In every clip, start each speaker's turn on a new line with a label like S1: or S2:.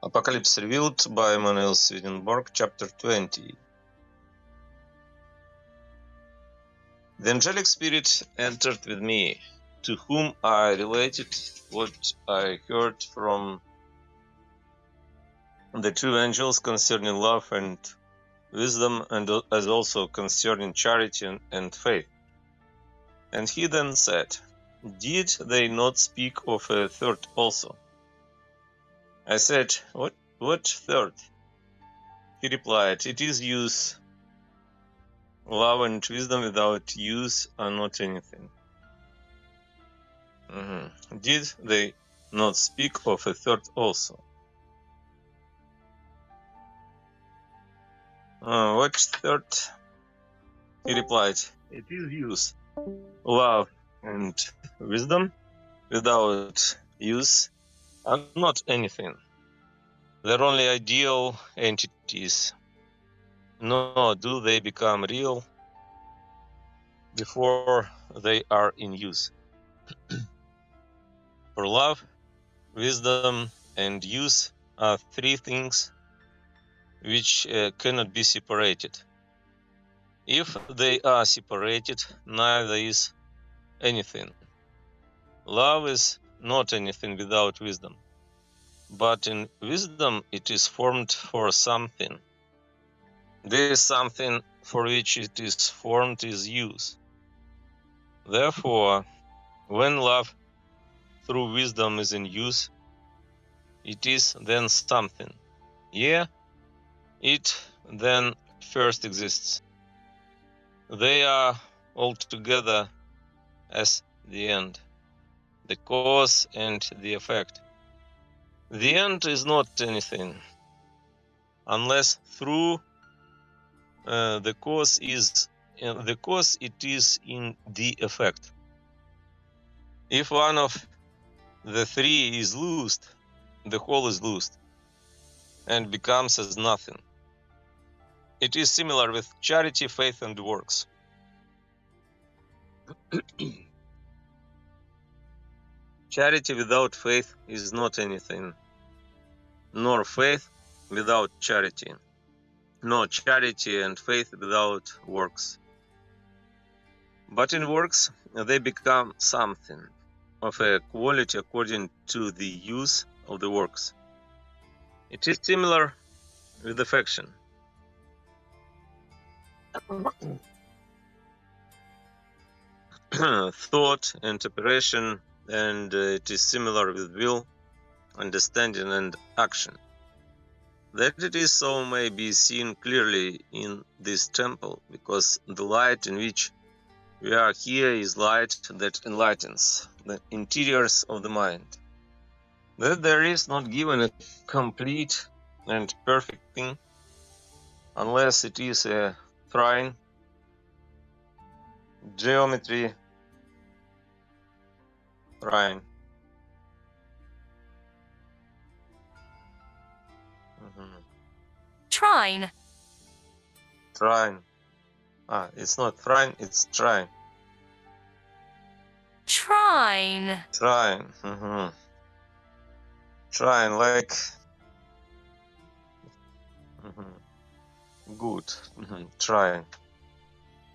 S1: Apocalypse Revealed by Manuel Swedenborg, Chapter 20. The angelic spirit entered with me, to whom I related what I heard from the two angels concerning love and wisdom, and as also concerning charity and faith. And he then said, "Did they not speak of a third also?" I said, What third?" He replied, "It is use. Love and wisdom without use are not anything." Did they not speak of a third also? What third? He replied, "It is use. Love and wisdom without use are not anything. They're only ideal entities, nor do they become real before they are in use. For love, wisdom, and use are three things which cannot be separated. If they are separated, neither is anything. Love is not anything without wisdom, but in wisdom it is formed for something. This something for which it is formed is use. Therefore, when love through wisdom is in use, it is then something. Yeah, it then first exists. They are altogether as the end, the cause and the effect. The end is not anything, unless through the cause it is in the effect. If one of the three is loosed, the whole is loosed and becomes as nothing. It is similar with charity, faith, and works. Charity without faith is not anything, nor faith without charity, nor charity and faith without works. But in works they become something of a quality according to the use of the works. It is similar with affection. Thought and operation, and it is similar with will, understanding, and action. That it is so may be seen clearly in this temple, because the light in which we are here is light that enlightens the interiors of the mind. That there is not given a complete and perfect thing, unless it is a trine, geometry, trine.
S2: Trine.
S1: Trine. It's not trine, it's trine.
S2: Trine.
S1: Trine. Trine, like good. Trine.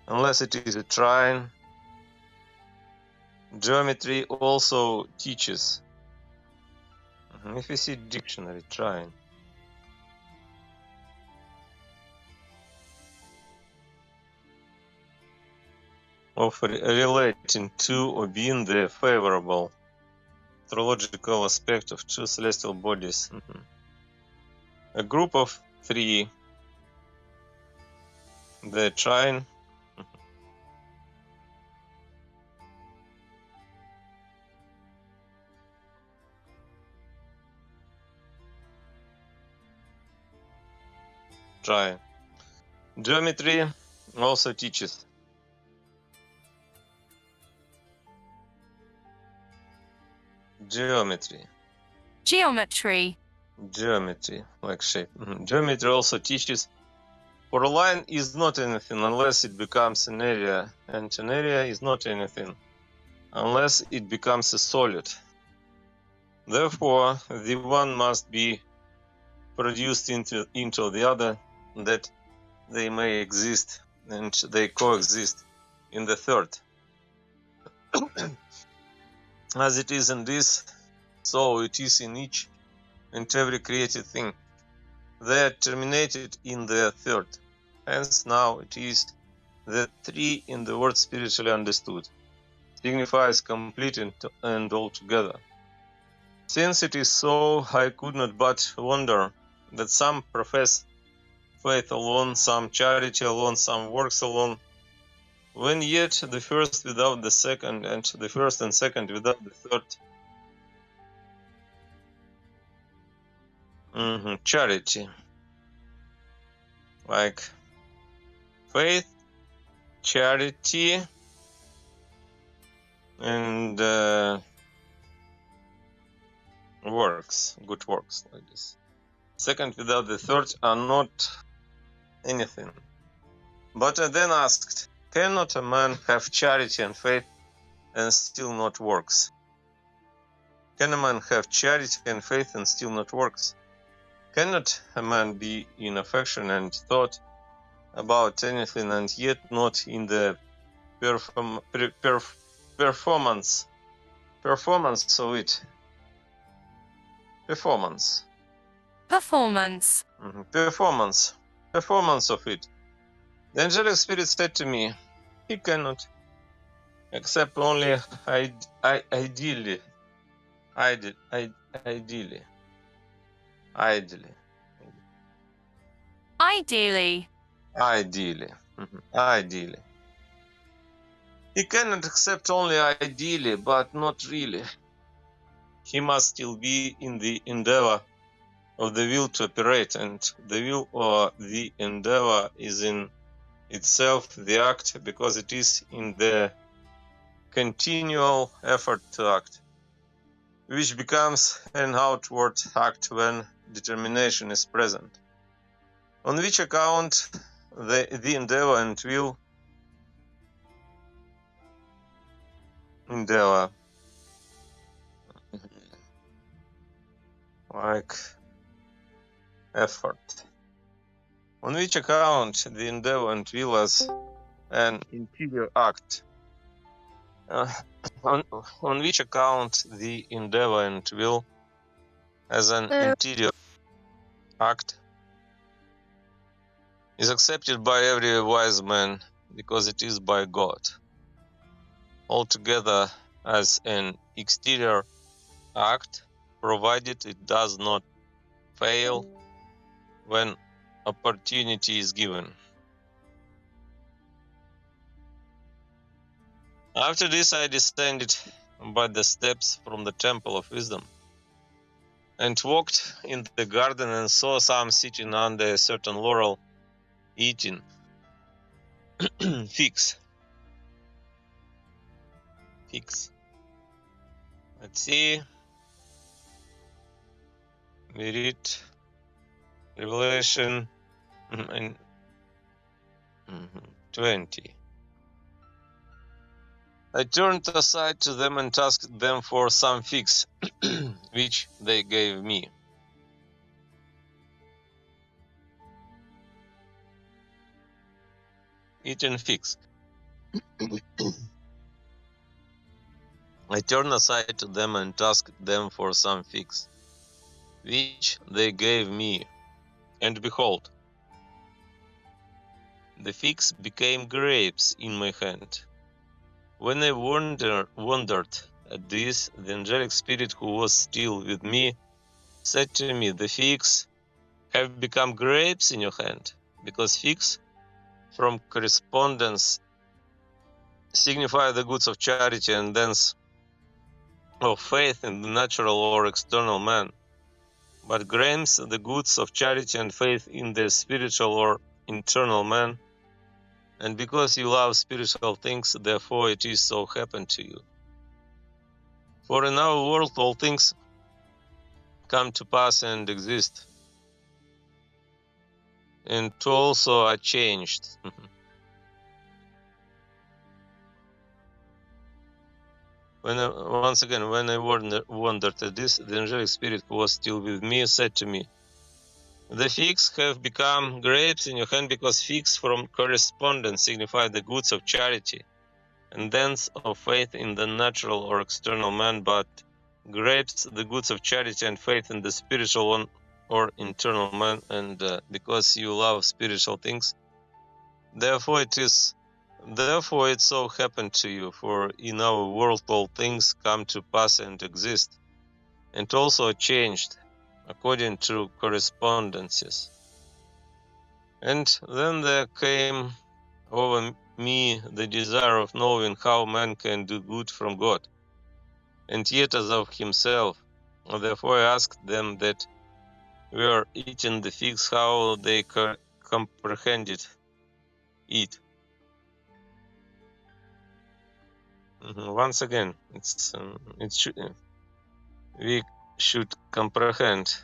S1: Unless it is a trine. Geometry also teaches. If you see dictionary, trine. Of relating to or being the favorable astrological aspect of two celestial bodies. A group of three, the trine, trine. Geometry also teaches. Geometry.
S2: Geometry.
S1: Geometry, like shape. Geometry also teaches. For a line is not anything unless it becomes an area, and an area is not anything unless it becomes a solid. Therefore, the one must be produced into the other, that they may exist and they coexist in the third. As it is in this, so it is in each and every created thing. They are terminated in the third. Hence now it is that three in the word spiritually understood signifies complete and altogether. Since it is so, I could not but wonder that some profess faith alone, some charity alone, some works alone, when yet the first without the second, and the first and second without the third. Charity, like faith, charity, and works, good works, like this. Second without the third are not anything. But I then asked, cannot a man have charity and faith and still not works? Can a man have charity and faith and still not works? Cannot a man be in affection and thought about anything and yet not in the performance of it? Performance. Performance of it. The angelic spirit said to me, he cannot, except only ideally. Ideally. Ideally. He cannot accept only ideally, but not really. He must still be in the endeavor of the will to operate, and the will or the endeavor is in itself the act, because it is in the continual effort to act, which becomes an outward act when determination is present. On which account the endeavor and will endeavor, like effort. On which account the endeavor and will as an interior act. On which account the endeavor and will as an interior act is accepted by every wise man, because it is by God. Altogether as an exterior act, provided it does not fail when opportunity is given. After this I descended by the steps from the temple of wisdom, and walked in the garden, and saw some sitting under a certain laurel, eating figs. Let's see. We read Revelation 20. I turned aside to them and asked them for some figs, which they gave me. Eating figs. I turned aside to them and asked them for some figs, which they gave me. And behold, the figs became grapes in my hand. When I wondered at this, the angelic spirit who was still with me said to me, the figs have become grapes in your hand, because figs from correspondence signify the goods of charity and thence of faith in the natural or external man, but grapes the goods of charity and faith in the spiritual or internal man. And because you love spiritual things, therefore it is so happened to you. For in our world all things come to pass and exist, and also are changed. Once again, when I wondered at this, the angelic spirit who was still with me said to me, "The figs have become grapes in your hand because figs from correspondence signify the goods of charity, and thence of faith in the natural or external man, but grapes the goods of charity and faith in the spiritual one or internal man, and because you love spiritual things, therefore it so happened to you, for in our world all things come to pass and exist, and also are changed according to correspondences. And then there came over me the desire of knowing how man can do good from God, and yet as of himself. Therefore I asked them that were eating the figs how they comprehended it. Once again, we should comprehend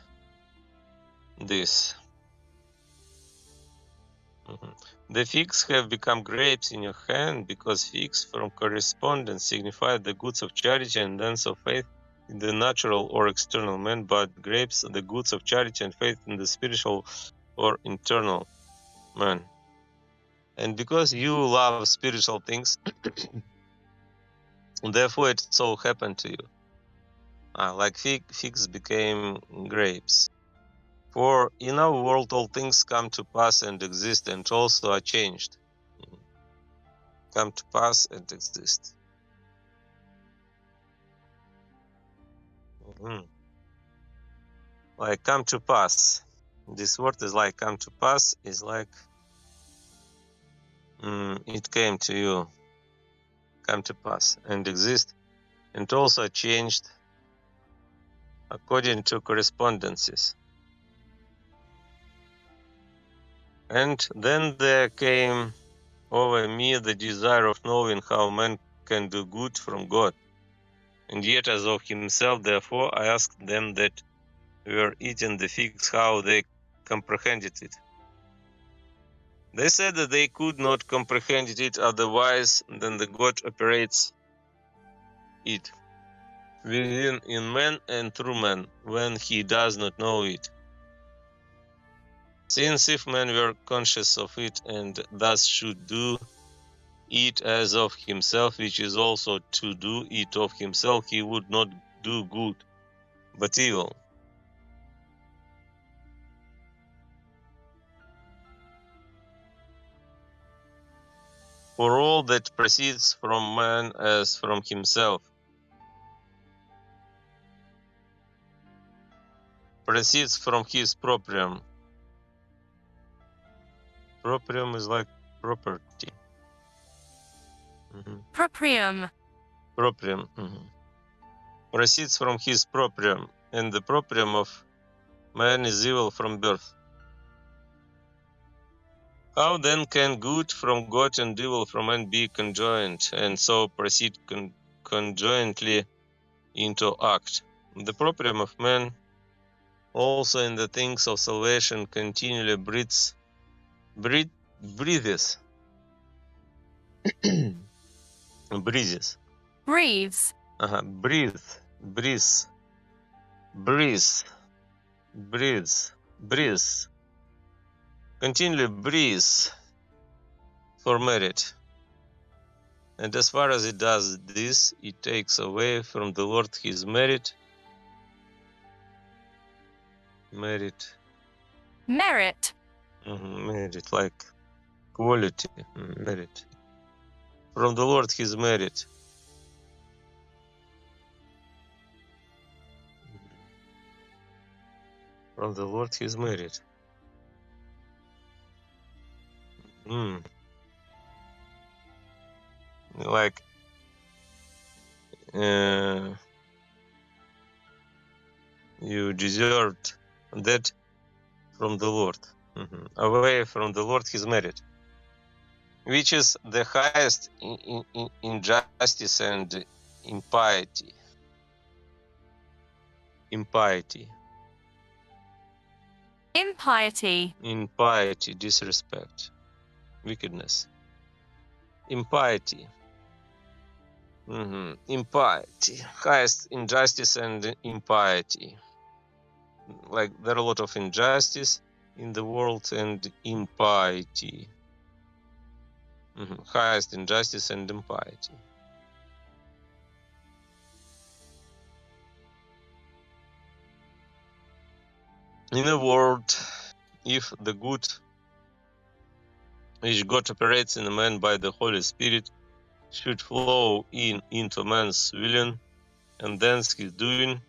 S1: this. The figs have become grapes in your hand because figs from correspondence signify the goods of charity and thence of faith in the natural or external man, but grapes the goods of charity and faith in the spiritual or internal man. And because you love spiritual things, therefore it so happened to you. Like figs became grapes. For in our world all things come to pass and exist and also are changed. Come to pass and exist. Like come to pass. This word is like come to pass, is like it came to you. Come to pass and exist and also changed according to correspondences. And then there came over me the desire of knowing how man can do good from God, and yet as of himself. Therefore I asked them that were eating the figs how they comprehended it. They said that they could not comprehend it otherwise than the God operates it within in man and through man when he does not know it. Since if man were conscious of it and thus should do it as of himself, which is also to do it of himself, he would not do good, but evil. For all that proceeds from man as from himself proceeds from his proprium. Proprium is like property.
S2: Proprium.
S1: Proprium. Proceeds from his proprium, and the proprium of man is evil from birth. How then can good from God and evil from man be conjoined, and so proceed conjointly into act? The proprium of man also in the things of salvation continually breathes. Breathes. Breathes.
S2: Breathes.
S1: Breathes. Continually breathes for merit. And as far as it does this, it takes away from the Lord his merit. Merit, like quality, merit. From the Lord his merit. From the Lord his merit. Like you deserved that from the Lord. Away from the Lord his merit, which is the highest in justice and impiety. Impiety, disrespect, wickedness. Impiety. Impiety, highest injustice and impiety. Like there are a lot of injustice in the world and impiety. Highest injustice and impiety. In a world, if the good which God operates in a man by the Holy Spirit should flow into man's willing and thence his doing,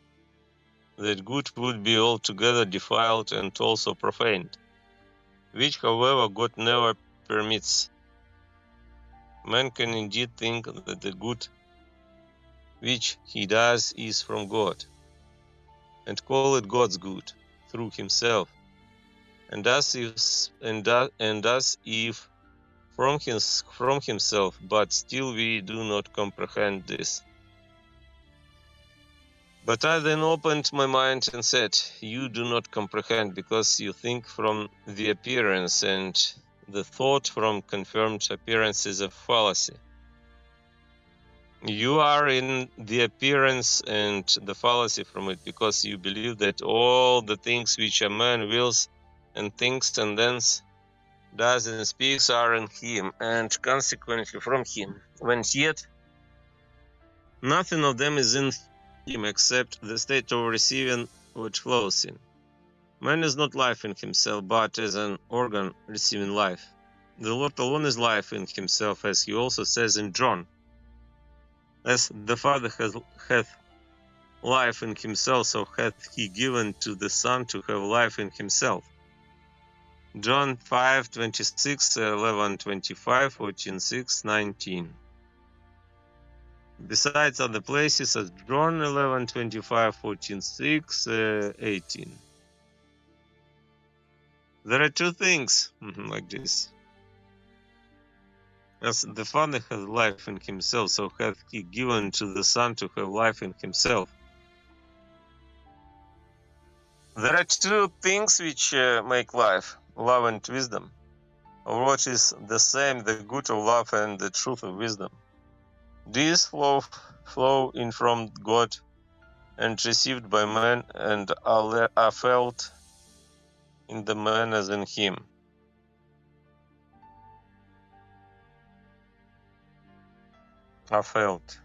S1: that good would be altogether defiled and also profaned, which, however, God never permits. Man can indeed think that the good which he does is from God, and call it God's good through himself, and as if from himself, but still we do not comprehend this. But I then opened my mind and said, you do not comprehend because you think from the appearance, and the thought from confirmed appearance is a fallacy. You are in the appearance and the fallacy from it because you believe that all the things which a man wills and thinks and thence does and speaks are in him and consequently from him, when yet nothing of them is in him except the state of receiving which flows in. Man is not life in himself, but is an organ receiving life. The Lord alone is life in himself, as he also says in John. As the Father hath life in himself, so hath he given to the Son to have life in himself. John 5:26, 11:25, 14:6, 19. Besides other places as John 11:25, 14:6, 18. There are two things like this. As the Father has life in himself, so hath he given to the Son to have life in himself. There are two things which make life, love and wisdom, or what is the same, the good of love and the truth of wisdom. These flow in from God and received by man and are felt in the man as in him. Are felt.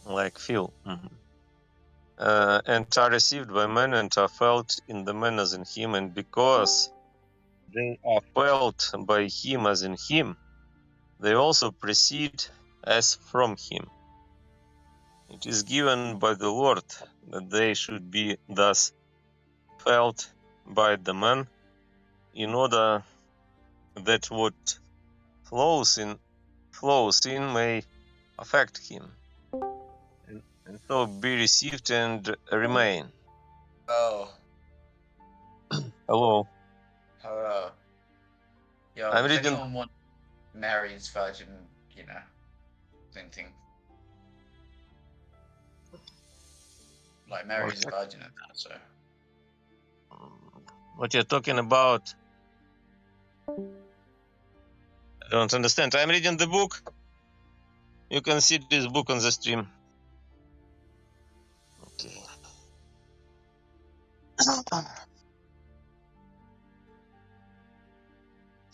S1: Like feel. And are received by man and are felt in the man as in him, and because they are felt by him as in him, they also proceed as from him. It is given by the Lord that they should be thus felt by the man, in order that what flows in may affect him, and so be received and remain.
S3: Oh,
S1: Hello.
S3: hello. Yo,
S1: I'm
S3: does
S1: reading.
S3: anyone want Mary's virgin, thing? Like Mary's virgin and that, so.
S1: What you're talking about? I don't understand. I'm reading the book. You can see this book on the stream. Okay.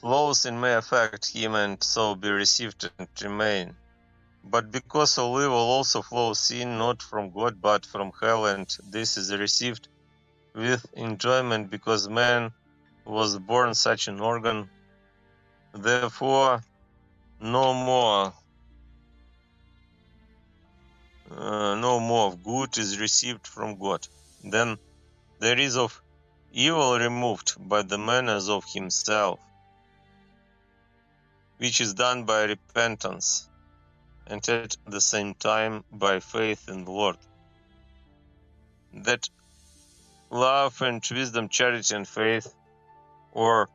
S1: Flows in may affect him and so be received and remain. But because of evil also flows in, not from God but from hell, and this is received with enjoyment because man was born such an organ. Therefore, no more of good is received from God. Then there is of evil removed by the man as of himself, which is done by repentance, and at the same time by faith in the Lord. That love and wisdom, charity and faith, or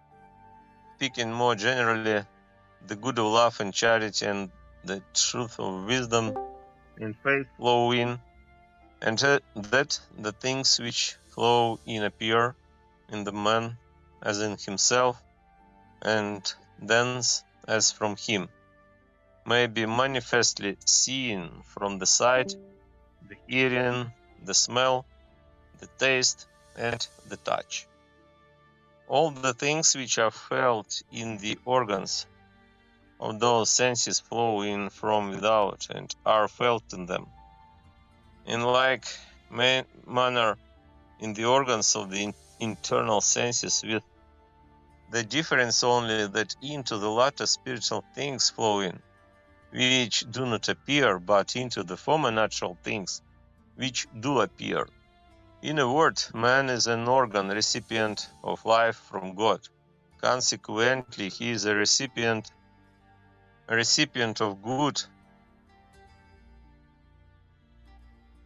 S1: speaking more generally, the good of love and charity and the truth of wisdom and faith flow in, and that the things which flow in appear in the man as in himself, and thence, as from him, may be manifestly seen from the sight, the hearing, the smell, the taste, and the touch. All the things which are felt in the organs of those senses flow in from without and are felt in them. In like manner, in the organs of the internal senses, with the difference only that into the latter spiritual things flow in, which do not appear, but into the former natural things, which do appear. In a word, man is an organ recipient of life from God. Consequently, he is a recipient of good,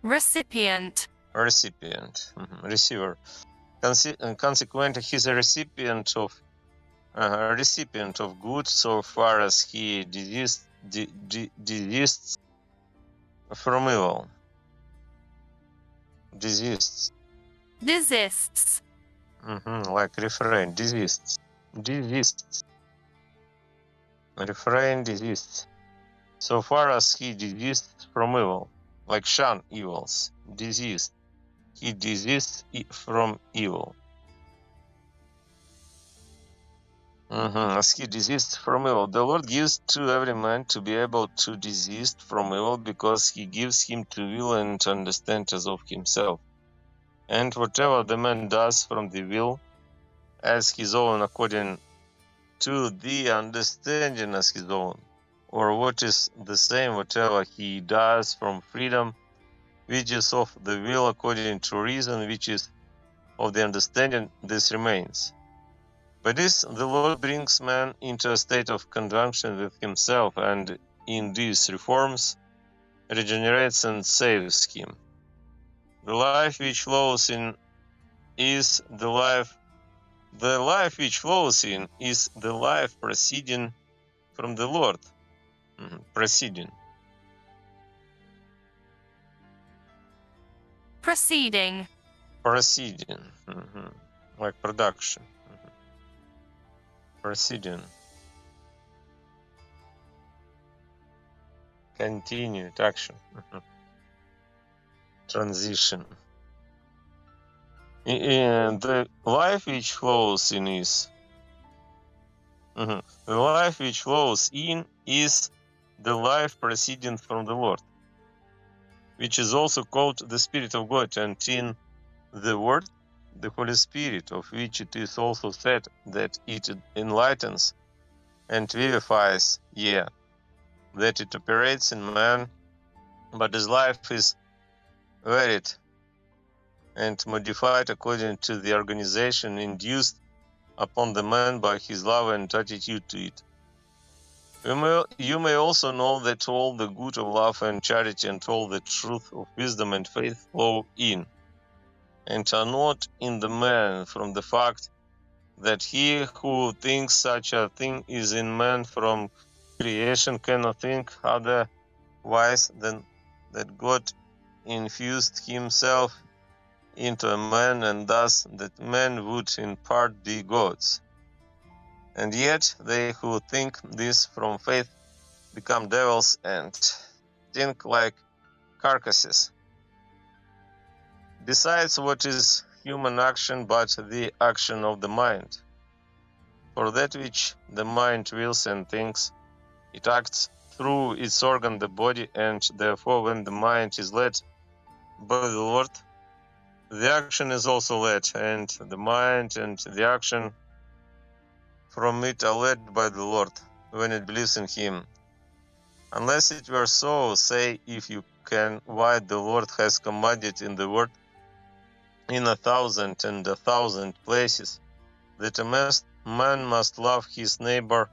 S1: receiver. Consequently, he is a recipient of good so far as he desists from evil. Desists. Like refrain. Desists. Refrain desists. So far as he desists from evil. Like shun evils. Desist. He desists from evil. As he desists from evil. The Lord gives to every man to be able to desist from evil, because he gives him to will and to understand as of himself. And whatever the man does from the will as his own, according to the understanding as his own, or what is the same, whatever he does from freedom, which is of the will according to reason, which is of the understanding, this remains. By this the Lord brings man into a state of conjunction with himself, and in these reforms regenerates and saves him. The life which flows in is the life which flows in is the life proceeding from the Lord. Proceeding. Like production. Proceeding. Continued action. Transition. And the life which flows in is the life which flows in is the life proceeding from the Lord, which is also called the Spirit of God, and in the Word, the Holy Spirit, of which it is also said that it enlightens and vivifies, that it operates in man, but his life is varied and modified according to the organization induced upon the man by his love and attitude to it. You may also know that all the good of love and charity and all the truth of wisdom and faith flow in, and are not in the man from the fact that he who thinks such a thing is in man from creation cannot think otherwise than that God infused himself into a man, and thus that men would in part be gods. And yet they who think this from faith become devils and think like carcasses. Besides, what is human action but the action of the mind? For that which the mind wills and thinks, it acts through its organ, the body, and therefore when the mind is led by the Lord, the action is also led, and the mind and the action from it are led by the Lord when it believes in Him. Unless it were so, say if you can, why the Lord has commanded in the Word in 1,000 places that a man must love his neighbor,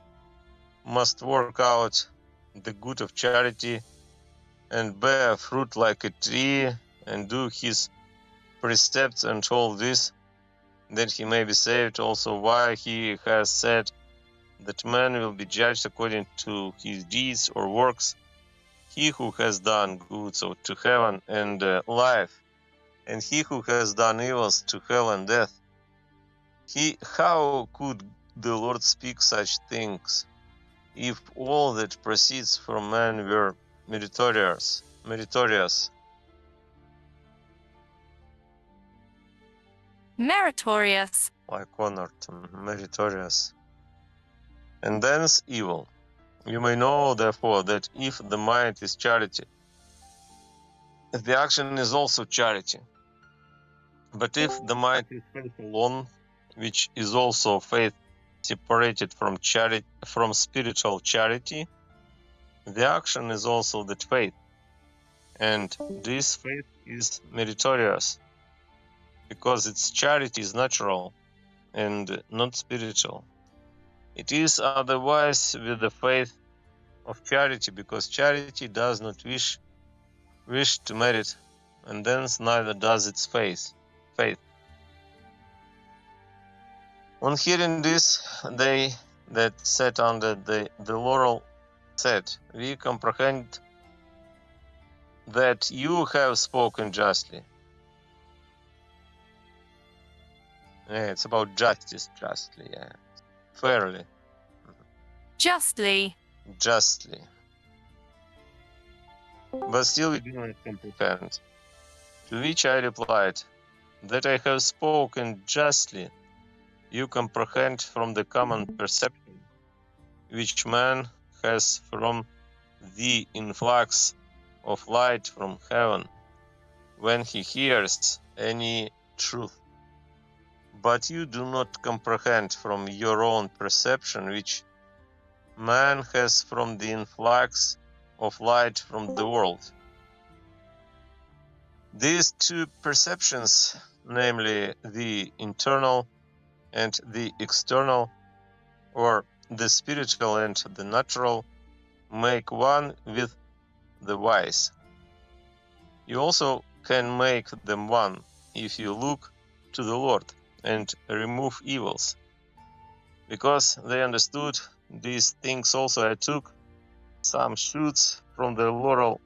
S1: must work out the good of charity, and bear fruit like a tree, and do his precepts and all this, that he may be saved. Also, why he has said that man will be judged according to his deeds or works, he who has done good so to heaven and life, and he who has done evils to hell and death. How could the Lord speak such things, if all that proceeds from man were meritorious,
S2: Meritorious.
S1: like honored, meritorious, and thence evil. You may know, therefore, that if the mind is charity, the action is also charity. But if the mind is faith alone, which is also faith separated from charity, from spiritual charity, the action is also that faith, and this faith is meritorious, because its charity is natural and not spiritual. It is otherwise with the faith of charity, because charity does not wish to merit, and thence neither does its faith. On hearing this, they that sat under the laurel said, "We comprehend that you have spoken justly." Yeah, it's about justice, justly, yeah. Fairly,
S2: Justly.
S1: justly. But still we do not comprehend. To which I replied, that I have spoken justly, you comprehend from the common perception which man has from the influx of light from heaven when he hears any truth. But you do not comprehend from your own perception which man has from the influx of light from the world. These two perceptions, namely the internal and the external, or the spiritual and the natural, make one with the wise. You also can make them one if you look to the Lord and remove evils. Because they understood these things also, I took some shoots from the laurel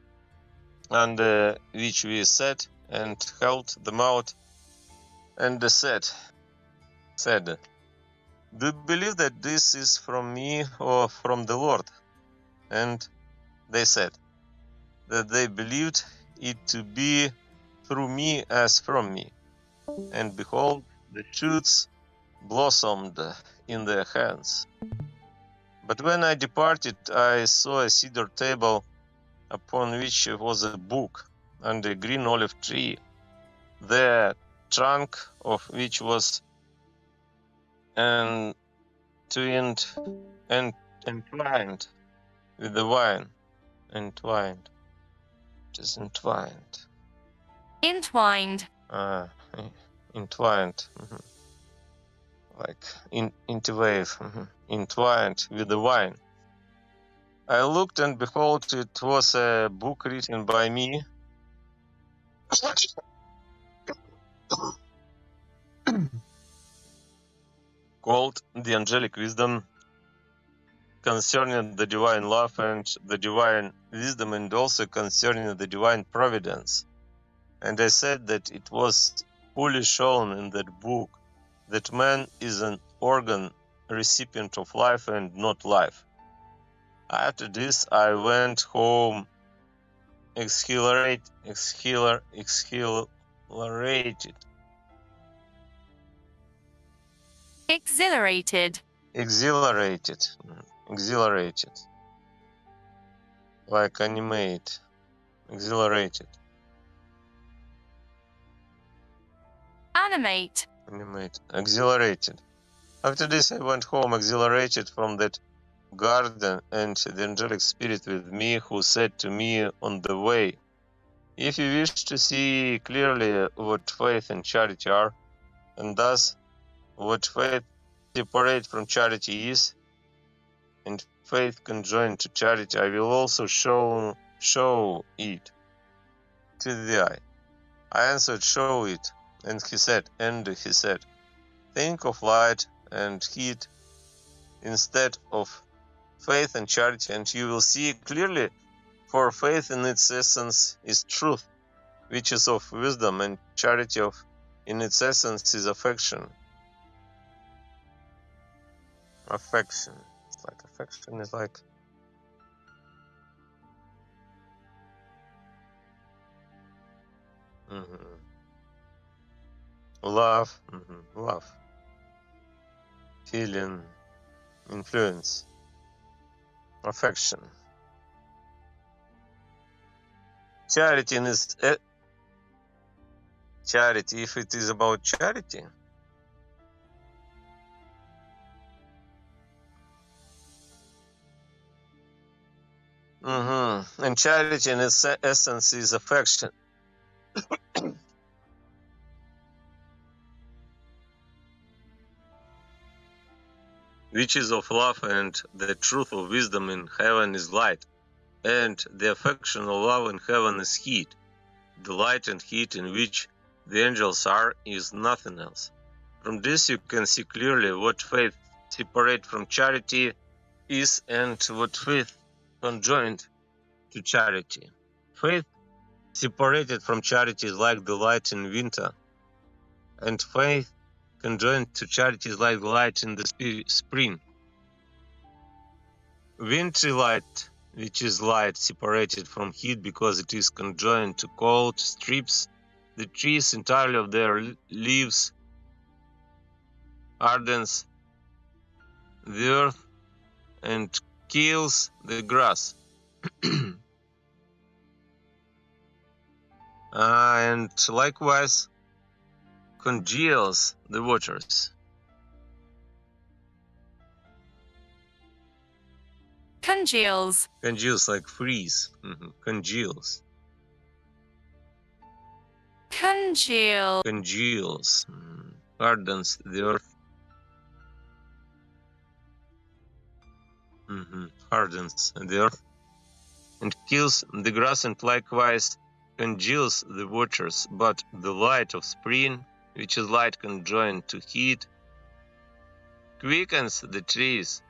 S1: under which we sat and held them out and said, "Do you believe that this is from me or from the Lord?" And they said that they believed it to be through me as from me. And behold, the shoots blossomed in their hands. But when I departed, I saw a cedar table upon which was a book and a green olive tree, the trunk of which was entwined with the vine. Entwined. It is entwined.
S2: Entwined.
S1: Entwined. Like interwave. Entwined with the vine. I looked, and behold, it was a book written by me, called The Angelic Wisdom, concerning the divine love and the divine wisdom, and also concerning the divine providence. And I said that it was fully shown in that book that man is an organ recipient of life and not life. After this, I went home exhilarated,
S2: Exhilarated.
S1: exhilarated, like animate, exhilarated,
S2: Animate.
S1: exhilarated. After this, I went home exhilarated from that garden, and the angelic spirit with me, who said to me on the way, "If you wish to see clearly what faith and charity are, and thus what faith separate from charity is, and faith conjoined to charity, I will also show it to the eye." I answered, "Show it." And he said, "Think of light and heat instead of faith and charity, and you will see clearly, for faith in its essence is truth, which is of wisdom, and charity in its essence is affection." Affection. It's like affection is like love, love, feeling, influence, affection. Charity is charity. If it is about charity, and charity in its essence is affection. Which is of love, and the truth of wisdom in heaven is light, and the affection of love in heaven is heat. The light and heat in which the angels are is nothing else. From this you can see clearly what faith separate from charity is and what faith conjoined to charity. Faith separated from charity is like the light in winter, and faith conjoined to charity is like the light in the spring. Wintry light, which is light separated from heat because it is conjoined to cold, strips the trees entirely of their leaves, hardens the earth, and kills the grass. And likewise congeals the waters.
S2: Congeals.
S1: Congeals like freeze. Congeals.
S2: Congeal.
S1: Congeals. Hardens the earth. Hardens the earth and kills the grass, and likewise congeals the waters. But the light of spring, which is light conjoined to heat, quickens the trees.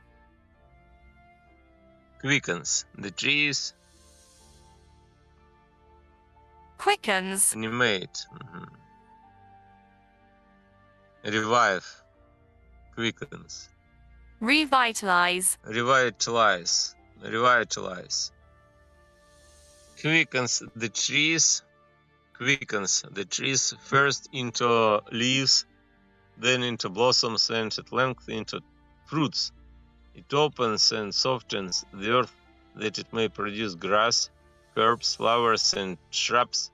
S1: Quickens the trees.
S2: Quickens.
S1: Animate. Revive. Quickens.
S2: Revitalize.
S1: Revitalize. Revitalize. Quickens the trees. Quickens the trees first into leaves, then into blossoms, and at length into fruits. It opens and softens the earth that it may produce grass, herbs, flowers, and shrubs,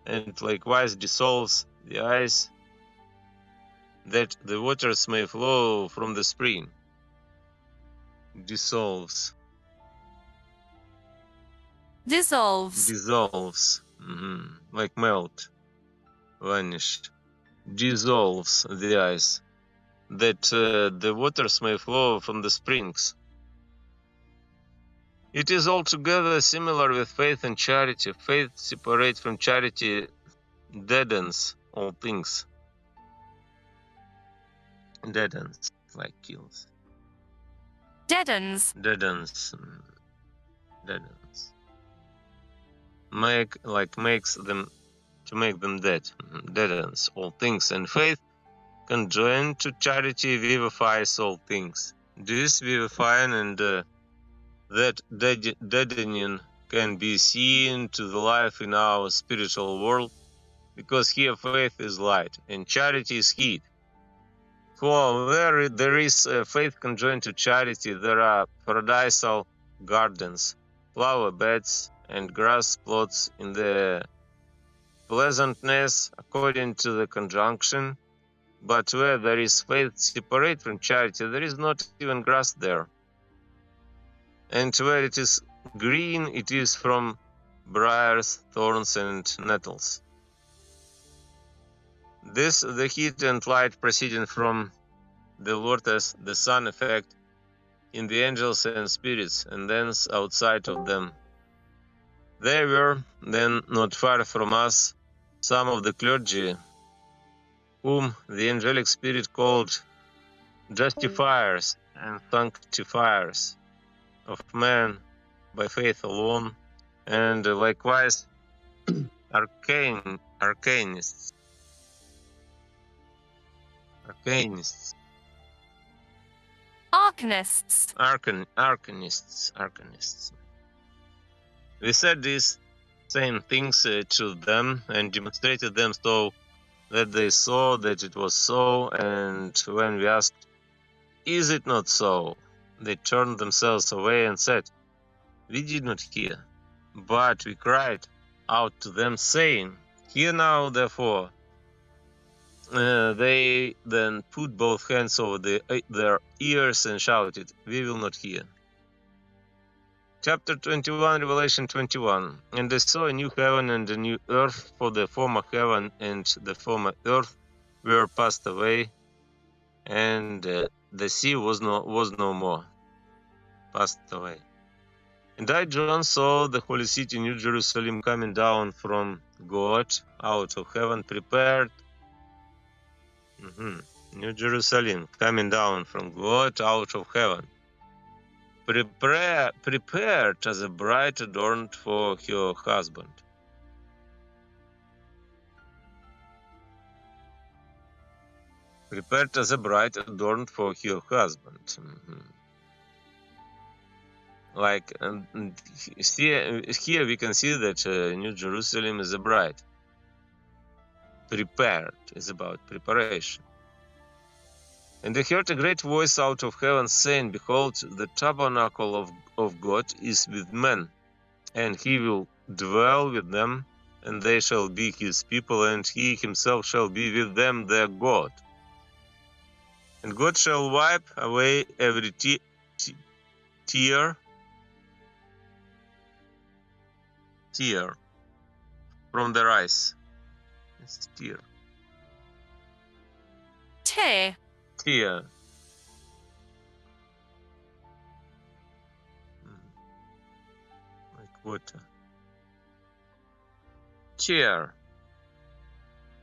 S1: and likewise dissolves the ice that the waters may flow from the spring. Dissolves.
S2: Dissolves.
S1: Dissolves. Like melt. Vanish. Dissolves the ice that the waters may flow from the springs. It is altogether similar with faith and charity. Faith separate from charity deadens all things. Deadens, like kills.
S2: Deadens.
S1: Deadens. Deadens. Makes them to make them dead. Deadens all things, and faith conjoined to charity vivifies all things. This vivifying and that deadening can be seen to the life in our spiritual world, because here faith is light and charity is heat. For where there is faith conjoined to charity, there are paradisal gardens, flower beds, and grass plots in the pleasantness according to the conjunction. But where there is faith separate from charity, there is not even grass there. And where it is green, it is from briars, thorns, and nettles. This the heat and light proceeding from the Lord as the sun effect in the angels and spirits, and thence outside of them. There were then not far from us some of the clergy, whom the angelic spirit called justifiers and sanctifiers of man by faith alone, and likewise arcanists.
S2: Arcanists.
S1: Arcanists. We said these same things to them and demonstrated them so that they saw that it was so, and when we asked, "Is it not so?" they turned themselves away and said, "We did not hear." But we cried out to them, saying, "Hear now, therefore." They then put both hands over their ears and shouted, "We will not hear." Chapter 21, Revelation 21. And I saw a new heaven and a new earth, for the former heaven and the former earth were passed away, and the sea was no more. Passed away. And I, John, saw the holy city, New Jerusalem, coming down from God out of heaven, prepared. New Jerusalem, coming down from God out of heaven, prepared as a bride adorned for her husband. Prepared as a bride adorned for her husband. Like here we can see that New Jerusalem is a bride. Prepared is about preparation. And I heard a great voice out of heaven saying, "Behold, the tabernacle of God is with men, and he will dwell with them, and they shall be his people, and he himself shall be with them their God. And God shall wipe away every tear from their eyes." It's tear. Tear. Like water. Tear.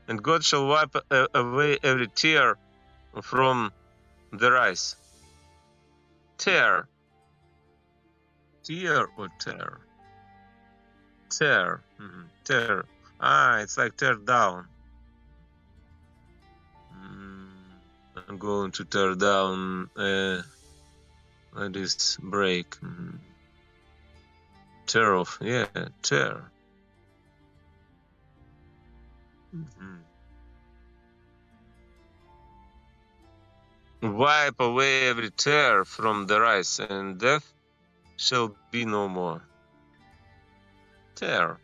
S1: And God shall wipe away every tear from their eyes. Tear. Tear or tear? Tear. Tear. It's like tear down. I'm going to tear down this break. Tear off. Yeah, tear. Wipe away every tear from their eyes, and death shall be no more. Tear.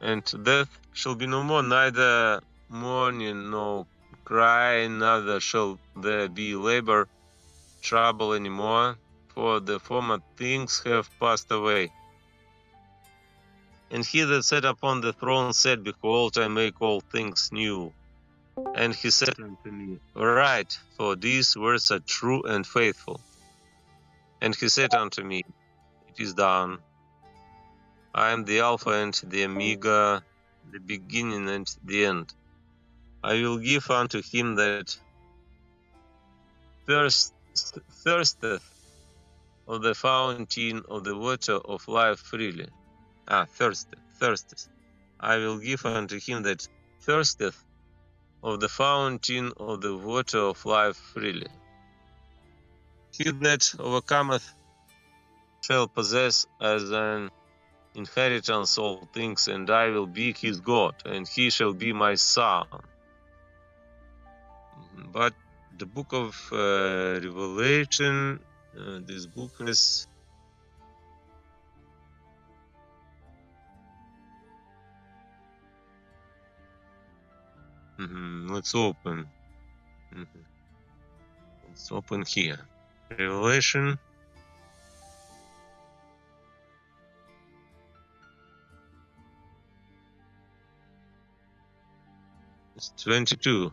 S1: And death shall be no more, neither mourning nor crying, neither shall there be labor, trouble any more, for the former things have passed away. And he that sat upon the throne said, "Behold, I make all things new." And he said unto me, "Write, for these words are true and faithful." And he said unto me, "It is done. I am the Alpha and the Omega, the beginning and the end. I will give unto him that thirsteth of the fountain of the water of life freely." Thirsteth. I will give unto him that thirsteth of the fountain of the water of life freely. He that overcometh shall possess as an inheritance all things, and I will be his God, and he shall be my son. But the book of Revelation, this book is let's open. Let's open here. Revelation. It's 22.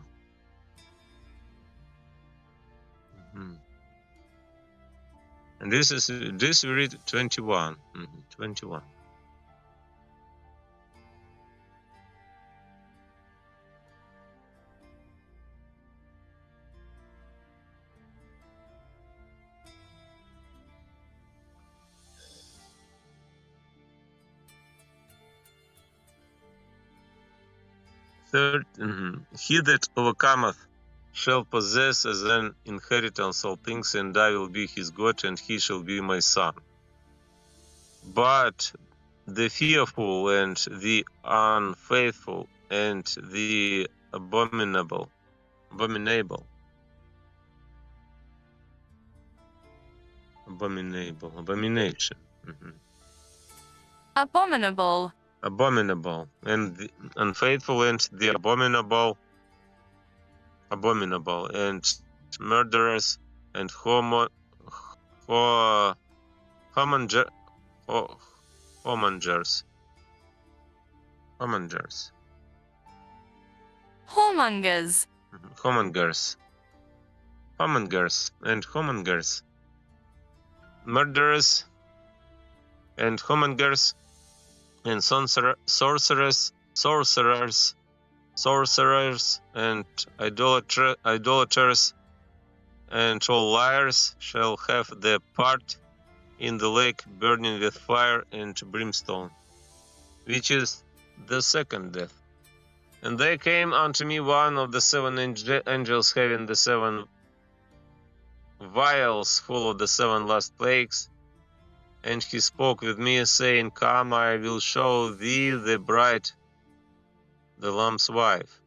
S1: And this we read 21. 21. He that overcometh shall possess as an inheritance all things, and I will be his God, and he shall be my son. But the fearful and the unfaithful and the abominable, abomination, mhm,
S2: Abominable.
S1: abominable, and the unfaithful and the abominable, and murderers and ho, homonger, ho, homongers, homongers,
S2: Whoremongers.
S1: homongers, and homongers, murderers and homongers, and sorcerers, and idolaters, and all liars shall have their part in the lake burning with fire and brimstone, which is the second death. And there came unto me one of the seven angels having the seven vials full of the seven last plagues, and he spoke with me, saying, Come, I will show thee the bride, the Lamb's wife.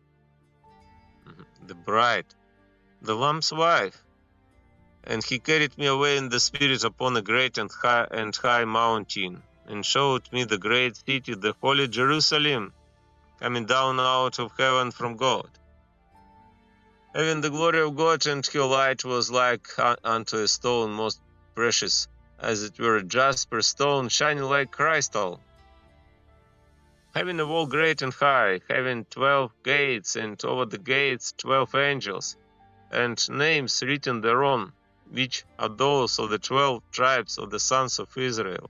S1: The bride, the Lamb's wife. And he carried me away in the spirit upon a great and high mountain, and showed me the great city, the holy Jerusalem, coming down out of heaven from God, having the glory of God, and her light was like unto a stone most precious, as it were a jasper stone, shining like crystal, having a wall great and high, having 12 gates, and over the gates 12 angels, and names written thereon, which are those of the 12 tribes of the sons of Israel.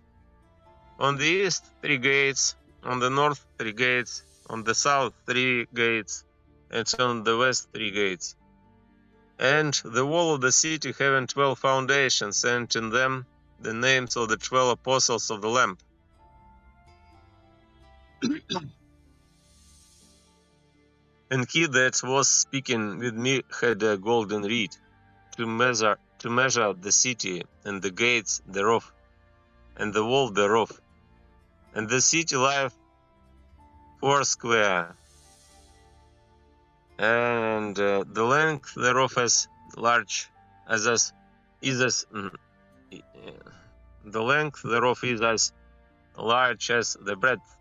S1: On the east 3 gates, on the north 3 gates, on the south 3 gates, and on the west 3 gates. And the wall of the city having 12 foundations, and in them the names of the 12 apostles of the Lamb. And he that was speaking with me had a golden reed, to measure the city, and the gates thereof, and the wall thereof. And the city lieth foursquare, and the length thereof as large as the length thereof is as large as the breadth.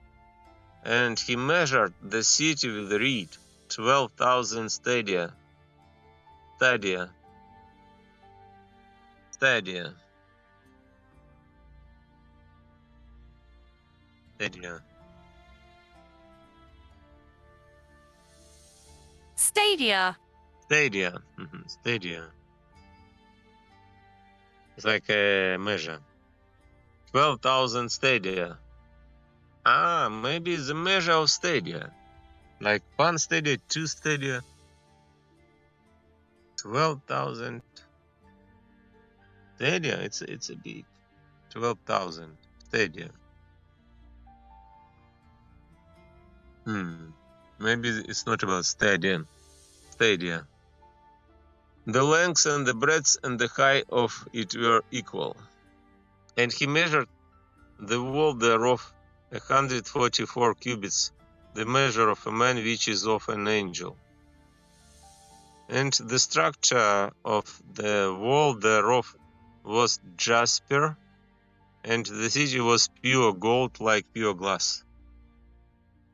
S1: And he measured the city with the reed, 12,000 stadia. Stadia. Stadia. Stadia.
S2: Stadia.
S1: Stadia. Stadia. It's like a measure. 12,000 stadia. Ah, maybe it's a measure of stadia. Like 1 stadia, 2 stadia. 12,000 stadia. It's a big. 12,000 stadia. Maybe it's not about stadia. Stadia. The length and the breadth and the height of it were equal. And he measured the wall thereof 144 cubits, the measure of a man which is of an angel. And the structure of the wall thereof was jasper, and the city was pure gold like pure glass.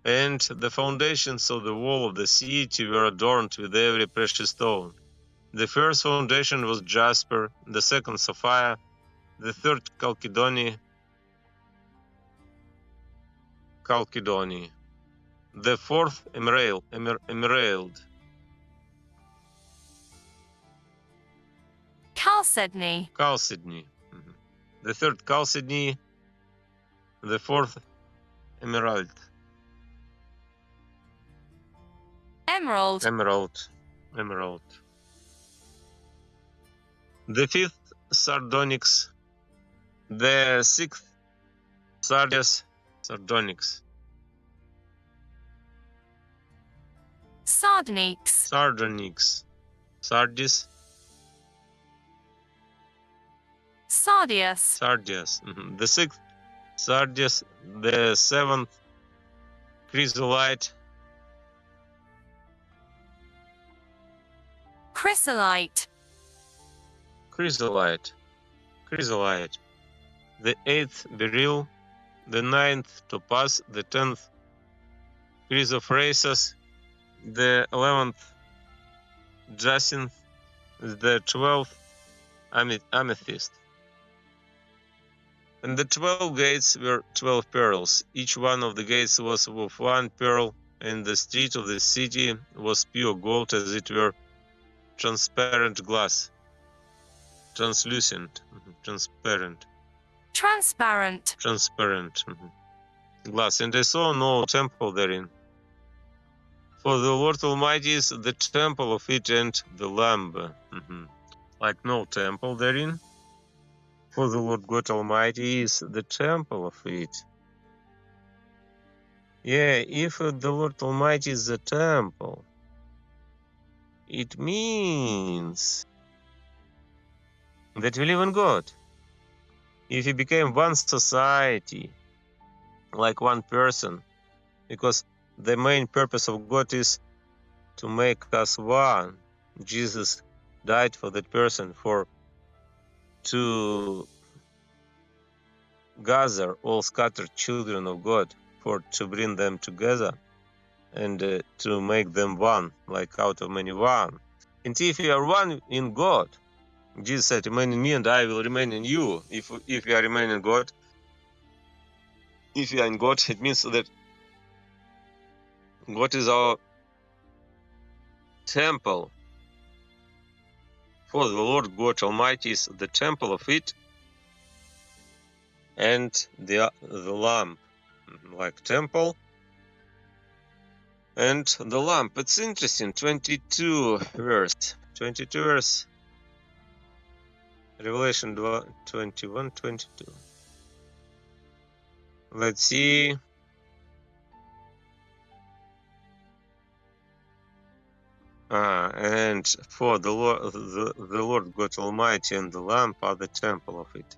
S1: And the foundations of the wall of the city were adorned with every precious stone. The first foundation was jasper, the second sapphire, the third chalcedony, the fourth emerald,
S2: Chalcedony.
S1: the third chalcedony, the fourth emerald,
S2: Emerald.
S1: The fifth sardonyx, the sixth sardonyx,
S2: Sardonyx.
S1: Sardis,
S2: Sardius.
S1: Sardius. The sixth, Sardius. The seventh, Chrysolite,
S2: Chrysolite.
S1: Chrysolite, Chrysolite. The eighth, Beryl. The ninth, Topaz. The 10th, Chrysoprasus. The 11th, Jacinth. The 12th, Amethyst. And the 12 gates were 12 pearls. Each one of the gates was of one pearl, and the street of the city was pure gold, as it were transparent glass. Translucent. Transparent.
S2: Transparent.
S1: Transparent. Glass. And I saw no temple therein. For the Lord Almighty is the temple of it and the Lamb. Like no temple therein. For the Lord God Almighty is the temple of it. Yeah, if the Lord Almighty is the temple, it means that we live in God. If we became one society, like one person, because the main purpose of God is to make us one. Jesus died for that person, to gather all scattered children of God, to bring them together and to make them one, like out of many one. And if you are one in God, Jesus said, "Remain in me, and I will remain in you." If you are remaining in God, if you are in God, it means that God is our temple. For the Lord God Almighty is the temple of it, and the lamp, like temple and the lamp. It's interesting. 22 verse. Revelation 21, 22. Let's see. And for the Lord God Almighty and the lamp are the temple of it.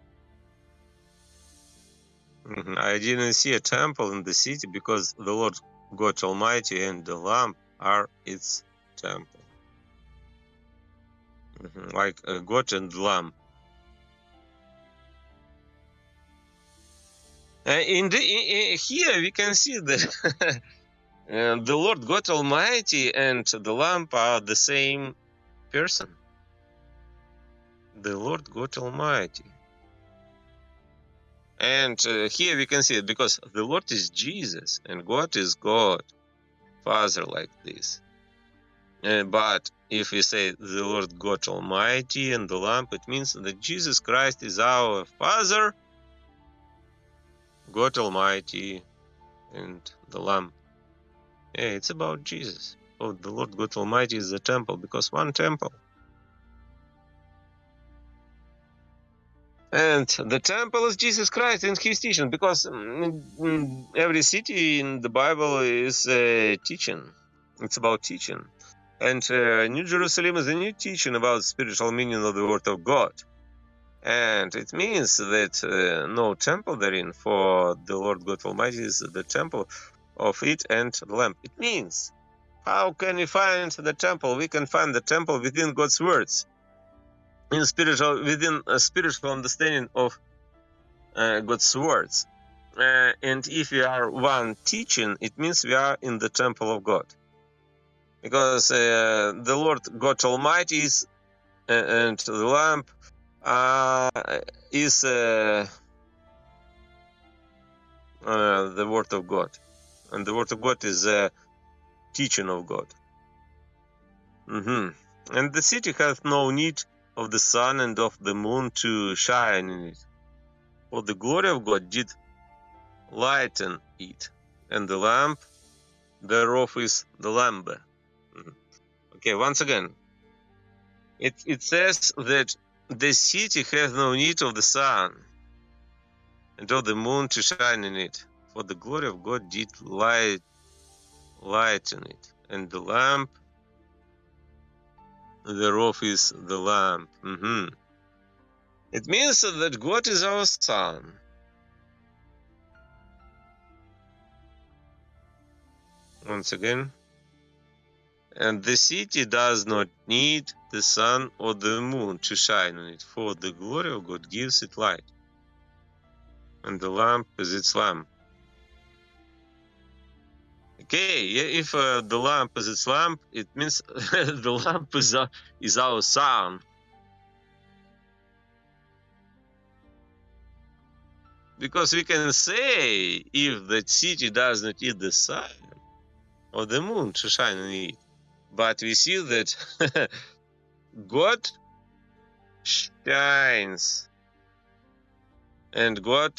S1: I didn't see a temple in the city because the Lord God Almighty and the lamp are its temple. Like God and lamb. Here we can see that the Lord God Almighty and the lamb are the same person. The Lord God Almighty. And here we can see it because the Lord is Jesus and God is God, Father, like this. But if we say the Lord God Almighty and the Lamb, it means that Jesus Christ is our Father, God Almighty, and the Lamb. Yeah, it's about Jesus. Oh, the Lord God Almighty is the temple because one temple. And the temple is Jesus Christ and his teaching, because every city in the Bible is teaching. It's about teaching. And New Jerusalem is a new teaching about spiritual meaning of the Word of God. And it means that no temple therein, for the Lord God Almighty is the temple of it and the Lamb. It means, how can we find the temple? We can find the temple within God's words, within a spiritual understanding of God's words. And if we are one teaching, it means we are in the temple of God. Because the Lord God Almighty is, and the Lamb is the Word of God. And the Word of God is the teaching of God. And the city hath no need of the sun and of the moon to shine in it. For the glory of God did lighten it, and the lamp thereof is the Lamb. Okay, once again, it says that the city hath no need of the sun and of the moon to shine in it, for the glory of God did lighten it, and the lamp thereof is the lamp. It means that God is our sun. Once again. And the city does not need the sun or the moon to shine on it, for the glory of God gives it light. And the lamp is its lamp. Okay, if the lamp is its lamp, it means the lamp is our sun. Because we can say if the city does not need the sun or the moon to shine on it, but we see that God shines, and God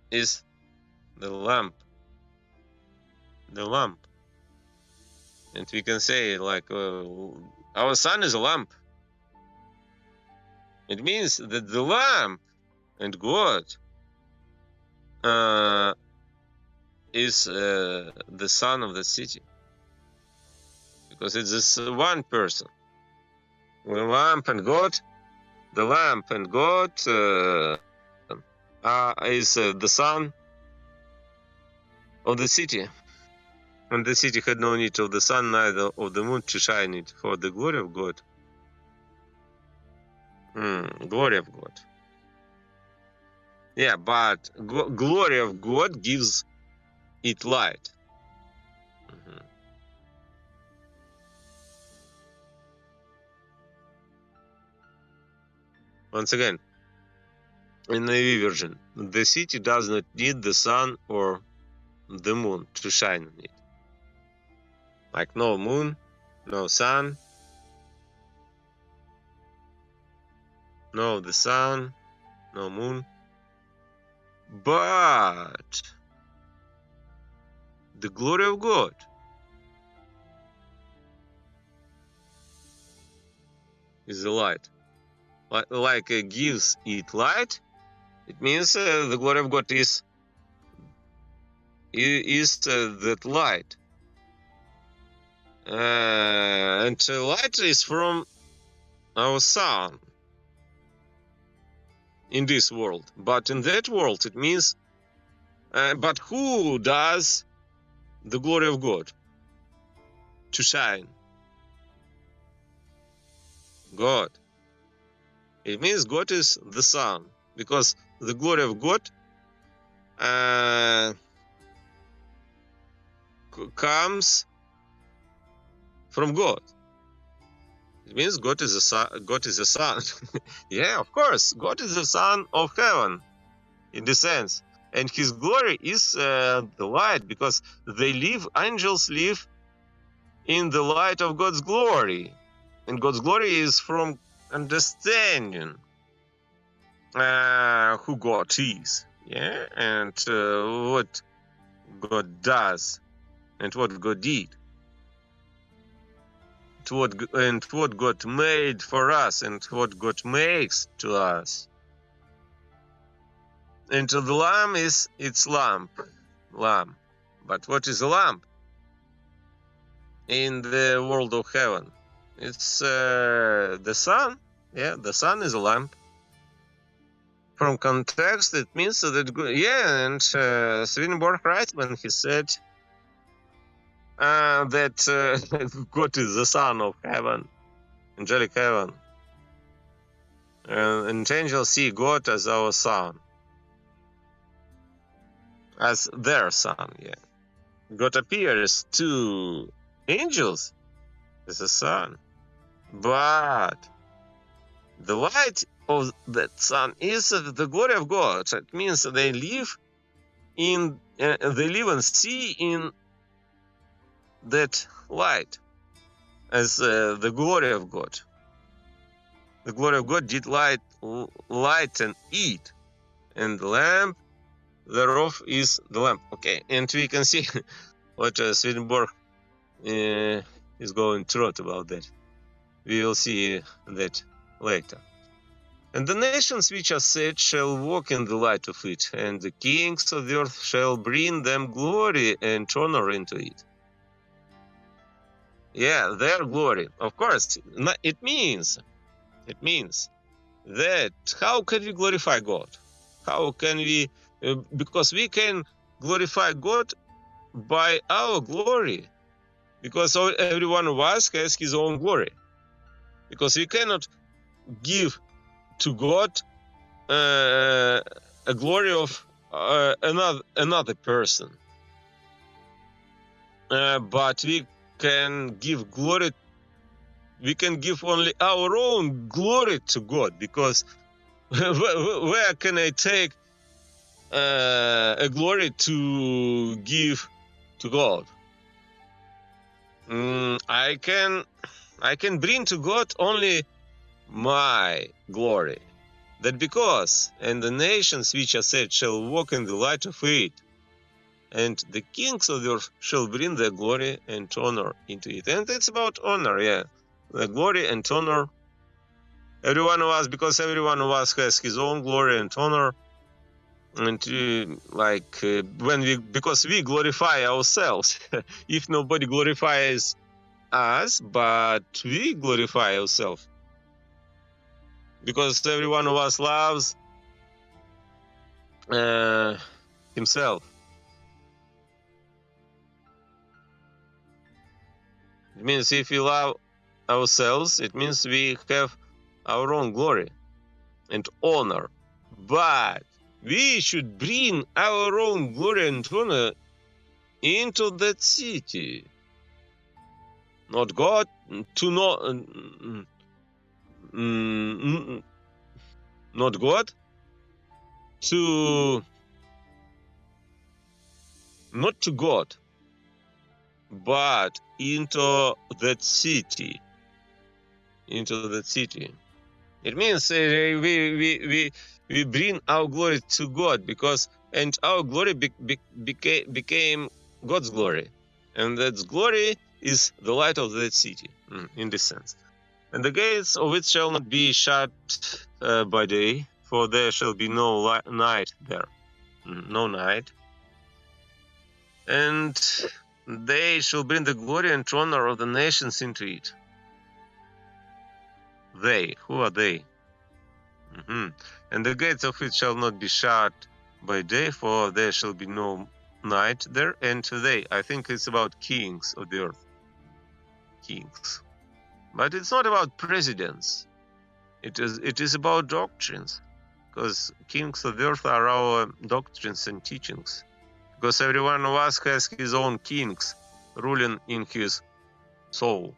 S1: is the lamp. The lamp. And we can say like our sun is a lamp. It means that the lamp and God is the son of the city, because it's this one person. The lamp and God, the lamp and God is the son of the city. And the city had no need of the sun, neither of the moon to shine it, for the glory of God. Glory of God. Yeah, but glory of God gives it light. Once again, in the version, the city does not need the sun or the moon to shine on it. Like no moon, no sun, no the sun, no moon. But the glory of God is the light. Like gives it light, it means the glory of God is that light. And light is from our sun in this world. But in that world, it means, but who does the glory of God to shine? God. It means God is the sun, because the glory of God comes from God. It means God is the sun. God is the sun. Yeah, of course, God is the son of heaven, in the sense, and His glory is the light, because angels live in the light of God's glory, and God's glory is from understanding who God is, yeah, and what God does, and what God did, and what God made for us, and what God makes to us. And the lamp is its lamp. But what is a lamp in the world of heaven? It's the sun. Yeah, the sun is a lamp. From context, it means that, yeah, and Swedenborg writes when he said that God is the son of heaven, angelic heaven. And angels see God as our son, as their son, yeah. God appears to angels as a son, but the light of that sun is the glory of God. It means they live and see in that light as the glory of God. The glory of God did lighten it, and the lamp thereof is the lamp. Okay, and we can see what Swedenborg is going through about that. We will see that later. And the nations which are set shall walk in the light of it, and the kings of the earth shall bring them glory and honor into it. Yeah, their glory. Of course, it means that how can we glorify God? How can we? Because we can glorify God by our glory, because every one of us has his own glory. Because we cannot give to God a glory of another person, but we can give glory. We can give only our own glory to God, because where can I take a glory to give to God? I can bring to God only my glory. That because, and the nations which are said shall walk in the light of it, and the kings of the earth shall bring their glory and honor into it. And it's about honor, yeah. The glory and honor. Every one of us, because every one of us has his own glory and honor. And because we glorify ourselves. If nobody glorifies us, but we glorify ourselves. Because every one of us loves himself. It means if we love ourselves, it means we have our own glory and honor. But we should bring our own glory and honor into that city. Not God to not God to not to God, but into that city. Into that city. It means we bring our glory to God, because and our glory became God's glory, and that glory is the light of that city, in this sense. And the gates of it shall not be shut by day, for there shall be no night there, no night. And they shall bring the glory and honor of the nations into it. They, who are they? And the gates of it shall not be shut by day, for there shall be no night there. And they, I think it's about kings of the earth. Kings. But it's not about presidents. It is about doctrines. Because kings of the earth are our doctrines and teachings. Because every one of us has his own kings ruling in his soul.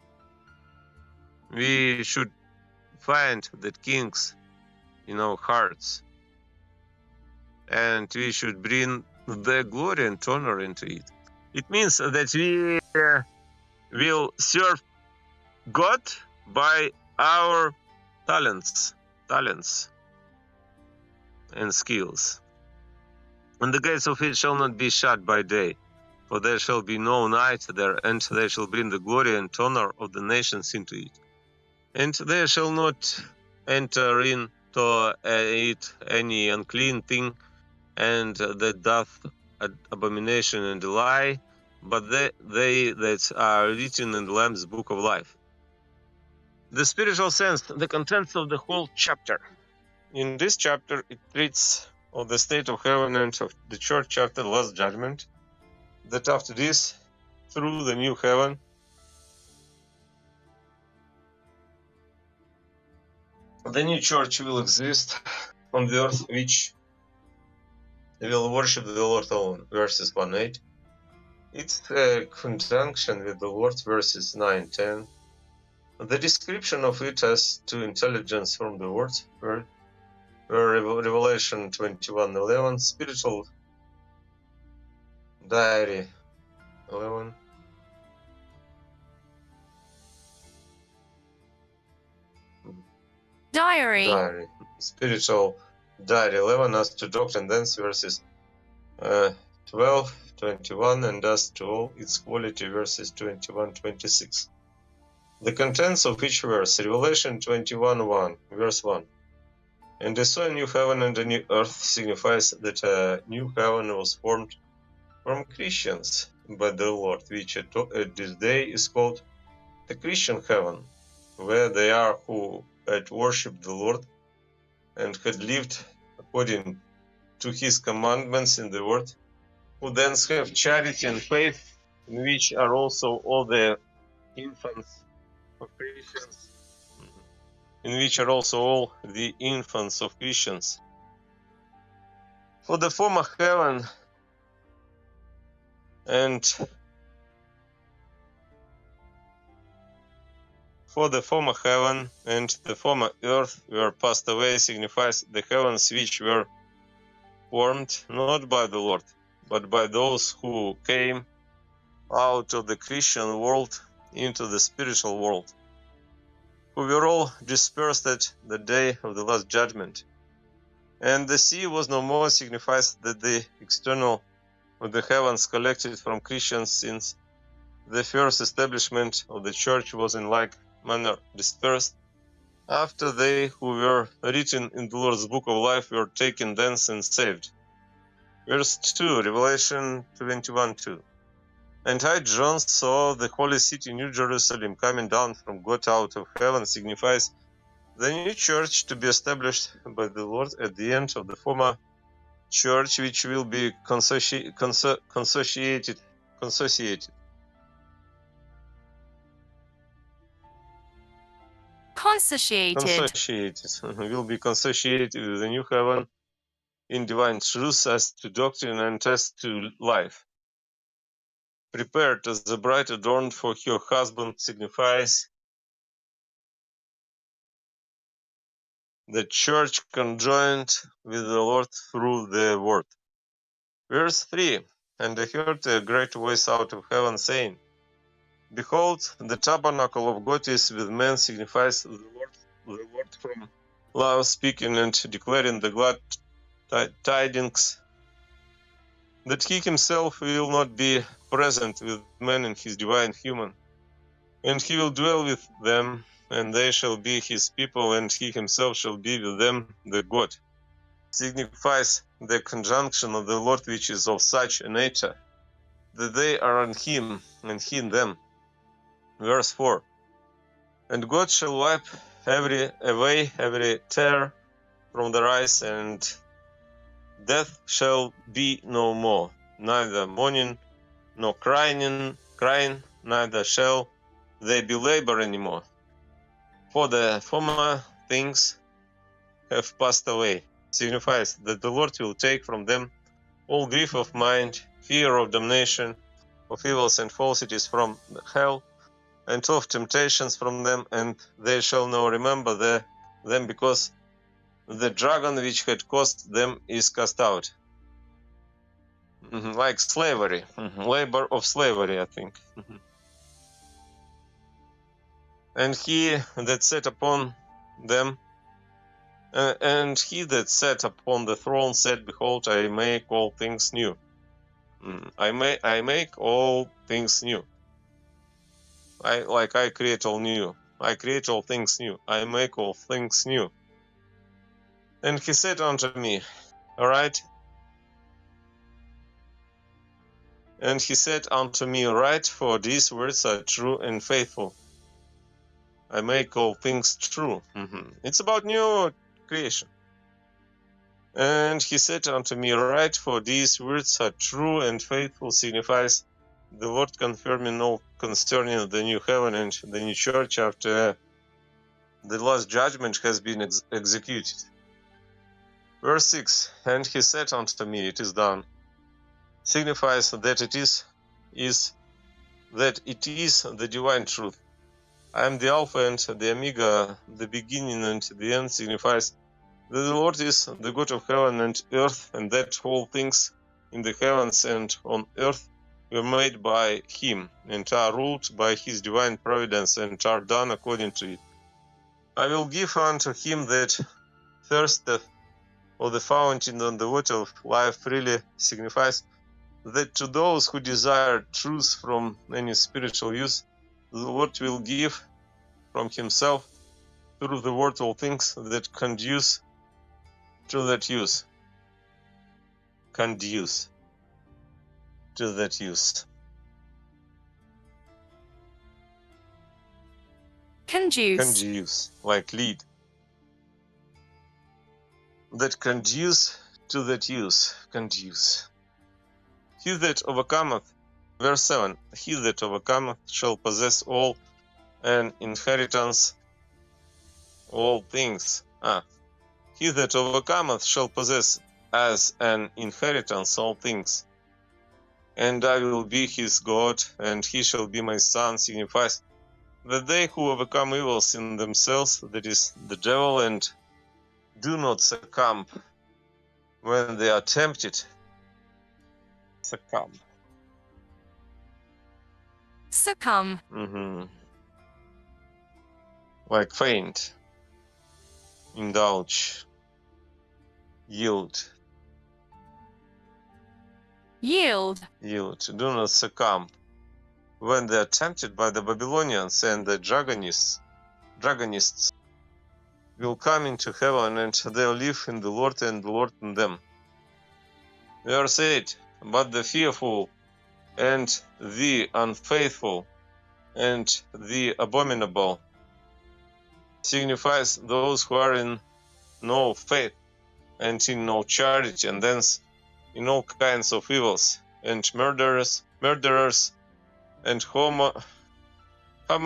S1: We should find that kings in our hearts, and we should bring the glory and honor into it. It means that we will serve God by our talents and skills. And the gates of it shall not be shut by day, for there shall be no night there, and they shall bring the glory and honor of the nations into it. And there shall not enter into it any unclean thing, and that doth abomination and lie, but they that are written in the Lamb's book of life. The spiritual sense, the contents of the whole chapter. In this chapter, it treats of the state of heaven and of the church after the last judgment, that after this, through the new heaven, the new church will exist on the earth, which will worship the Lord alone. Verses 1-8. It's a conjunction with the Lord, verses 9-10. The description of it as to intelligence from the Word, where Revelation 21:11, spiritual diary 11.
S2: Diary.
S1: Spiritual diary 11 as to doctrine, thence verses 12-21, and as to all its quality, verses 21-26. The contents of each verse. Revelation 21:1, verse 1. And I saw a new heaven and a new earth, signifies that a new heaven was formed from Christians by the Lord, which at this day is called the Christian heaven, where they are who had worshipped the Lord and had lived according to his commandments in the word, who thence have charity and faith, in which are also all the infants of Christians, in which are also all the infants of Christians. For the former heaven and the former earth were passed away signifies the heavens which were formed not by the Lord, but by those who came out of the Christian world into the spiritual world, who were all dispersed at the day of the last judgment. And the sea was no more signifies that the external of the heavens collected from Christians, since the first establishment of the church was in like manner dispersed, after they who were written in the Lord's book of life were taken thence and saved. Verse 2, Revelation 21:2. And I, John, saw the holy city, New Jerusalem, coming down from God out of heaven, signifies the new church to be established by the Lord at the end of the former church, which will be consociated, will be consociated with the new heaven in divine truth as to doctrine and as to life. Prepared as the bride adorned for her husband signifies the church conjoined with the Lord through the word. Verse 3, and I heard a great voice out of heaven saying, Behold, the tabernacle of God is with men, signifies the Lord from love, speaking and declaring the glad tidings that he himself will not be present with men in his divine human, and he will dwell with them, and they shall be his people, and he himself shall be with them the God. Signifies the conjunction of the Lord, which is of such a nature that they are in him and he in them. Verse 4, and God shall wipe away every tear from their eyes, and death shall be no more, neither mourning nor crying, neither shall they be labor anymore. For the former things have passed away. Signifies that the Lord will take from them all grief of mind, fear of damnation, of evils and falsities from hell, and of temptations from them, and they shall no remember them, because the dragon which had caused them is cast out. Like slavery, labor of slavery, I think. And he that sat upon them, and he that sat upon the throne said, Behold, I make all things new. I make all things new. I create all new. I create all things new. I make all things new. And he said unto me, all right. And he said unto me, write, for these words are true and faithful. I make all things true. It's about new creation. And he said unto me, write, for these words are true and faithful, signifies the Lord confirming all concerning the new heaven and the new church after the last judgment has been executed. Verse 6, and he said unto me, it is done, signifies that it is the divine truth. I am the Alpha and the Omega, the beginning and the end, signifies that the Lord is the God of heaven and earth, and that all things in the heavens and on earth were made by him, and are ruled by his divine providence, and are done according to it. I will give unto him that thirsteth of the fountain of the water of life freely, signifies that to those who desire truth from any spiritual use, the Lord will give from himself through the word all things that conduce to that use. Conduce to that use.
S2: Conduce.
S1: Conduce, like lead. That conduce to that use. Conduce. He that overcometh, verse 7, he that overcometh shall possess all an inheritance, all things. He that overcometh shall possess as an inheritance all things. And I will be his God, and he shall be my son, signifies that they who overcome evils in themselves, that is, the devil, and do not succumb when they are tempted. Succumb.
S2: Succumb.
S1: Like faint, indulge, yield.
S2: Yield.
S1: Yield. Do not succumb when they are tempted by the Babylonians and the dragonists will come into heaven, and they'll live in the Lord, and the Lord in them. Verse 8, but the fearful and the unfaithful and the abominable signifies those who are in no faith and in no charity, and thence in all kinds of evils, and murderers, and homongers, and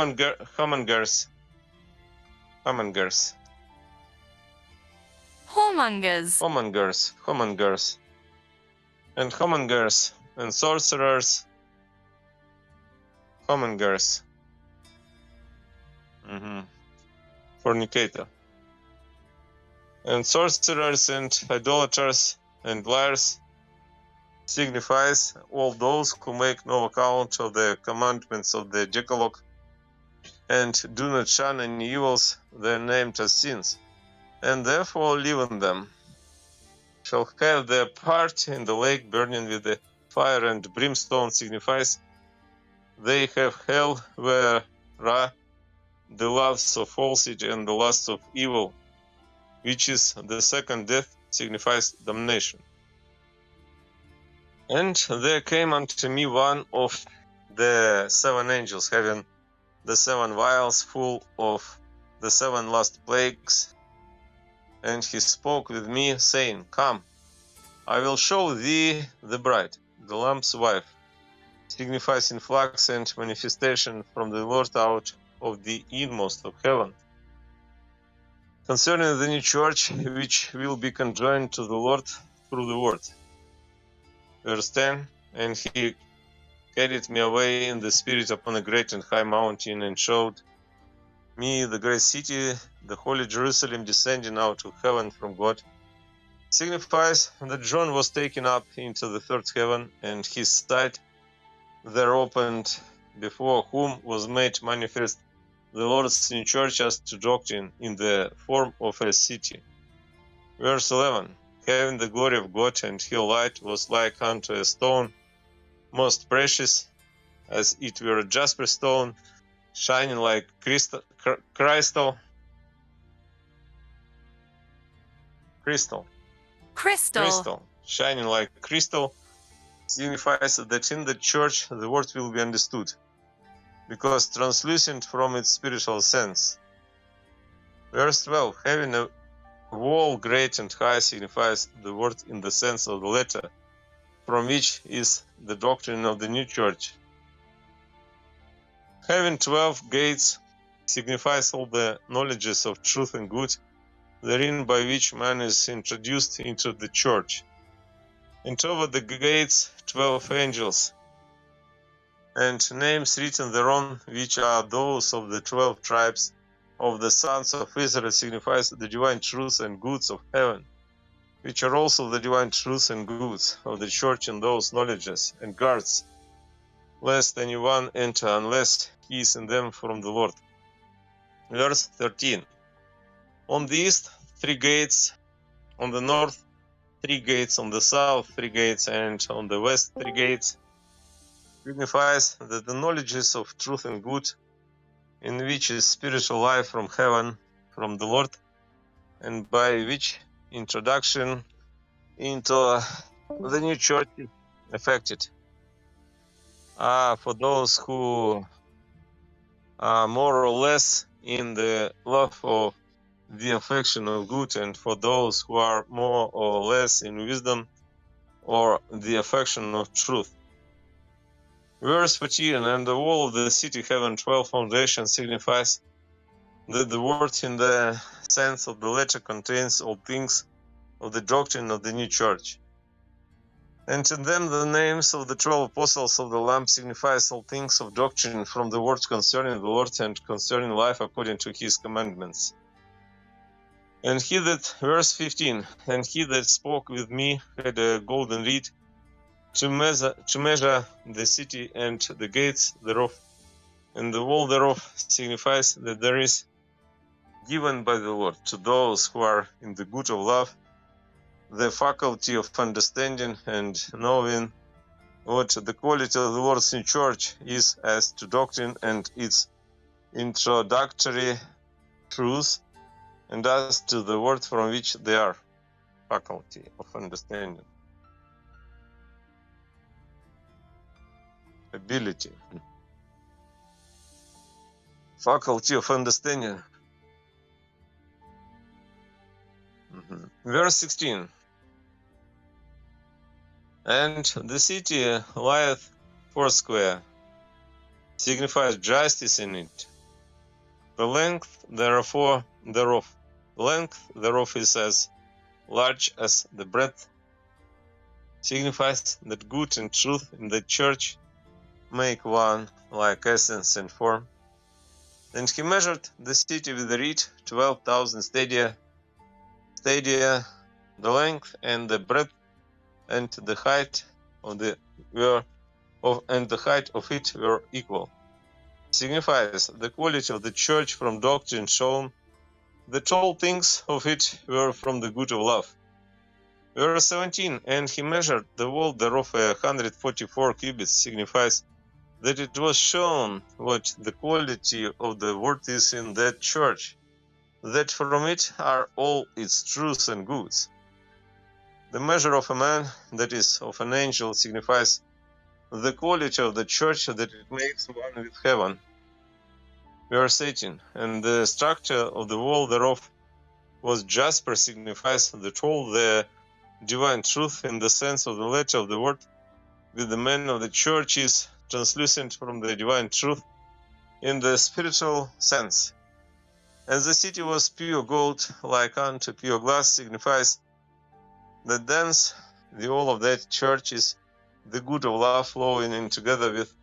S1: homongers, and sorcerers, homongers, fornicator, and sorcerers, and idolaters, and liars, signifies all those who make no account of the commandments of the Decalogue, and do not shun any evils that are named as sins, and therefore live in them, shall have their part in the lake burning with the fire and brimstone, signifies they have hell where are the loves of falsehood and the lusts of evil, which is the second death, signifies damnation. And there came unto me one of the 7 angels, having the 7 vials full of the 7 last plagues, and he spoke with me, saying, Come, I will show thee the bride, the Lamb's wife, signifies influx and manifestation from the Lord out of the inmost of heaven, concerning the new church, which will be conjoined to the Lord through the word. Verse 10, and he carried me away in the spirit upon a great and high mountain, and showed me the great city, the holy Jerusalem, descending out of heaven from God, signifies that John was taken up into the third heaven, and his sight there opened, before whom was made manifest the Lord's new church as to doctrine in the form of a city. Verse 11, having the glory of God, and her light was like unto a stone most precious, as it were a jasper stone, shining like crystal, shining like crystal, signifies that in the church the word will be understood, because translucent from its spiritual sense. Verse 12, having a wall great and high, signifies the word in the sense of the letter, from which is the doctrine of the new church. Having 12 gates signifies all the knowledges of truth and good, therein by which man is introduced into the church. And over the gates 12 angels, and names written thereon, which are those of the 12 tribes of the sons of Israel, signifies the divine truth and goods of heaven, which are also the divine truth and goods of the church in those knowledges, and guards, lest anyone enter unless he is in them from the Lord. Verse 13. On the east 3 gates, on the north 3 gates, on the south 3 gates, and on the west 3 gates, signifies that the knowledges of truth and good, in which is spiritual life from heaven, from the Lord, and by which introduction into the new church is effected, for those who are more or less in the love of the affection of good, and for those who are more or less in wisdom, or the affection of truth. Verse 14, and the wall of the city having 12 foundations signifies that the word in the sense of the letter contains all things of the doctrine of the new church. And to them the names of the 12 apostles of the Lamb signifies all things of doctrine from the word concerning the Lord and concerning life according to his commandments. And he that, verse 15, and he that spoke with me had a golden reed to measure the city and the gates thereof, and the wall thereof signifies that there is given by the Lord to those who are in the good of love the faculty of understanding and knowing what the quality of the words in church is as to doctrine and its introductory truths, and as to the word from which they are, faculty of understanding, ability, faculty of understanding. Verse 16, and the city lieth foursquare, signifies justice in it. The length therefore thereof is as large as the breadth, signifies that good and truth in the church make one like essence and form. And he measured the city with the reed 12,000 stadia, the length and the breadth and the height of the height of it were equal. Signifies the quality of the church from doctrine shown, that all things of it were from the good of love. Verse 17, and he measured the wall thereof 144 cubits, signifies that it was shown what the quality of the word is in that church, that from it are all its truths and goods. The measure of a man, that is, of an angel, signifies the quality of the church, that it makes one with heaven. Verse 18, and the structure of the wall thereof was jasper, signifies that all the divine truth in the sense of the letter of the word with the man of the church is translucent from the divine truth in the spiritual sense. And the city was pure gold, like unto pure glass, signifies that thence the whole of that church is the good of love flowing in together with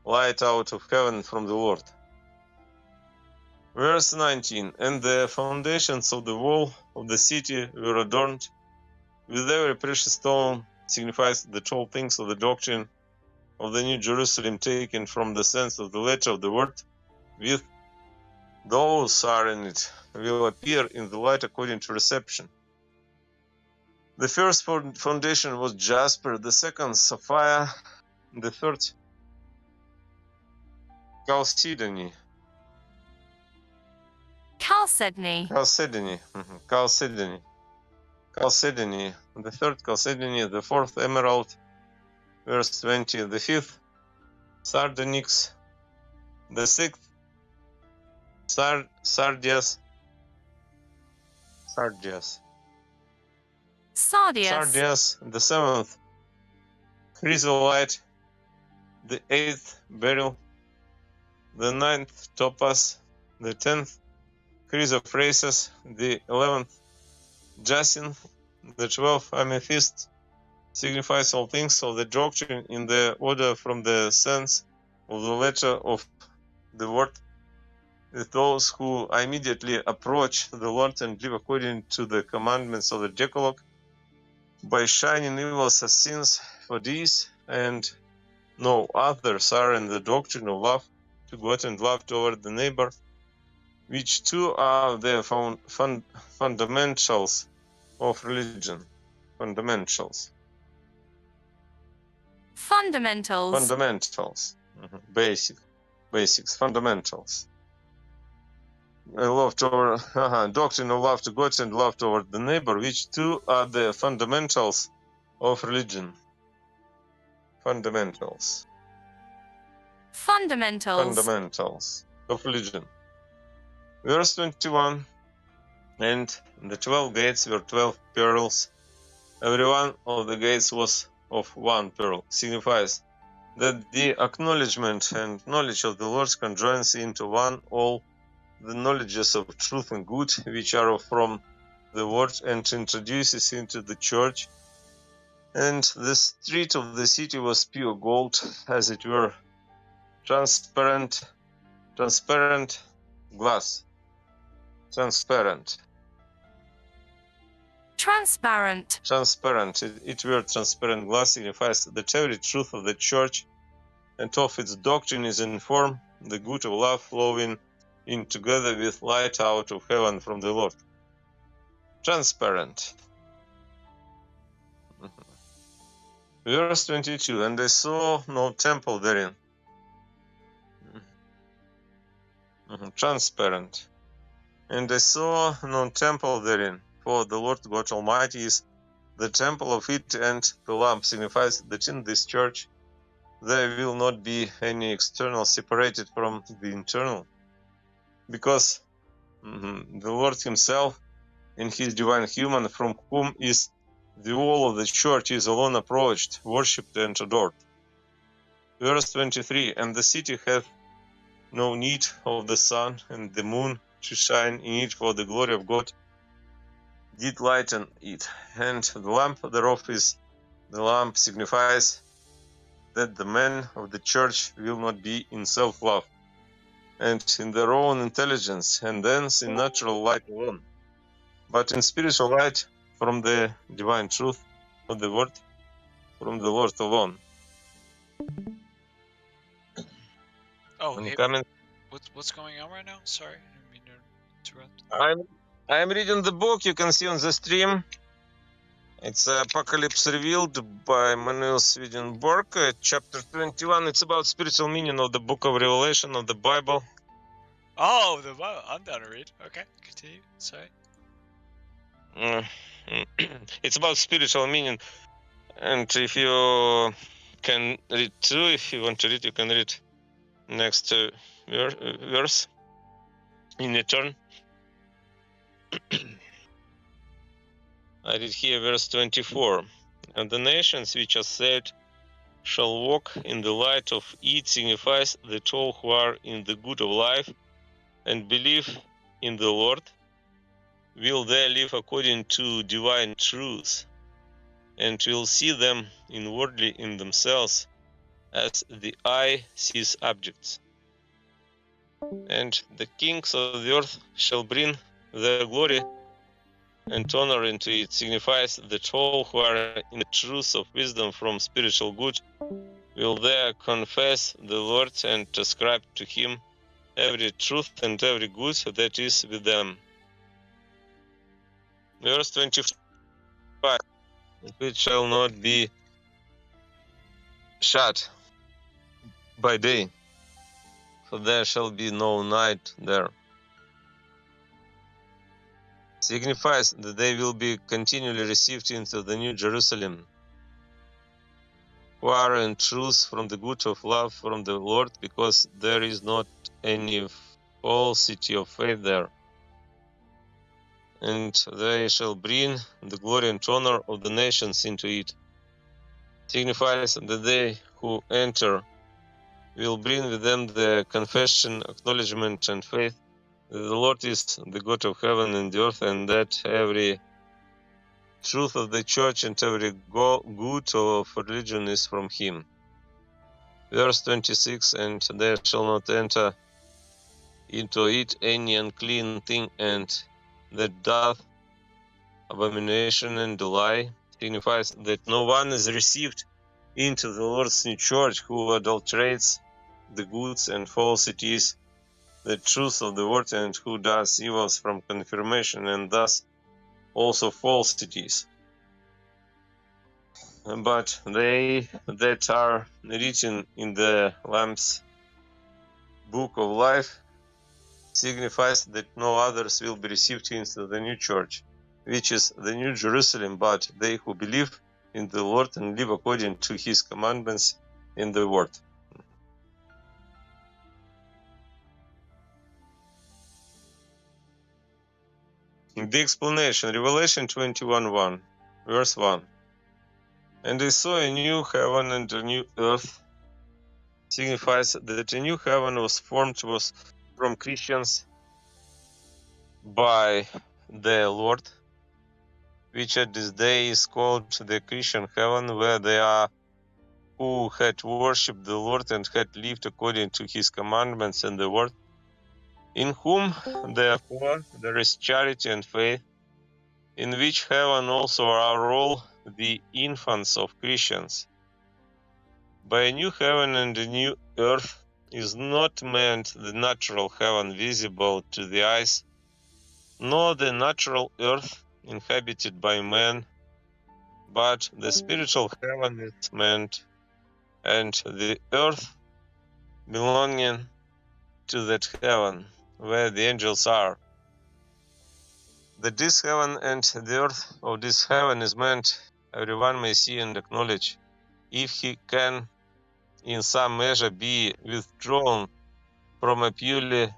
S1: light out of heaven from the Lord. Verse 19, and the foundations of the wall of the city were adorned with every precious stone, signifies that all things of the doctrine of the New Jerusalem taken from the sense of the letter of the word, with those are in it, will appear in the light according to reception. The first foundation was jasper, the second sapphire, the third chalcedony.
S2: Chalcedony.
S1: Chalcedony, the third chalcedony, the fourth emerald, verse 20, the fifth sardonyx, the sixth sardius, the seventh chrysolite, the eighth beryl, the ninth topaz, the 10th chrysoprasus, the 11th jacinth, the 12th amethyst, signifies all things of the doctrine in the order from the sense of the letter of the word, with those who immediately approach the Lord and live according to the commandments of the Decalogue, by shining evils as sins, for these and no others are in the doctrine of love to God and love toward the neighbor, which two are the fundamentals of religion. Fundamentals. Basics. Fundamentals. Love toward doctrine of love to God and love toward the neighbor, which two are the fundamentals of religion. Fundamentals of religion. Verse 21. And the 12 gates were 12 pearls. Every one of the gates was of one pearl. Signifies that the acknowledgement and knowledge of the Lord conjoins into one all the knowledges of truth and good which are from the Word, and introduces into the church. And the street of the city was pure gold, as it were, transparent glass. Transparent. It were transparent glass signifies that every truth of the church and of its doctrine is informed, the good of love flowing in together with light out of heaven from the Lord. Transparent. Verse 22. And I saw no temple therein. Transparent. And I saw no temple therein, for the Lord God Almighty is the temple of it, and the Lamb signifies that in this church there will not be any external separated from the internal, because the Lord Himself in His divine human, from whom is the whole of the church, is alone approached, worshipped, and adored. Verse 23. And the city hath no need of the sun and the moon to shine in it, for the glory of God did lighten it. And the lamp thereof is the lamp signifies that the men of the church will not be in self-love and in their own intelligence, and thence in natural light alone, but in spiritual light from the divine truth of the word, from the Lord alone.
S4: Oh,
S1: Any
S4: hey,
S1: comment?
S4: what's going on right now? Sorry, I didn't mean to interrupt.
S1: I'm reading the book you can see on the stream. It's Apocalypse Revealed by Manuel Swedenborg, chapter 21. It's about spiritual meaning of the book of Revelation of the Bible.
S4: Oh, I'm down to read. Okay, continue. Sorry.
S1: It's about spiritual meaning, and if you can read too, if you want to read, you can read next verse in your turn. I read here verse 24. And the nations which are saved shall walk in the light of it, signifies that all who are in the good of life and believe in the Lord will there live according to divine truth, and will see them inwardly in themselves as the eye sees objects. And the kings of the earth shall bring their glory and honor into it, signifies that all who are in the truth of wisdom from spiritual good will there confess the Lord and ascribe to Him every truth and every good that is with them. Verse 25. It shall not be shut by day, for there shall be no night there. Signifies that they will be continually received into the New Jerusalem, who are in truth from the good of love from the Lord, because there is not any falsity of faith there. And they shall bring the glory and honor of the nations into it. Signifies that they who enter will bring with them the confession, acknowledgement, and faith that the Lord is the God of heaven and the earth, and that every truth of the church and every good of religion is from Him. Verse 26. And there shall not enter into it any unclean thing, and that doth abomination and lie, signifies that no one is received into the Lord's new church who adulterates the goods and falsities, the truth of the word, and who does evils from confirmation, and thus also falsities. But they that are written in the Lamb's book of life signifies that no others will be received into the new church, which is the New Jerusalem, but they who believe in the Lord and live according to His commandments in the Word. The explanation, Revelation 21:1, verse 1. And I saw a new heaven and a new earth, signifies that a new heaven was formed was from Christians by the Lord, which at this day is called the Christian heaven, where they are who had worshipped the Lord and had lived according to his commandments and the word, in whom therefore there is charity and faith, in which heaven also are all the infants of Christians. By a new heaven and a new earth is not meant the natural heaven visible to the eyes, nor the natural earth inhabited by man, but the spiritual heaven is meant, and the earth belonging to that heaven, where the angels are. That this heaven and the earth of this heaven is meant, everyone may see and acknowledge, if he can in some measure be withdrawn from a purely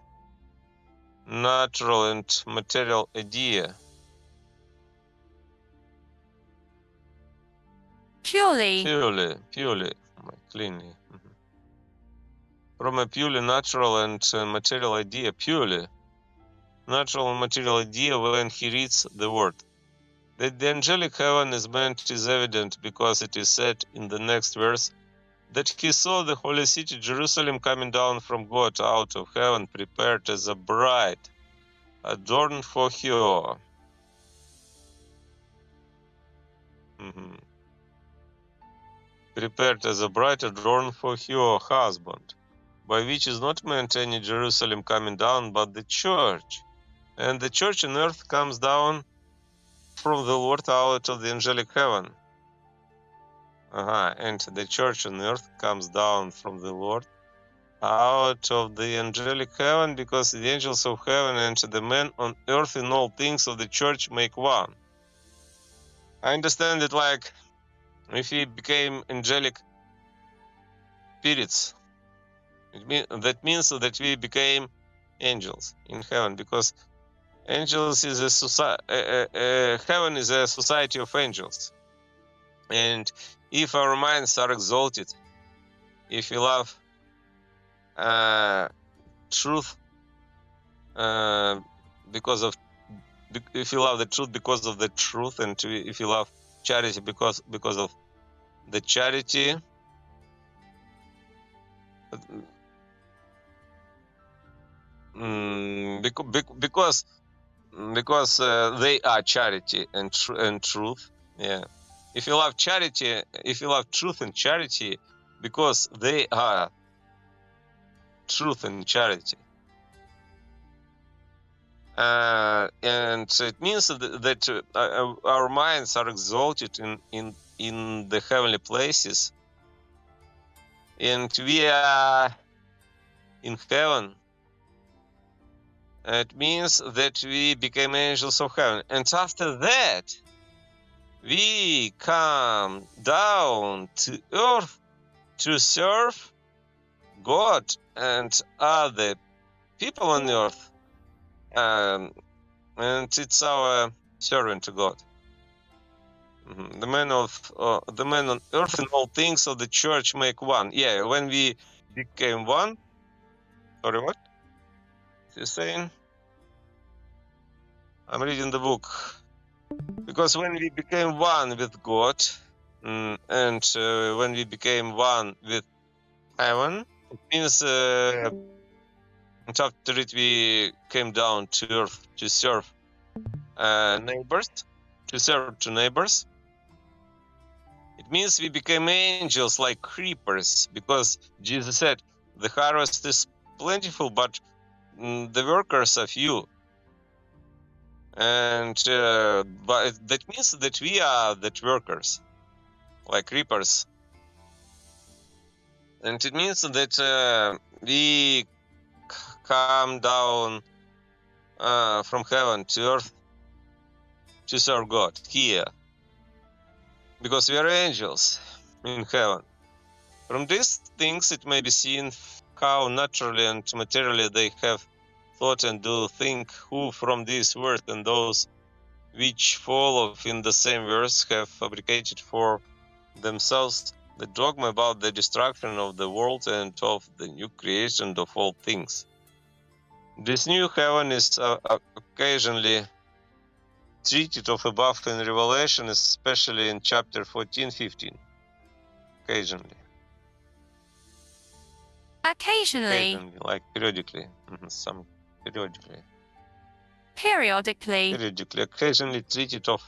S1: natural and material idea.
S2: Purely.
S1: Purely, cleanly. From a purely natural and material idea, purely natural and material idea when he reads the word. That the angelic heaven is meant is evident because it is said in the next verse that he saw the holy city Jerusalem coming down from God out of heaven, prepared as a bride, adorned for her. Prepared as a bride adorned for her husband, by which is not meant any Jerusalem coming down, but the church. And the church on earth comes down from the Lord out of the angelic heaven. And the church on earth comes down from the Lord out of the angelic heaven, because the angels of heaven and the men on earth in all things of the church make one. I understand it like if we became angelic spirits, that means that we became angels in heaven, because angels is a society, heaven is a society of angels. And if our minds are exalted, if we love truth, if you love the truth because of the truth, and if you love charity because of the charity, because they are charity and truth. Yeah. If you love charity, if you love truth and charity, because they are truth and charity. And it means that our minds are exalted in the heavenly places, and we are in heaven. It means that we became angels of heaven, and after that we come down to earth to serve God and other people on earth, and it's our servant to God. The man on earth and all things of the church make one. Yeah, when we became one. Sorry, what? You're saying? I'm reading the book. Because when we became one with God, and when we became one with heaven, it means after it we came down to earth to serve neighbors, to serve to neighbors. It means we became angels like creepers, because Jesus said, the harvest is plentiful, but the workers are few. And but that means that we are the workers, like reapers. And it means that we come down from heaven to earth to serve God here, because we are angels in heaven. From these things it may be seen how naturally and materially they have thought and do think, who from this word and those which follow in the same verse have fabricated for themselves the dogma about the destruction of the world and of the new creation of all things. This new heaven is occasionally treated of above in Revelation, especially in chapter 14-15. Occasionally.
S2: Occasionally.
S1: Like periodically. Some periodically.
S2: Periodically.
S1: Occasionally treated of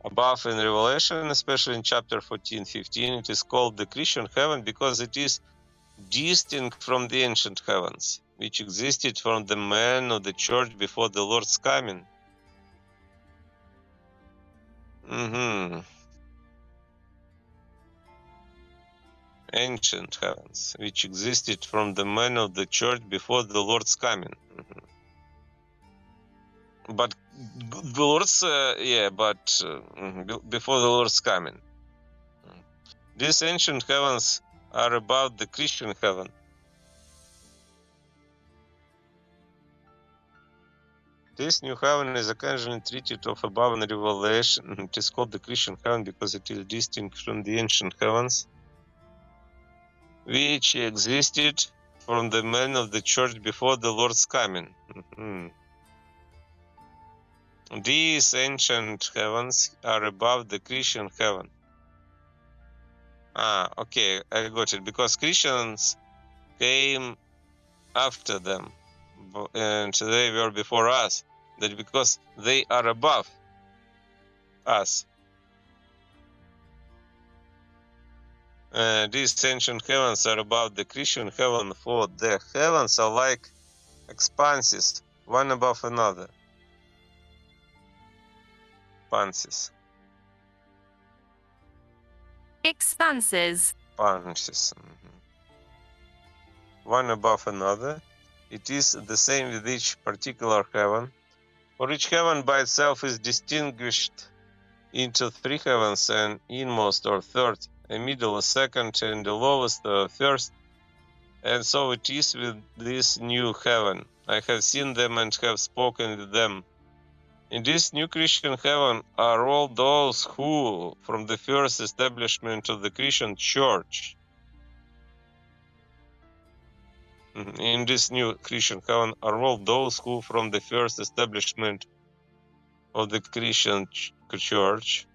S1: above in Revelation, especially in chapter 14-15. It is called the Christian heaven because it is distinct from the ancient heavens, which existed from the man of the church before the Lord's coming. Ancient heavens, which existed from the man of the church before the Lord's coming. But the Lord's, before the Lord's coming. These ancient heavens are about the Christian heaven. This new heaven is occasionally treated of above in Revelation. It is called the Christian heaven because it is distinct from the ancient heavens, which existed from the man of the church before the Lord's coming. These ancient heavens are above the Christian heaven. Okay, I got it. Because Christians came after them, and they were before us. That because they are above us. These ancient heavens are above the Christian heaven, for the heavens are like expanses, one above another. Expanses.
S2: Expanses.
S1: Expanses. One above another. It is the same with each particular heaven. For each heaven by itself is distinguished into three heavens, an inmost or third, a middle, a second, and the lowest, a first. And so it is with this new heaven. I have seen them and have spoken with them. In this new Christian heaven are all those who, from the first establishment of the Christian church, in this new Christian heaven are all those who, from the first establishment of the Christian church,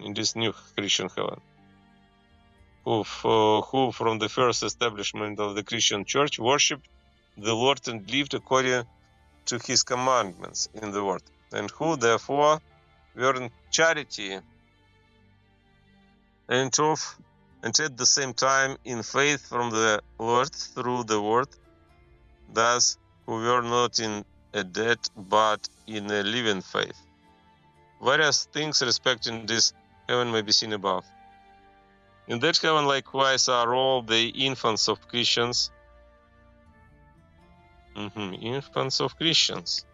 S1: in this new Christian heaven, who from the first establishment of the Christian church worshipped the Lord and lived according to his commandments in the word, and who therefore were in charity and at the same time in faith from the Lord through the word, thus who were not in a dead but in a living faith. Various things respecting this heaven may be seen above. In that heaven likewise are all the infants of Christians. Infants of Christians.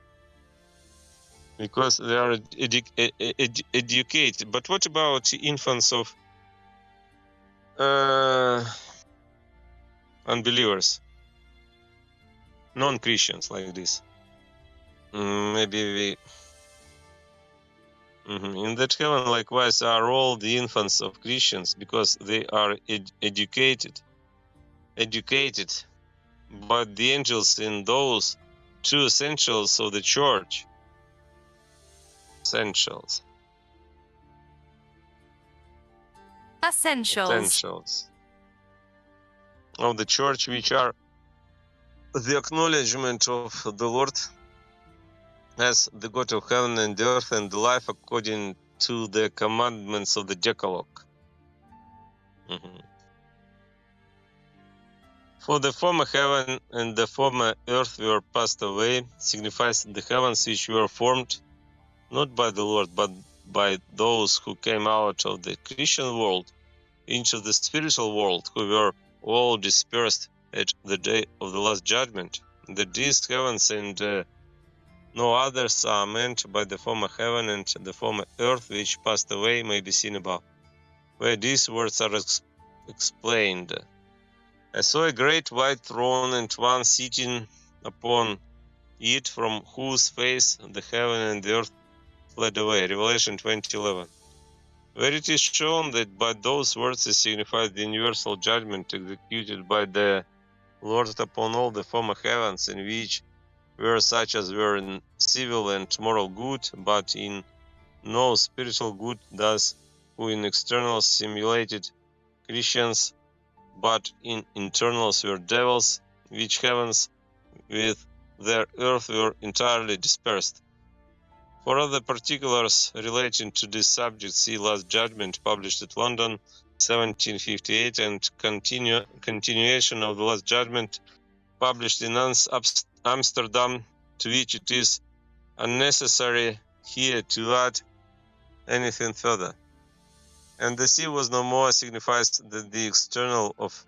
S1: Because they are educated. But what about infants of unbelievers? Non-Christians like this. Maybe in that heaven likewise are all the infants of Christians, because they are educated by the angels in those two essentials of the church. Essentials of the church, which are the acknowledgement of the Lord as the God of heaven and earth and life according to the commandments of the Decalogue. For the former heaven and the former earth were passed away, signifies the heavens which were formed not by the Lord, but by those who came out of the Christian world into the spiritual world, who were all dispersed at the day of the last judgment. That these heavens and no others are meant by the former heaven and the former earth which passed away may be seen above, where these words are explained. I saw a great white throne and one sitting upon it, from whose face the heaven and the earth fled away. Revelation 20:11. Where it is shown that by those words is signified the universal judgment executed by the Lord upon all the former heavens, in which were such as were in civil and moral good, but in no spiritual good, thus who in externals simulated Christians, but in internals were devils, which heavens with their earth were entirely dispersed. For other particulars relating to this subject, see Last Judgment, published at London, 1758, and continuation of the Last Judgment, published in Amsterdam, to which it is unnecessary here to add anything further. And the sea was no more signifies that the external of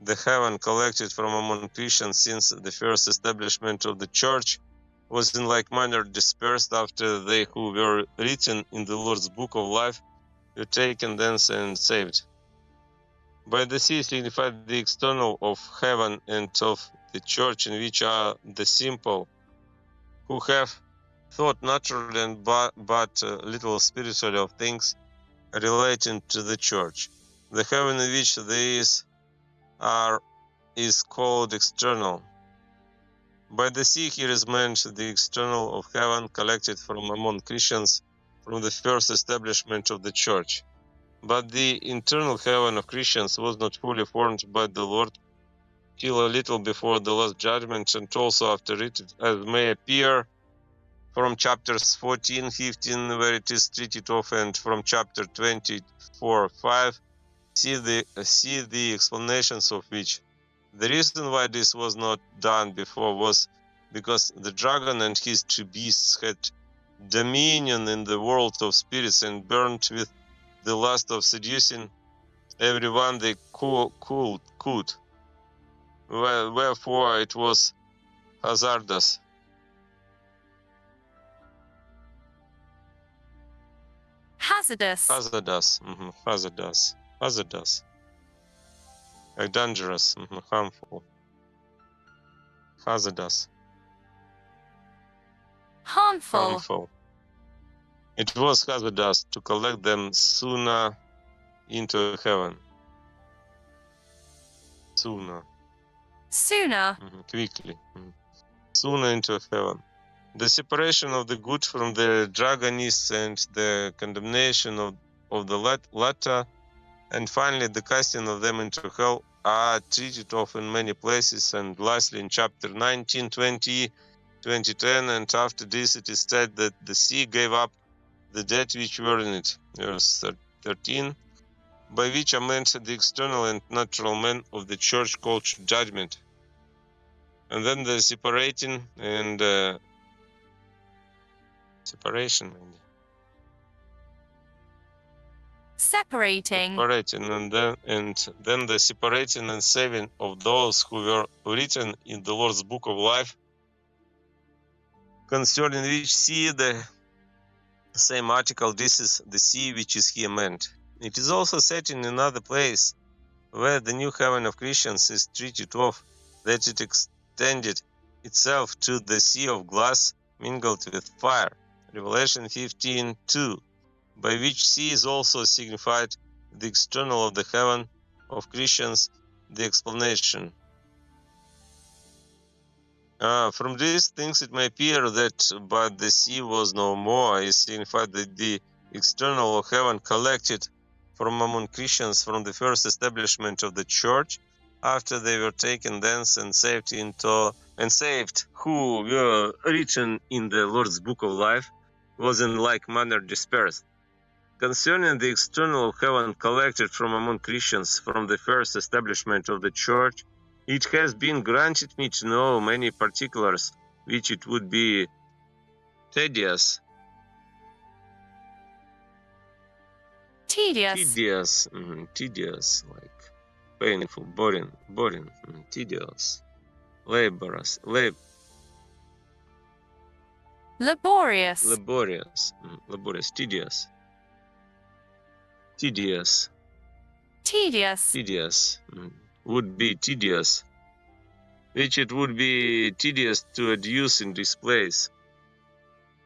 S1: the heaven collected from among Christians since the first establishment of the church was in like manner dispersed after they who were written in the Lord's book of life were taken thence and saved. By the sea signified the external of heaven and of the church, in which are the simple, who have thought naturally and but little spiritually of things relating to the church. The heaven in which these are is called external. By the sea here is meant the external of heaven collected from among Christians from the first establishment of the church. But the internal heaven of Christians was not fully formed by the Lord till a little before the last judgment, and also after it, as may appear from chapters 14, 15, where it is treated of, and from chapter 24, 5, see the explanations of which. The reason why this was not done before was because the dragon and his two beasts had dominion in the world of spirits and burned with the lust of seducing everyone they could. Wherefore it was hazardous.
S2: Hazardous.
S1: Hazardous. Like dangerous, harmful. Hazardous.
S2: Harmful.
S1: It was hazardous to collect them sooner into heaven. Sooner. Quickly. Sooner into heaven. The separation of the good from the dragonists and the condemnation of the latter, and finally the casting of them into hell, are treated of in many places, and lastly in chapter 19, 20, 2010, and after this it is said that the sea gave up the dead which were in it. Verse 13, by which are meant the external and natural men of the church called judgment. And then the separating and separating, and then the separating and saving of those who were written in the Lord's book of life, concerning which see the same article, this is the sea which is here meant. It is also said in another place, where the new heaven of Christians is treated of, that it extended itself to the sea of glass mingled with fire. Revelation 15:2, by which sea is also signified the external of the heaven of Christians, the explanation. From these things it may appear that but the sea was no more is signified that the external of heaven collected from among Christians from the first establishment of the church, after they were taken thence and saved who were written in the Lord's book of life, was in like manner dispersed. Concerning the external of heaven collected from among Christians from the first establishment of the church, it has been granted me to know many particulars, which it would be tedious, like painful, boring, tedious, laborious, tedious, would be tedious, which it would be tedious to adduce in this place,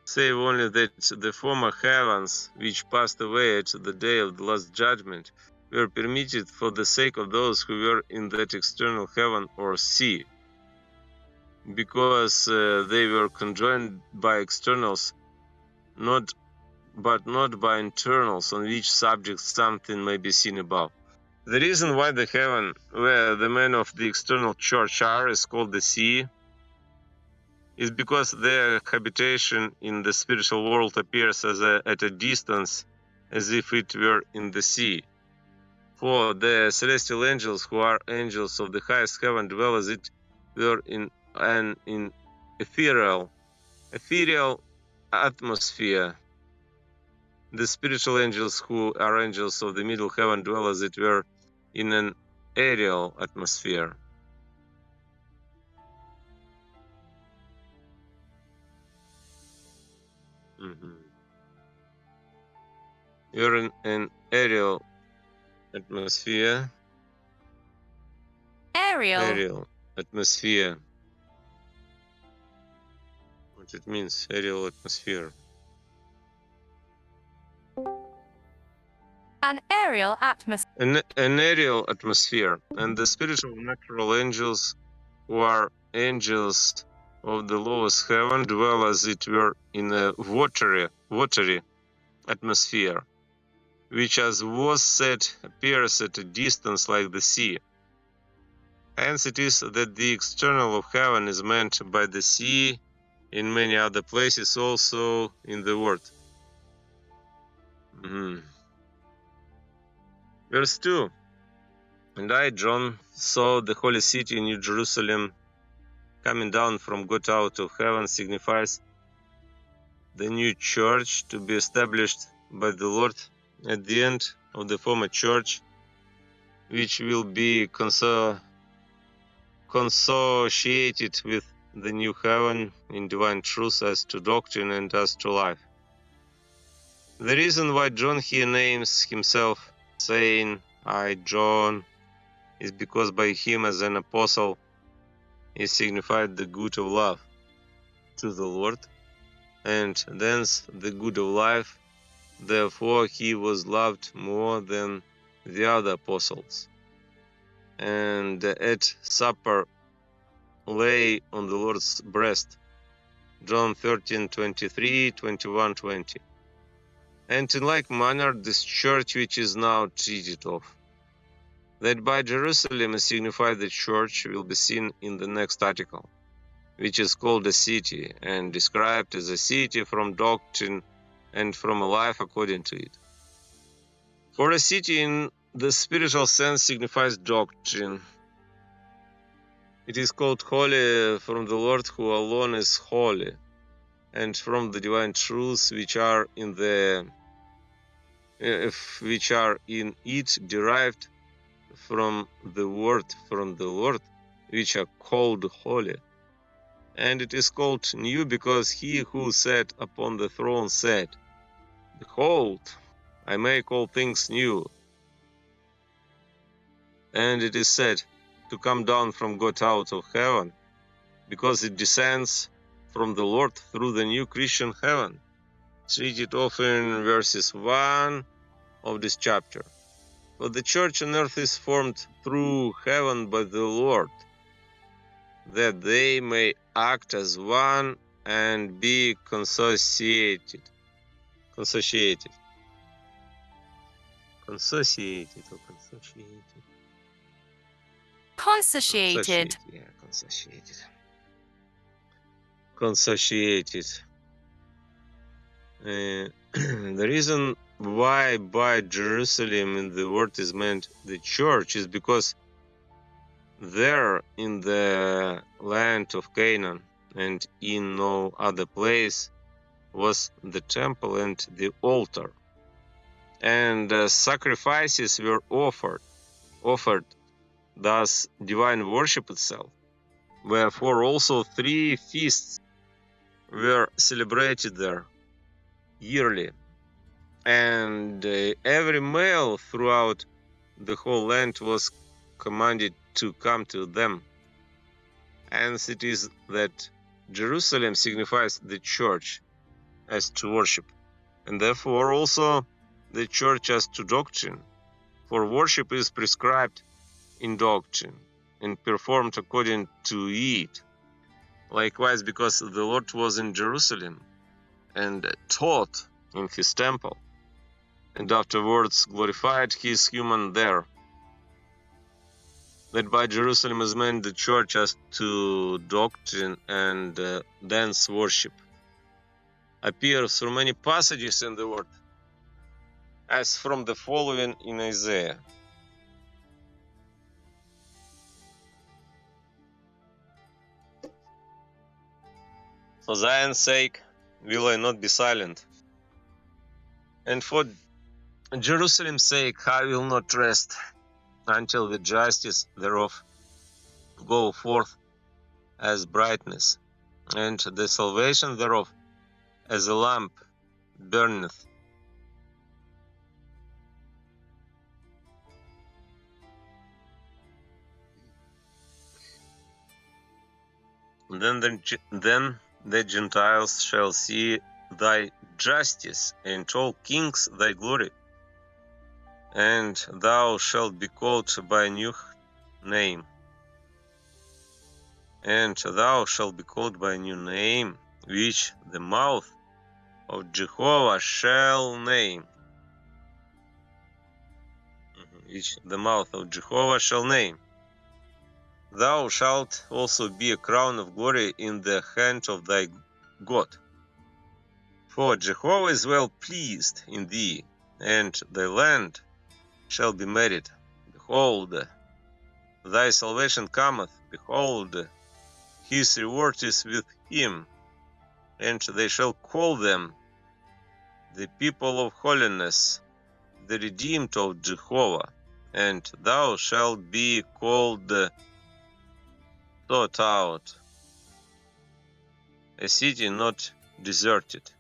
S1: save only that the former heavens, which passed away at the day of the last judgment, were permitted for the sake of those who were in that external heaven or sea, because they were conjoined by externals, but not by internals, on which subject something may be seen above. The reason why the heaven where the men of the external church are is called the sea is because their habitation in the spiritual world appears at a distance, as if it were in the sea. For the celestial angels, who are angels of the highest heaven, dwell as it were in an ethereal atmosphere. The spiritual angels, who are angels of the middle heaven, dwell as it were in an aerial atmosphere. You're in an aerial atmosphere.
S2: Aerial.
S1: Atmosphere. What it means, aerial atmosphere.
S2: An aerial atmosphere.
S1: An aerial atmosphere. And the spiritual natural angels, who are angels of the lowest heaven, dwell as it were in a watery atmosphere, which, as was said, appears at a distance like the sea. Hence it is that the external of heaven is meant by the sea, in many other places also in the word. Verse 2. And I, John, saw the holy city, New Jerusalem, coming down from God out of heaven, signifies the new church to be established by the Lord at the end of the former church, which will be consociated with the new heaven in divine truth as to doctrine and as to life. The reason why John here names himself, saying, I, John, is because by him as an apostle he signified the good of love to the Lord, and thence the good of life. Therefore he was loved more than the other apostles, and at supper lay on the Lord's breast. John 13:23, 21, 20. And in like manner this church which is now treated of, that by Jerusalem is signified the church, will be seen in the next article, which is called a city, and described as a city from doctrine and from a life according to it. For a city in the spiritual sense signifies doctrine. It is called holy from the Lord, who alone is holy, and from the divine truths which are in it, derived from the word from the Lord, which are called holy. And it is called new because he who sat upon the throne said, Behold, I make all things new. And it is said to come down from God out of heaven, because it descends from the Lord through the new Christian heaven, treated of in verses 1 of this chapter. For the church on earth is formed through heaven by the Lord, that they may act as one and be consociated. Consociated. Consociated or consociated?
S2: Consociated.
S1: Yeah, consociated. Consociated. The reason why by Jerusalem in the word is meant the church is because there in the land of Canaan and in no other place was the temple and the altar, and sacrifices were offered, thus divine worship itself. Wherefore also 3 feasts were celebrated there yearly, and every male throughout the whole land was commanded to come to them. Hence it is that Jerusalem signifies the church as to worship, and therefore also the church as to doctrine. For worship is prescribed in doctrine and performed according to it. Likewise, because the Lord was in Jerusalem and taught in his temple, and afterwards glorified his human there, that by Jerusalem is meant the church as to doctrine and thence worship, appears through many passages in the Word, as from the following in Isaiah. For Zion's sake will I not be silent, and for Jerusalem's sake I will not rest, until the justice thereof go forth as brightness, and the salvation thereof as a lamp burneth. Then the Gentiles shall see thy justice, and all kings thy glory, and thou shalt be called by a new name. And thou shalt be called by a new name, which the mouth of Jehovah shall name. Which the mouth of Jehovah shall name. Thou shalt also be a crown of glory in the hand of thy God. For Jehovah is well pleased in thee, and thy land shall be married. Behold, thy salvation cometh. Behold, his reward is with him, and they shall call them the people of holiness, the redeemed of Jehovah. And thou shalt be called sought out, a city not deserted.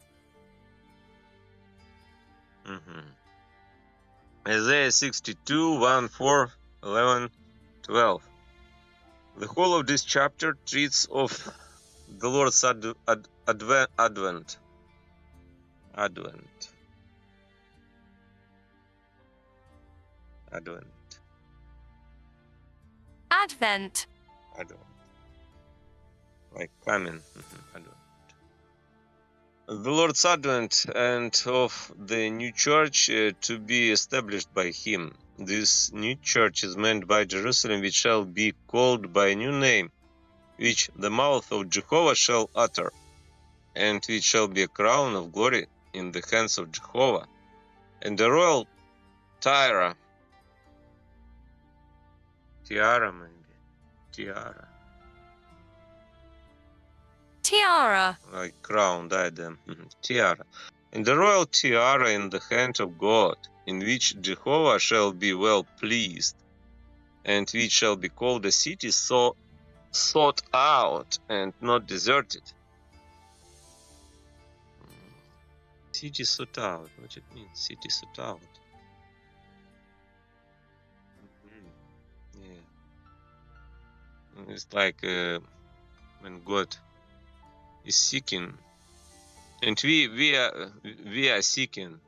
S1: Isaiah 62, 1, 4, 11, 12. The whole of this chapter treats of the Lord's advent. Advent. Like coming. Advent. The Lord's advent and of the new church to be established by him. This new church is meant by Jerusalem, which shall be called by a new name, which the mouth of Jehovah shall utter, and which shall be a crown of glory in the hands of Jehovah, and the royal tiara, like crown, diadem, tiara, and the royal tiara in the hand of God, in which Jehovah shall be well pleased, and which shall be called a city sought out and not deserted. City sought out, what it means? City sought out. Yeah, it's like when God is seeking, and we are seeking.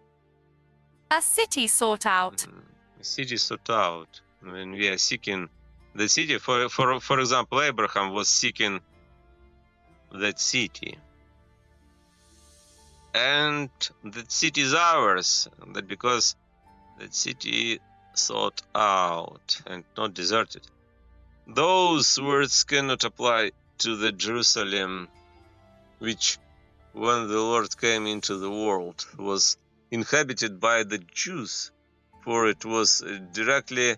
S2: A city sought out.
S1: A city sought out. When we are seeking the city, for example, Abraham was seeking that city, and that city is ours, that because that city sought out and not deserted. Those words cannot apply to the Jerusalem which, when the Lord came into the world, was inhabited by the Jews, for it was directly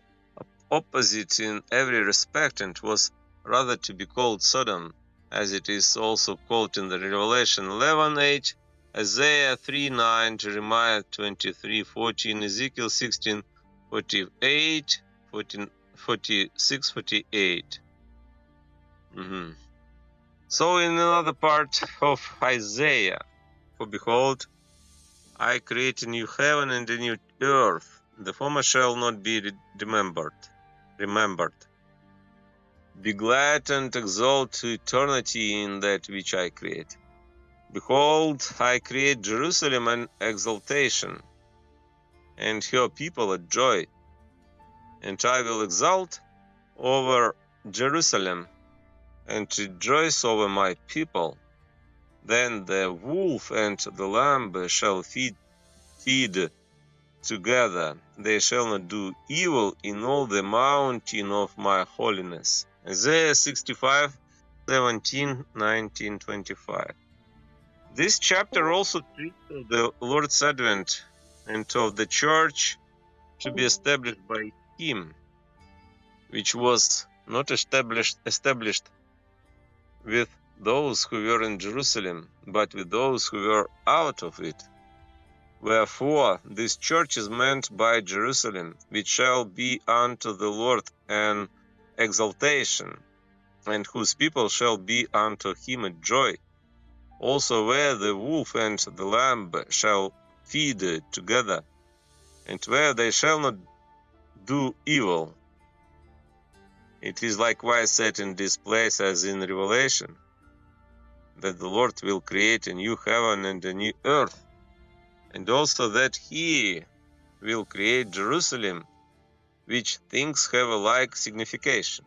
S1: opposite in every respect, and was rather to be called Sodom, as it is also called in the Revelation 11:8, Isaiah 3:9, Jeremiah 23:14, Ezekiel 16:48, 46:48. So in another part of Isaiah, for behold, I create a new heaven and a new earth. The former shall not be remembered. Be glad and exult to eternity in that which I create. Behold, I create Jerusalem an exaltation, and her people a joy. And I will exult over Jerusalem, and rejoice over my people. Then the wolf and the lamb shall feed together. They shall not do evil in all the mountain of my holiness. Isaiah 65, 17, 19, 25. This chapter also treats of the Lord's Advent and of the church to be established by him, which was not established with those who were in Jerusalem, but with those who were out of it. Wherefore this church is meant by Jerusalem, which shall be unto the Lord an exaltation, and whose people shall be unto him a joy. Also where the wolf and the lamb shall feed together, and where they shall not do evil. It is likewise said in this place as in Revelation, that the Lord will create a new heaven and a new earth, and also that he will create Jerusalem, which things have a like signification.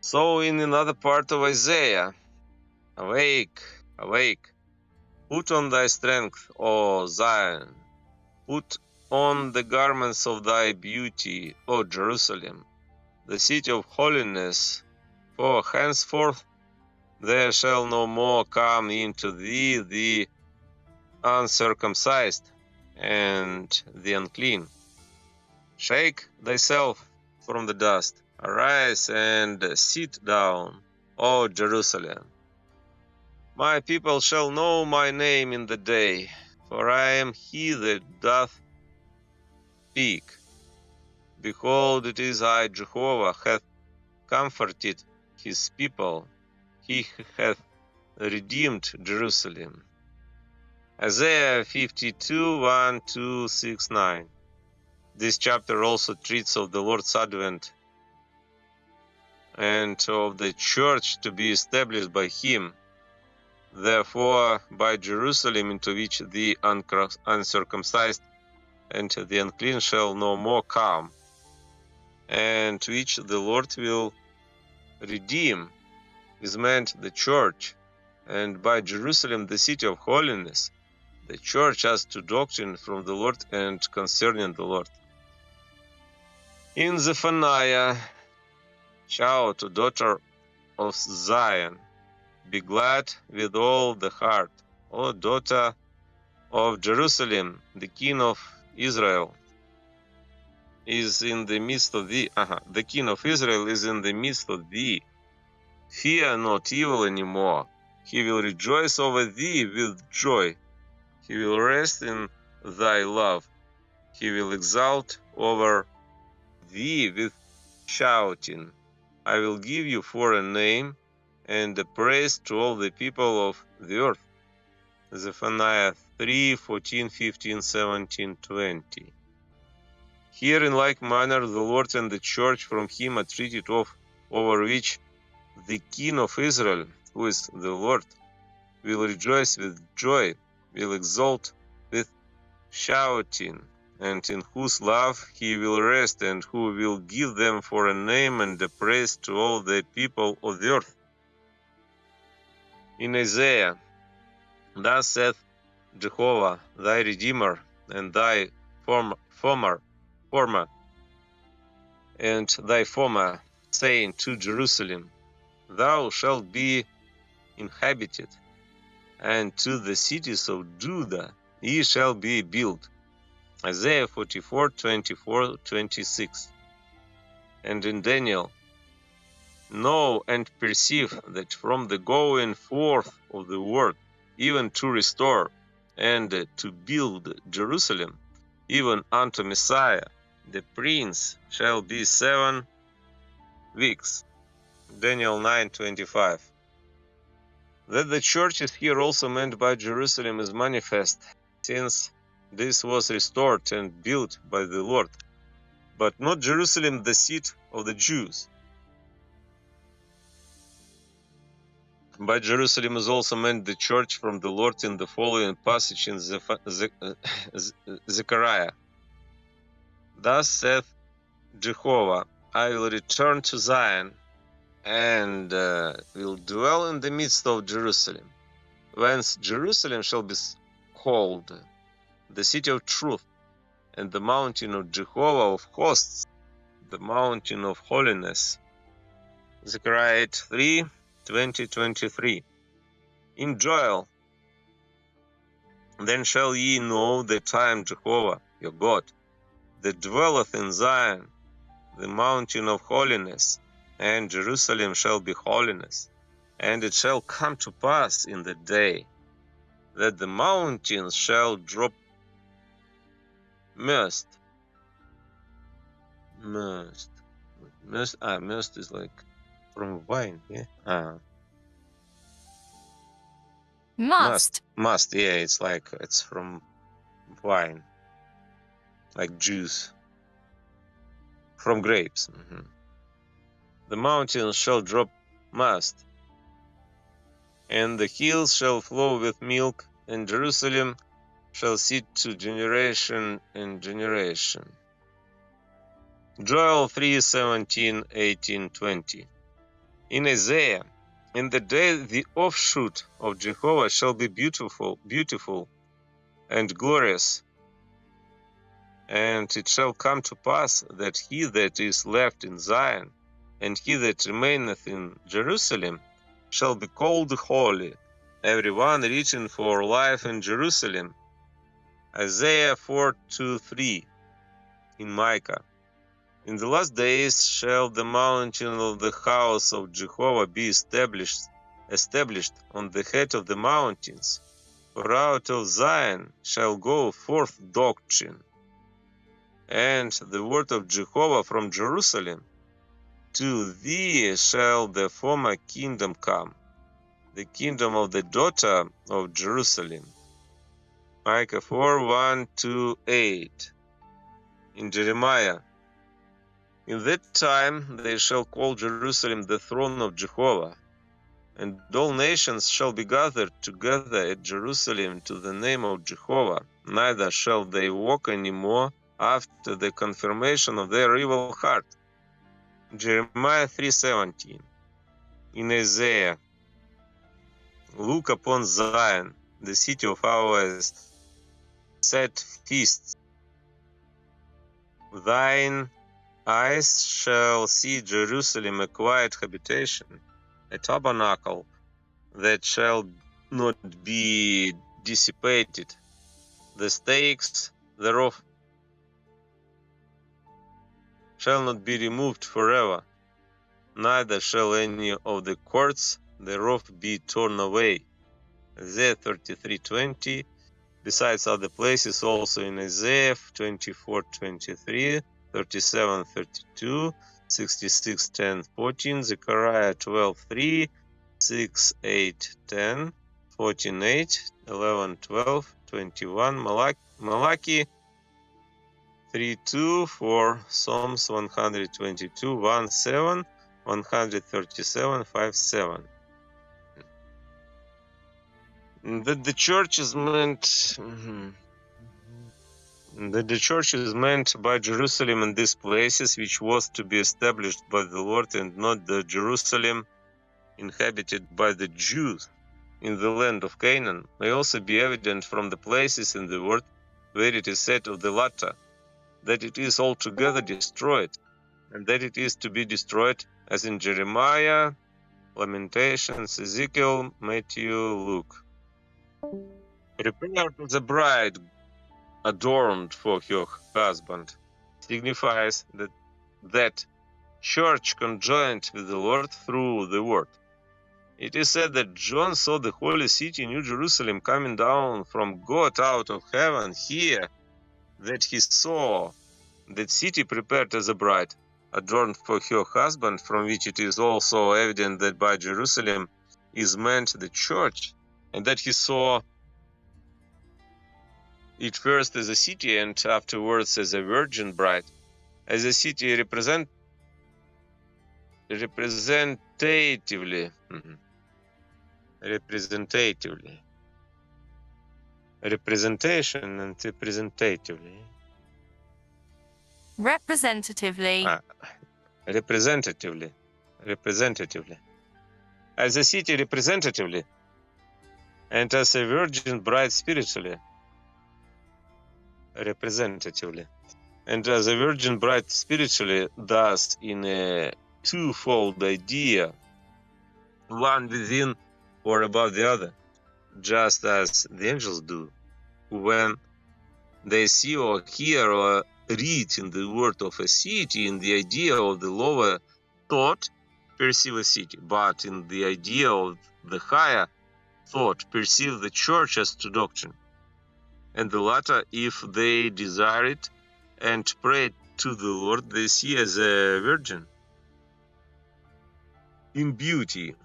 S1: So in another part of Isaiah, awake, awake, put on thy strength, O Zion, put on the garments of thy beauty, O Jerusalem, the city of holiness, for henceforth there shall no more come into thee the uncircumcised and the unclean. Shake thyself from the dust, arise and sit down, O Jerusalem. My people shall know my name in the day, for I am he that doth speak. Behold, it is I, Jehovah, hath comforted his people, he hath redeemed Jerusalem. Isaiah 52, 1, 2, 6, 9. This chapter also treats of the Lord's Advent and of the church to be established by him. Therefore, by Jerusalem, into which the uncircumcised and the unclean shall no more come, and which the Lord will redeem, is meant the church, and by Jerusalem, the city of holiness, the church as to doctrine from the Lord and concerning the Lord. In Zephaniah, shout, daughter of Zion, be glad with all the heart, O daughter of Jerusalem, the king of Israel is in the midst of thee. The king of Israel is in the midst of thee. Fear not evil anymore. He will rejoice over thee with joy. He will rest in thy love. He will exult over thee with shouting. I will give you for a name and a praise to all the people of the earth. Zephaniah 3, 14, 15, 17, 20. Here in like manner the Lord and the church from him are treated of, over which the King of Israel, who is the Lord, will rejoice with joy, will exult with shouting, and in whose love he will rest, and who will give them for a name and a praise to all the people of the earth. In Isaiah, thus saith Jehovah, thy Redeemer, and thy former, and thy former, saying to Jerusalem, thou shalt be inhabited, and to the cities of Judah ye shall be built. Isaiah 44, 24, 26. And in Daniel, know and perceive that from the going forth of the word, even to restore and to build Jerusalem, even unto Messiah, the Prince, shall be 7 weeks. Daniel 9:25. That the church is here also meant by Jerusalem is manifest, since this was restored and built by the Lord, but not Jerusalem the seat of the Jews, By Jerusalem is also meant the church from the Lord in the following passage in Zechariah. Thus saith Jehovah, I will return to Zion, and will dwell in the midst of Jerusalem, whence Jerusalem shall be called the city of truth, and the mountain of Jehovah of hosts, the mountain of holiness. Zechariah 3, 20-23. In Joel, then shall ye know that I am Jehovah, your God, that dwelleth in Zion, the mountain of holiness, and Jerusalem shall be holiness. And it shall come to pass in the day that the mountains shall drop must. Must is like from wine, yeah.
S2: Must.
S1: Yeah, it's like it's from wine, like juice from grapes. The mountains shall drop must, and the hills shall flow with milk, and Jerusalem shall sit to generation and generation. Joel 3:17, 18, 20. In Isaiah, in the day the offshoot of Jehovah shall be beautiful, beautiful and glorious, and it shall come to pass that he that is left in Zion, and he that remaineth in Jerusalem, shall be called holy, every one reaching for life in Jerusalem. Isaiah 4:2-3 in Micah. In the last days shall the mountain of the house of Jehovah be established on the head of the mountains, for out of Zion shall go forth doctrine, and the word of Jehovah from Jerusalem. To thee shall the former kingdom come, the kingdom of the daughter of Jerusalem. Micah 4:1-8. In Jeremiah, in that time they shall call Jerusalem the throne of Jehovah, and all nations shall be gathered together at Jerusalem to the name of Jehovah, neither shall they walk any more after the confirmation of their evil heart. Jeremiah 3:17. In Isaiah, look upon Zion, the city of our set feasts. Thine eyes shall see Jerusalem a quiet habitation, a tabernacle that shall not be dissipated. The stakes thereof shall not be removed forever, neither shall any of the courts thereof be torn away. Isaiah 33:20. Besides other places also in Isaiah 24:23, 37:32, 66:10-14, Zechariah 12:3, 6:8-10, 14:8, 11:12, 21, Malachi 3:2, 4, Psalms 122, 1:7, 137, 5:7. That the church is meant by Jerusalem in these places, which was to be established by the Lord, and not the Jerusalem inhabited by the Jews in the land of Canaan, may also be evident from the places in the word where it is said of the latter, that it is altogether destroyed, and that it is to be destroyed, as in Jeremiah, Lamentations, Ezekiel, Matthew, Luke. Prepare to the bride adorned for her husband signifies that church conjoined with the Lord through the word. It is said that John saw the holy city, New Jerusalem, coming down from God out of heaven. Here, that he saw that city prepared as a bride, adorned for her husband, from which it is also evident that by Jerusalem is meant the church, and that he saw it first as a city and afterwards as a virgin bride. As a city representatively representatively. Representation and representatively.
S2: Representatively.
S1: Representatively. Representatively. As a city representatively, and as a virgin bride spiritually. Representatively. And as a virgin bride spiritually, thus in a twofold idea, one within or above the other, just as the angels do, when they see or hear or read in the word of a city, in the idea of the lower thought, perceive a city, but in the idea of the higher thought, perceive the church as to doctrine. And the latter, if they desire it and pray to the Lord, they see as a virgin in beauty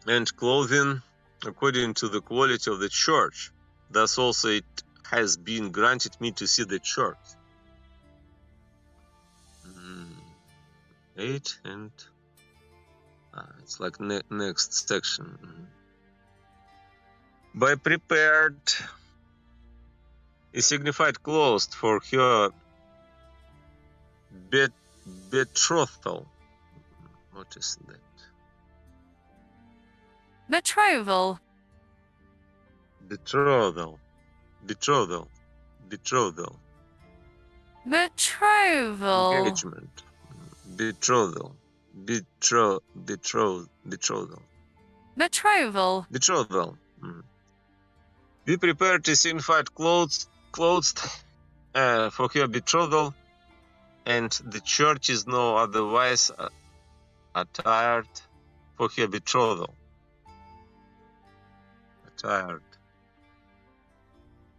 S1: and clothing according to the quality of the church. Thus also it has been granted me to see the church. 8 and it's like next section. By prepared is signified closed for her betrothal. What is that?
S2: Betrothal.
S1: Betrothal. Betrothal. Betrothal.
S2: Betrothal.
S1: Engagement. Betrothal. Betrothal. Betrothal. Betrothal. Be prepared to signified clothed for her betrothal, and the church is no otherwise attired for her betrothal. Attired.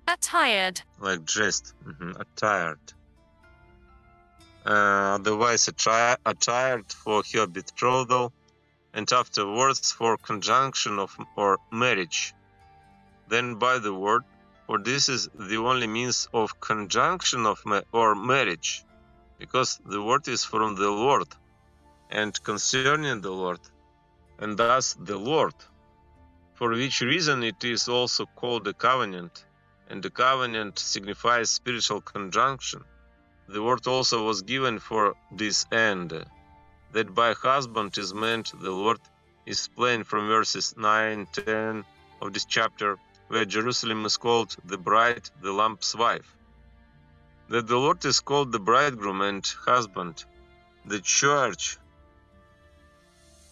S2: Attired.
S1: Like dressed. Attired. Otherwise attired for her betrothal, and afterwards for conjunction of or marriage. Then by the word, for this is the only means of conjunction of or marriage, because the word is from the Lord, and concerning the Lord, and thus the Lord, for which reason it is also called a covenant, and the covenant signifies spiritual conjunction. The word also was given for this end, that by husband is meant the Lord is plain from verses 9, 10 of this chapter, where Jerusalem is called the bride, the Lamb's wife. That the Lord is called the bridegroom and husband, the church,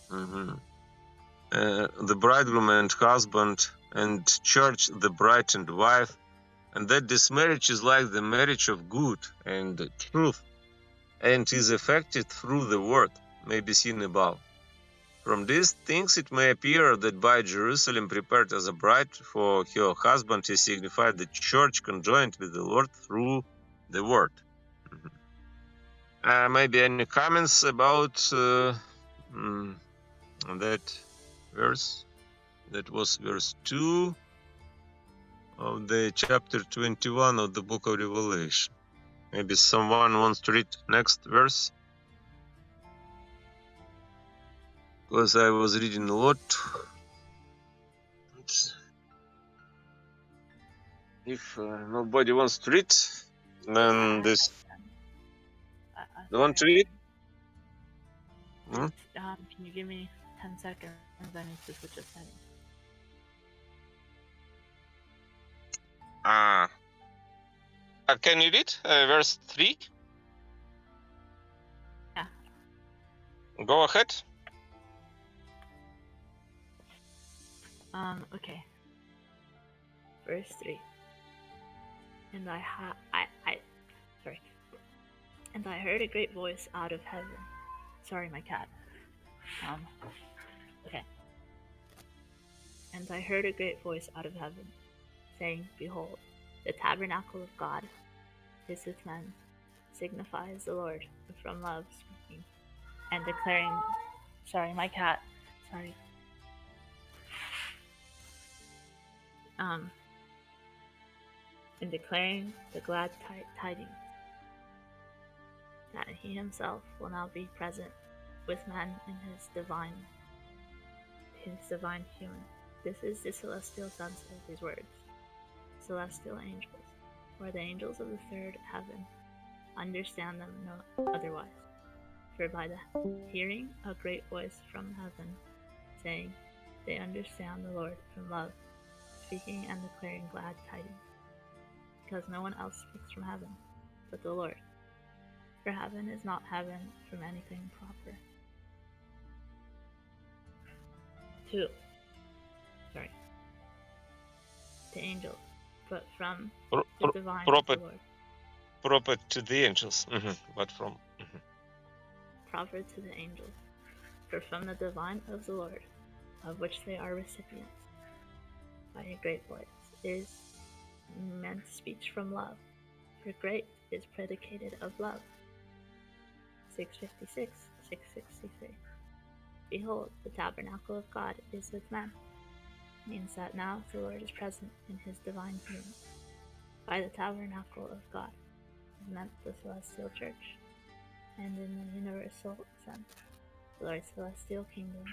S1: the bridegroom and husband, and church, the bride and wife, and that this marriage is like the marriage of good and truth, and is effected through the word, may be seen above. From these things it may appear that by Jerusalem prepared as a bride for her husband is signified the church conjoined with the Lord through the word. Maybe any comments about that verse? That was verse 2 of the chapter 21 of the book of Revelation. Maybe someone wants to read next verse? Because I was reading a lot. If nobody wants to read, then this. You want to read?
S5: Can you give me 10 seconds? I need to switch a setting.
S1: Can you read verse 3?
S5: Yeah.
S1: Go ahead.
S5: Okay. Verse 3. And And I heard a great voice out of heaven. Sorry, my cat. Okay. And I heard a great voice out of heaven, saying, Behold, the tabernacle of God is with men, signifies the Lord from love speaking, and declaring, sorry, my cat, sorry. And declaring the glad tidings, that he himself will now be present with men in his his divine human. This is the celestial sense of these words. Celestial angels, or the angels of the third heaven, understand them no otherwise. For by the hearing a great voice from heaven, saying, they understand the Lord from love, speaking and declaring glad tidings. Because no one else speaks from heaven, but the Lord. For heaven is not heaven from anything proper. 2. The angels, but from the divine of the Lord.
S1: Proper to the angels, but from.
S5: Proper to the angels, for from the divine of the Lord, of which they are recipients, by a great voice, is meant speech from love, for great is predicated of love. 656, 663. Behold, the tabernacle of God is with men. Means that now the Lord is present in his divine human. By the tabernacle of God is meant the celestial church, and in the universal sense, the Lord's celestial kingdom,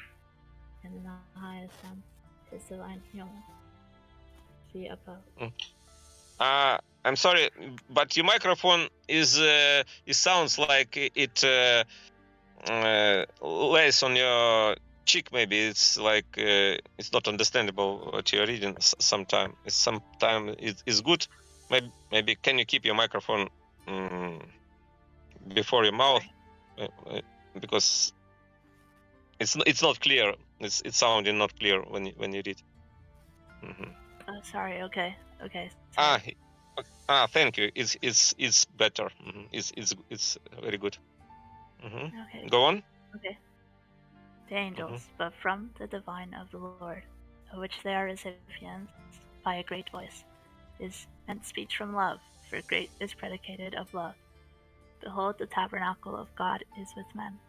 S5: and in the highest sense, his divine human. See above.
S1: I'm sorry, but your microphone is it sounds like it lays on your cheek. Maybe it's like it's not understandable what you're reading. Sometime it's good. Maybe can you keep your microphone before your mouth, because it's not clear. It's sounding not clear when you read.
S5: Sorry. Okay. Sorry.
S1: Thank you. It's better. It's very good.
S5: Okay.
S1: Go on.
S5: Okay. The angels, but from the divine of the Lord, of which they are recipients by a great voice, is meant speech from love, for great is predicated of love. Behold, the tabernacle of God is with men.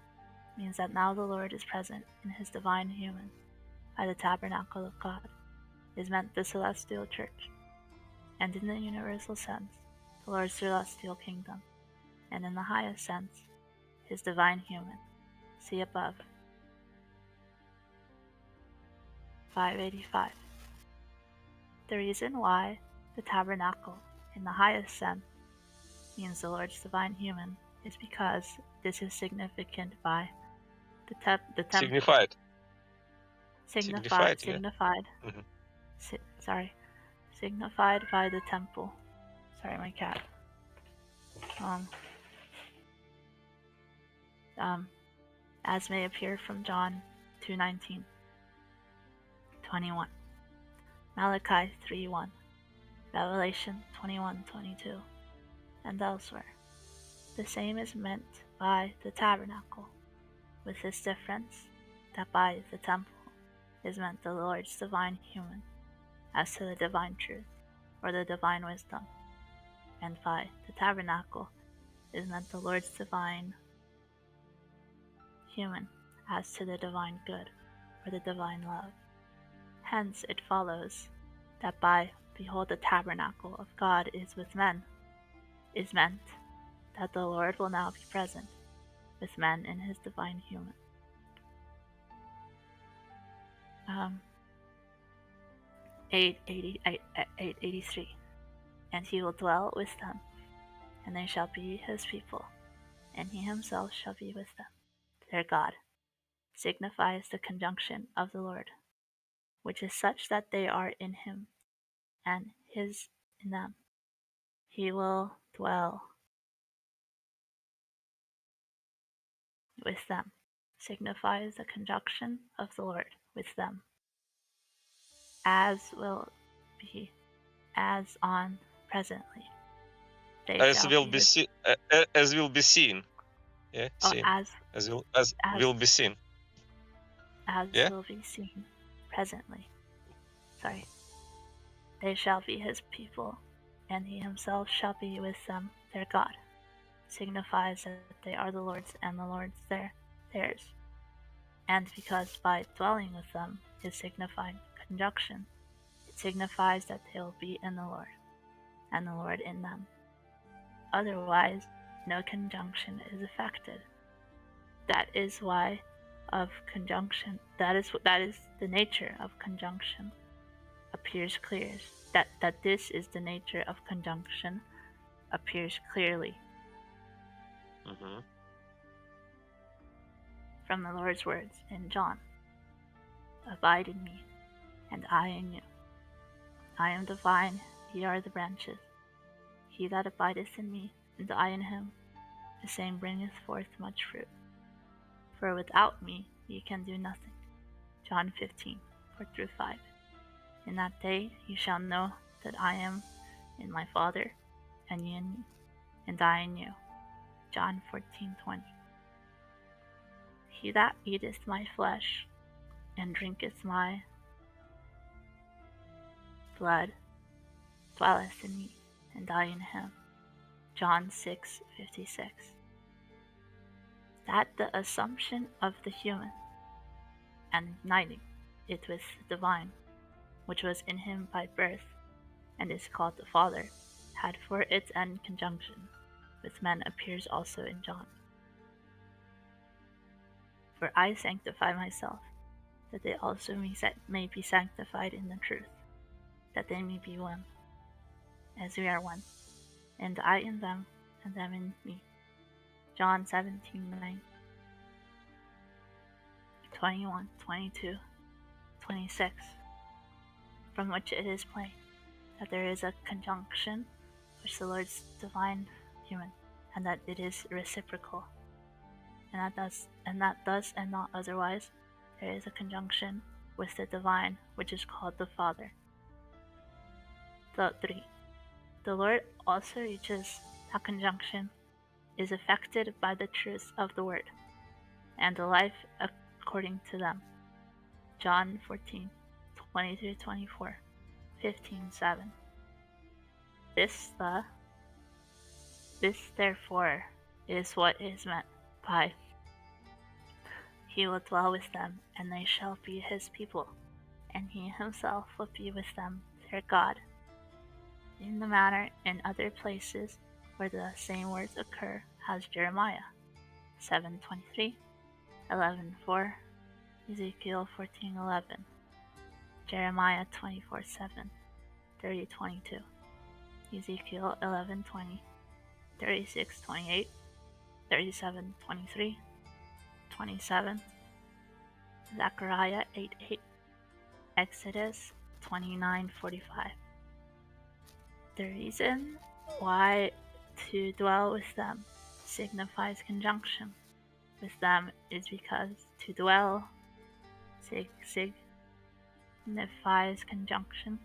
S5: Means that now the Lord is present in his divine human. By the tabernacle of God is meant the celestial church, and in the universal sense, the Lord's celestial kingdom, and in the highest sense, his divine human. See above. 585. The reason why the tabernacle, in the highest sense, means the Lord's divine human is because this is significant by the temple.
S1: Signified.
S5: Signified by the temple. Sorry, my cat. As may appear from John 2:19, 21, Malachi 3:1, Revelation 21:22, and elsewhere. The same is meant by the tabernacle, with this difference that by the temple is meant the Lord's divine human, as to the divine truth, or the divine wisdom, and by the tabernacle is meant the Lord's divine human, as to the divine good, or the divine love. Hence it follows that by behold the tabernacle of God is with men, is meant that the Lord will now be present with men in his divine human. 883. And he will dwell with them, and they shall be his people, and he himself shall be with them. Their God signifies the conjunction of the Lord, which is such that they are in him, and his in them. He will dwell with them, signifies the conjunction of the Lord with them, as will be, as on presently.
S1: As will be seen. As will be seen. Yeah. Seen. As will be seen.
S5: As will be seen presently. Sorry. They shall be his people, and he himself shall be with them, their God. Signifies that they are the Lord's, and the Lord's theirs. And because by dwelling with them is signified conjunction, it signifies that they will be in the Lord, and the Lord in them. Otherwise, no conjunction is effected. That is why of conjunction, that is the nature of conjunction, appears clear. That this is the nature of conjunction appears clearly
S1: Mm-hmm.
S5: from the Lord's words in John. Abide in me, and I in you. I am the vine, ye are the branches. He that abideth in me, and I in him, the same bringeth forth much fruit. For without me ye can do nothing. John 15:4-5. In that day ye shall know that I am in my Father, and ye in me, and I in you. John 14:20. He that eateth my flesh, and drinketh my blood, dwelleth in me, and I in him. John 6:56. That the assumption of the human, and uniting it with the divine, which was in him by birth, and is called the Father, had for its end conjunction with men appears also in John. For I sanctify myself, that they also may be sanctified in the truth, that they may be one, as we are one, and I in them, and them in me. John 17:9, 21, 22, 26. From which it is plain that there is a conjunction which the Lord's divine human, and that it is reciprocal, and that thus and not otherwise there is a conjunction with the divine which is called the Father. 3. The Lord also reaches that conjunction is affected by the truth of the word, and the life according to them. John 14:20-24, 15:7. This therefore is what is meant by he will dwell with them, and they shall be his people, and he himself will be with them, their God. In the manner in other places where the same words occur, as Jeremiah 7:23, 11:4, Ezekiel 14:11, Jeremiah 24:7, 30:22, Ezekiel 11:20, 36:28, 37:23, 27, Zechariah 8:8, Exodus 29:45. The reason why to dwell with them signifies conjunction with them is because to dwell signifies conjunction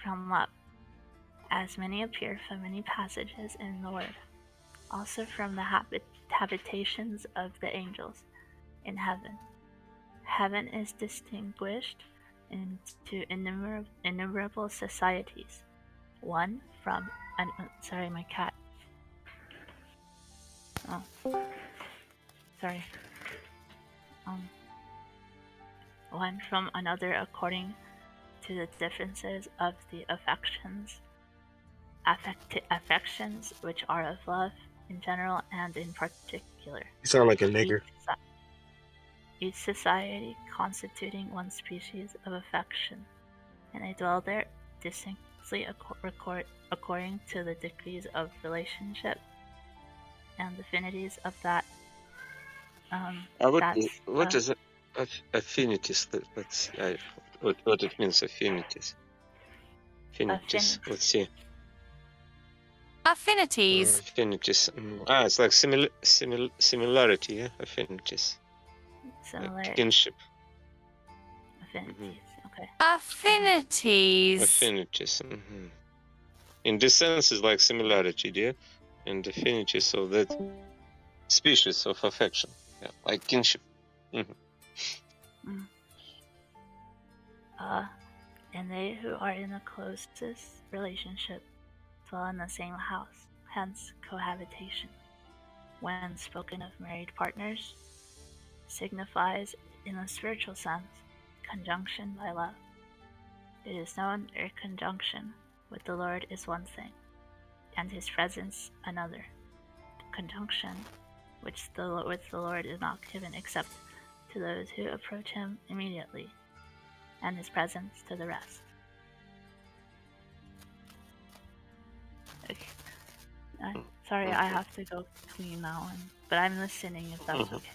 S5: from love, as many appear from many passages in the Word, also from the habitations of the angels in heaven. Heaven is distinguished into innumerable societies. One from sorry, my cat. Oh, sorry. One from another according to the differences of the affections which are of love in general and in particular.
S6: You sound like a nigger.
S5: Each society constituting one species of affection, and they dwell there distinctly according to the degrees of relationship and affinities of that.
S1: What is affinities? Let's see. What it means, affinities. Affinities. Let's see.
S2: Affinities.
S1: Affinities. It's like similarity. Yeah, affinities.
S5: Similarity.
S1: Like kinship.
S5: Affinities. Okay.
S2: Affinities.
S1: Affinities. In this sense, it's like similarity, yeah, and affinities of that species of affection, yeah, like kinship.
S5: And they who are in the closest relationship dwell in the same house, hence cohabitation. When spoken of married partners, signifies in a spiritual sense conjunction by love. It is known their conjunction with the Lord is one thing, and his presence another. Conjunction which the Lord is not given except to those who approach him immediately, and his presence to the rest. Okay. Sorry, I have to go clean now, but I'm listening if that's
S1: Mhm.
S5: okay.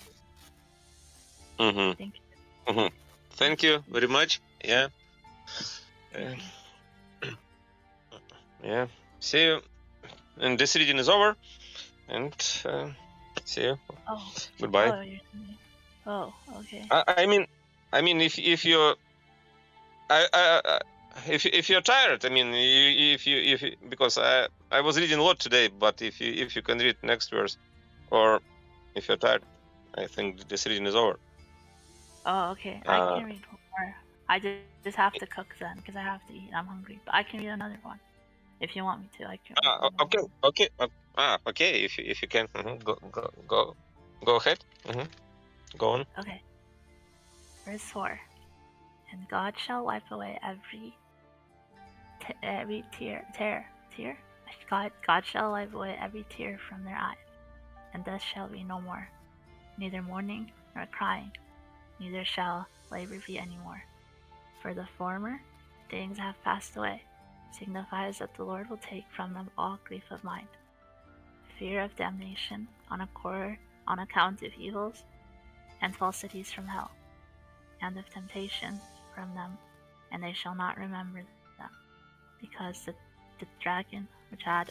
S1: Mm-hmm.
S5: Thank you.
S1: Mm-hmm. Thank you very much. Yeah.
S5: Thank you.
S1: Yeah. See you. And this reading is over. And see you.
S5: Oh,
S1: Goodbye.
S5: oh, you're oh, okay.
S1: I mean, if you, if you're tired, I mean, if you, because I was reading a lot today, but if you can read next verse, or if you're tired, I think this reading is over.
S5: Oh, okay. I can read more. I just have to cook then because I have to eat. I'm hungry, but I can read another one if you want me to. I can. Read
S1: Okay,
S5: one.
S1: okay, okay. If you can, go ahead. Go on.
S5: Okay. Verse 4. And God shall wipe away every tear. God shall wipe away every tear from their eyes, and death shall be no more, neither mourning nor crying, neither shall labor be any more. For the former things have passed away, signifies that the Lord will take from them all grief of mind, fear of damnation on account of evils and falsities from hell, and of temptation from them, and they shall not remember them, because the dragon which had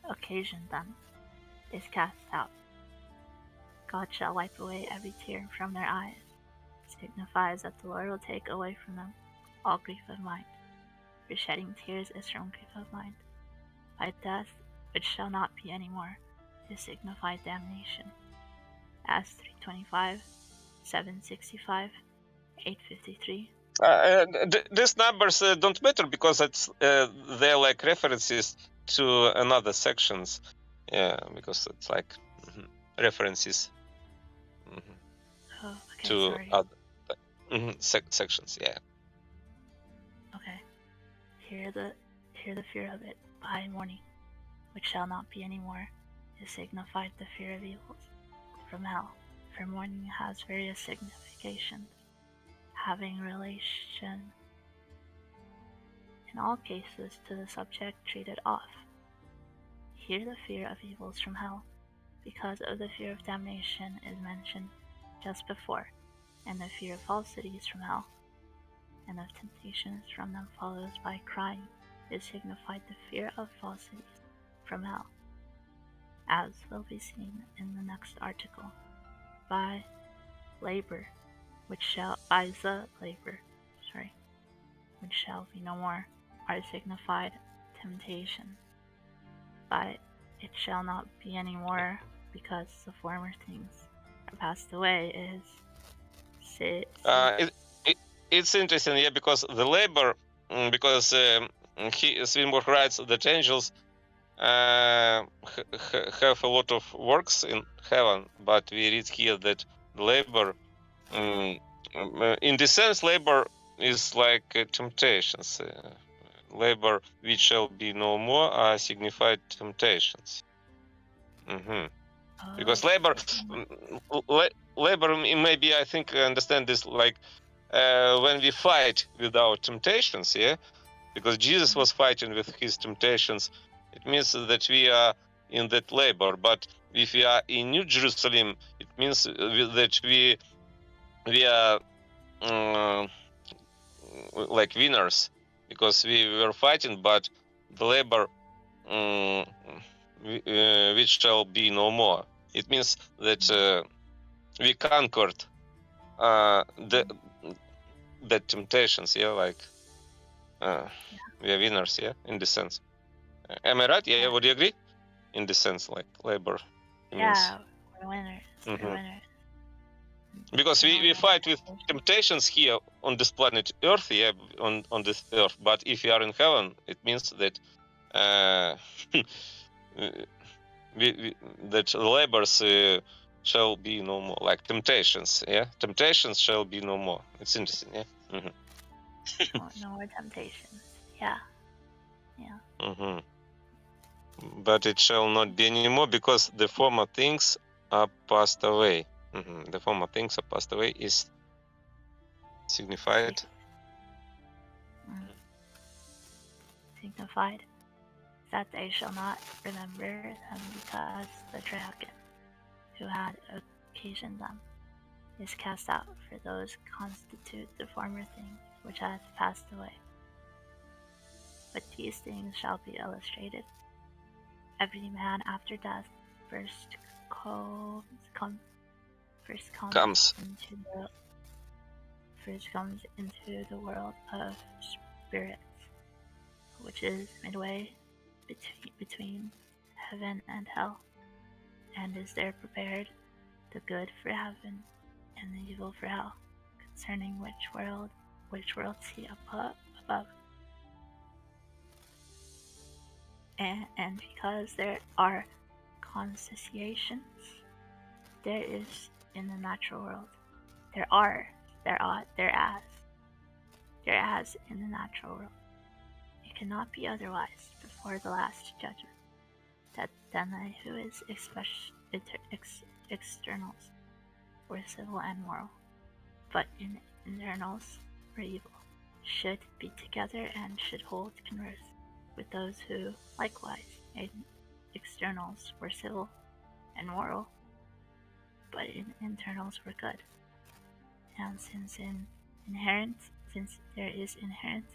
S5: occasioned them is cast out. God shall wipe away every tear from their eyes, signifies that the Lord will take away from them all grief of mind. For shedding tears is from grief of mind. By death, which shall not be any more, is signified damnation. As 325, 765, 853.
S1: These numbers don't matter because they're like references to another sections. Yeah, because it's like references
S5: Oh, okay,
S1: to
S5: sorry.
S1: other sections. Yeah.
S5: Okay. Hear the fear of it by morning, which shall not be any more, is signified the fear of evils from hell. For mourning has various significations, having relation in all cases to the subject treated off. Here the fear of evils from hell, because of the fear of damnation, is mentioned just before, and the fear of falsities from hell, and of temptations from them follows by crying, is signified the fear of falsities from hell, as will be seen in the next article. By labor, which shall be no more, are signified temptation. But it shall not be any more, because the former things are passed away, is
S1: It's interesting, yeah, because the labor, because Swedenborg writes that angels have a lot of works in heaven, but we read here that labor, in the sense, labor is like temptations. Labor which shall be no more are signified temptations. Because labor, labor, maybe I think I understand this like when we fight with our temptations, yeah, because Jesus was fighting with his temptations. It means that we are in that labor. But if we are in New Jerusalem, it means that we are like winners, because we were fighting, but the labor which shall be no more. It means that we conquered the temptations, yeah, like we are winners, yeah, in the sense. Am I right? Yeah, would you agree? In the sense, like labor means.
S5: we're winners.
S1: Mhm.
S5: We're winners.
S1: Because we fight with temptations here on this planet Earth, yeah, on this Earth. But if you are in heaven, it means that that the labors shall be no more, like temptations, yeah, temptations shall be no more. It's interesting, yeah.
S5: No more temptations. Yeah.
S1: Mm-hmm. but it shall not be anymore, because the former things are passed away. The former things are passed away is signified.
S5: Signified that they shall not remember them, because the dragon who had occasioned them is cast out, for those constitute the former things which hath passed away. But these things shall be illustrated. Every man after death first comes
S1: Comes.
S5: into the world of spirits, which is midway between heaven and hell, and is there prepared the good for heaven and the evil for hell, concerning which world see above. And because there are consociations, there is in the natural world. There as in the natural world. It cannot be otherwise before the last judgment, than they who is externals were civil and moral, but in internals were evil, should be together and should hold converse with those who likewise in externals were civil and moral, but in internals were good. And since there is inherent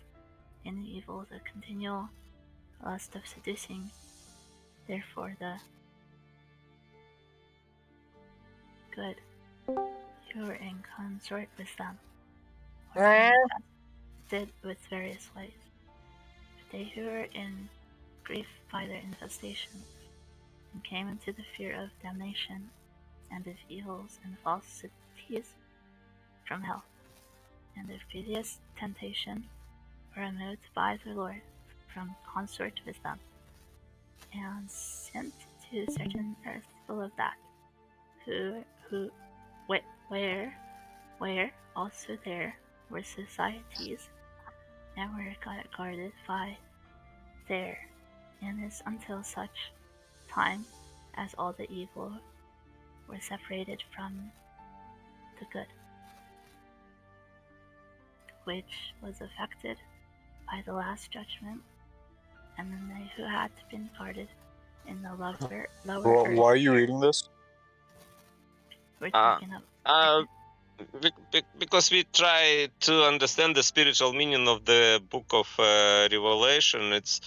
S5: in the evil the continual lust of seducing, therefore the good who are in consort with them are infested with various ways. But they who are in grief by their infestations, and came into the fear of damnation, and of evils and falsities from hell, and of piteous temptation, were removed by the Lord from consort with them, and sent to certain earth full of that, where also there were societies, and were guarded by there, and is until such time as all the evil were separated from the good, which was affected by the last judgment, and then they who had been guarded in the lower earth.
S6: Why are you reading this?
S5: We're taking up.
S1: Because we try to understand the spiritual meaning of the book of Revelation. It's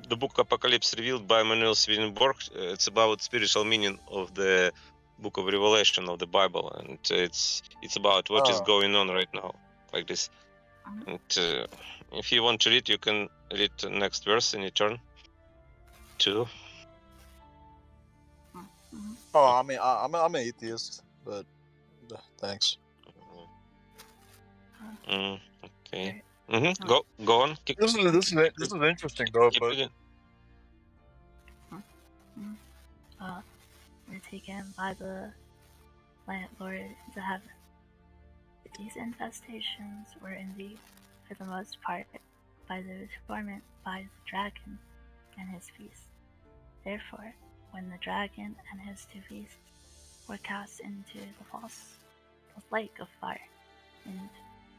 S1: the book Apocalypse revealed by Manuel Swedenborg. It's about spiritual meaning of the book of Revelation of the Bible, and it's about what is going on right now, like this. And if you want to read, you can read the next verse in your turn. Too.
S6: Oh, I mean, I'm an atheist, but thanks.
S1: Okay. Go on.
S6: This is interesting though, but
S5: Were taken by the Lord into heaven. These infestations were indeed, for the most part, by those tormented by the dragon and his beast. Therefore, when the dragon and his two beasts were cast into the lake of fire and